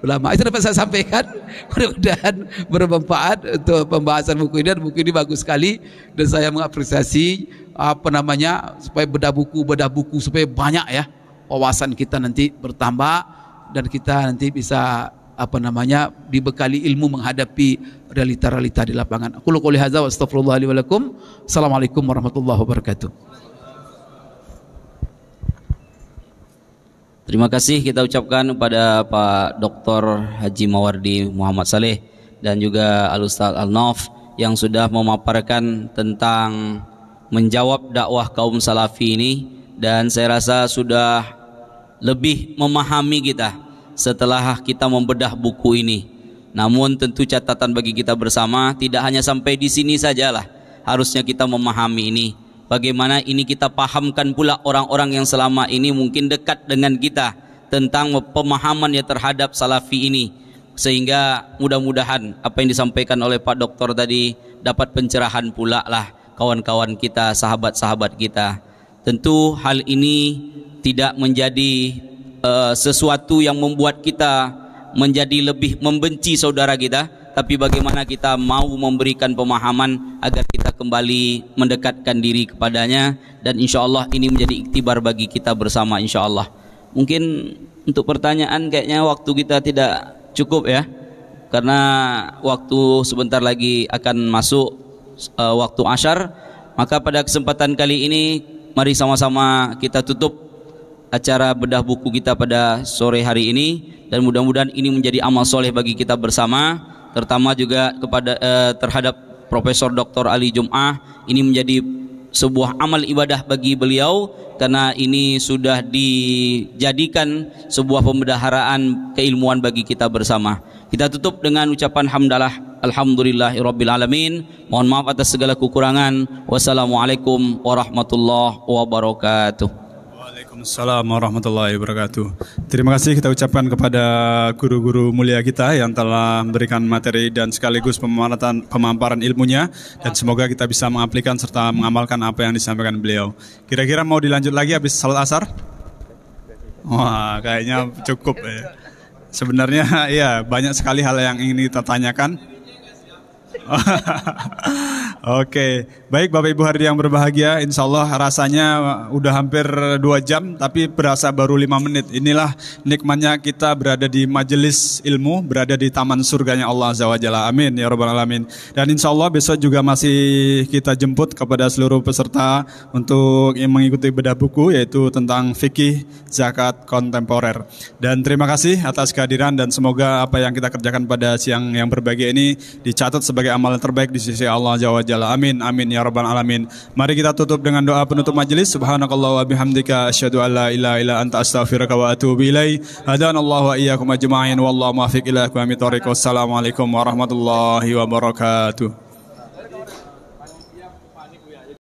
ulama. Itu dapat saya sampaikan. Mudah-mudahan bermanfaat untuk pembahasan buku ini. Dan buku ini bagus sekali, dan saya mengapresiasi supaya bedah buku supaya banyak ya wawasan kita nanti bertambah, dan kita nanti bisa dibekali ilmu menghadapi realita-realita di lapangan. Aku qouli hadza wa astaghfirullah li wa lakum. Assalamualaikum warahmatullahi wabarakatuh. Terima kasih kita ucapkan kepada Pak Dr. Haji Mawardi Muhammad Saleh dan juga Al-Ustaz Al-Nauf yang sudah memaparkan tentang menjawab dakwah kaum salafi ini, dan saya rasa sudah lebih memahami kita setelah kita membedah buku ini. Namun tentu catatan bagi kita bersama, tidak hanya sampai di sini sajalah, harusnya kita memahami ini. Bagaimana ini kita pahamkan pula orang-orang yang selama ini mungkin dekat dengan kita tentang pemahamannya terhadap salafi ini, sehingga mudah-mudahan apa yang disampaikan oleh Pak Doktor tadi dapat pencerahan pula lah kawan-kawan kita, sahabat-sahabat kita. Tentu hal ini tidak menjadi sesuatu yang membuat kita menjadi lebih membenci saudara kita, tapi bagaimana kita mau memberikan pemahaman agar kita kembali mendekatkan diri kepadanya, dan insya Allah ini menjadi iktibar bagi kita bersama insya Allah. Mungkin untuk pertanyaan kayaknya waktu kita tidak cukup ya, karena waktu sebentar lagi akan masuk waktu asyar. Maka pada kesempatan kali ini mari sama-sama kita tutup acara bedah buku kita pada sore hari ini, dan mudah-mudahan ini menjadi amal soleh bagi kita bersama, terutama juga terhadap Profesor Dr. Ali Jum'ah. Ini menjadi sebuah amal ibadah bagi beliau, karena ini sudah dijadikan sebuah pembendaharaan keilmuan bagi kita bersama. Kita tutup dengan ucapan hamdalah, alhamdulillahirabbil alamin. Mohon maaf atas segala kekurangan. Wassalamualaikum warahmatullahi wabarakatuh. Waalaikumsalam warahmatullahi wabarakatuh. Terima kasih kita ucapkan kepada guru-guru mulia kita yang telah memberikan materi dan sekaligus pemaparan ilmunya, dan semoga kita bisa mengaplikasikan serta mengamalkan apa yang disampaikan beliau. Kira-kira mau dilanjut lagi habis salat asar? Wah, kayaknya cukup ya. Sebenarnya ya banyak sekali hal yang ingin kita tanyakan. Oke, baik Bapak Ibu hadirin yang berbahagia, insya Allah rasanya udah hampir 2 jam, tapi berasa baru 5 menit. Inilah nikmatnya kita berada di majelis ilmu, berada di taman surganya Allah Azza wa Jalla. Amin ya Rabbal Alamin. Dan insya Allah besok juga masih kita jemput kepada seluruh peserta untuk mengikuti bedah buku, yaitu tentang fikih zakat kontemporer. Dan terima kasih atas kehadiran, dan semoga apa yang kita kerjakan pada siang yang berbahagia ini dicatat sebagai amal terbaik di sisi Allah Azza wa Jalla. Amin amin ya Rabbal Alamin. Mari kita tutup dengan doa penutup majelis. Subhanakallah wa bihamdika asyhadu an la ilaha illa anta astaghfiruka wa atubu ilaik. Hadanallahu wa iyyakum ajma'in wallahu muwaffiq ila aqwamit thoriq. Wassalamualaikum warahmatullahi wabarakatuh.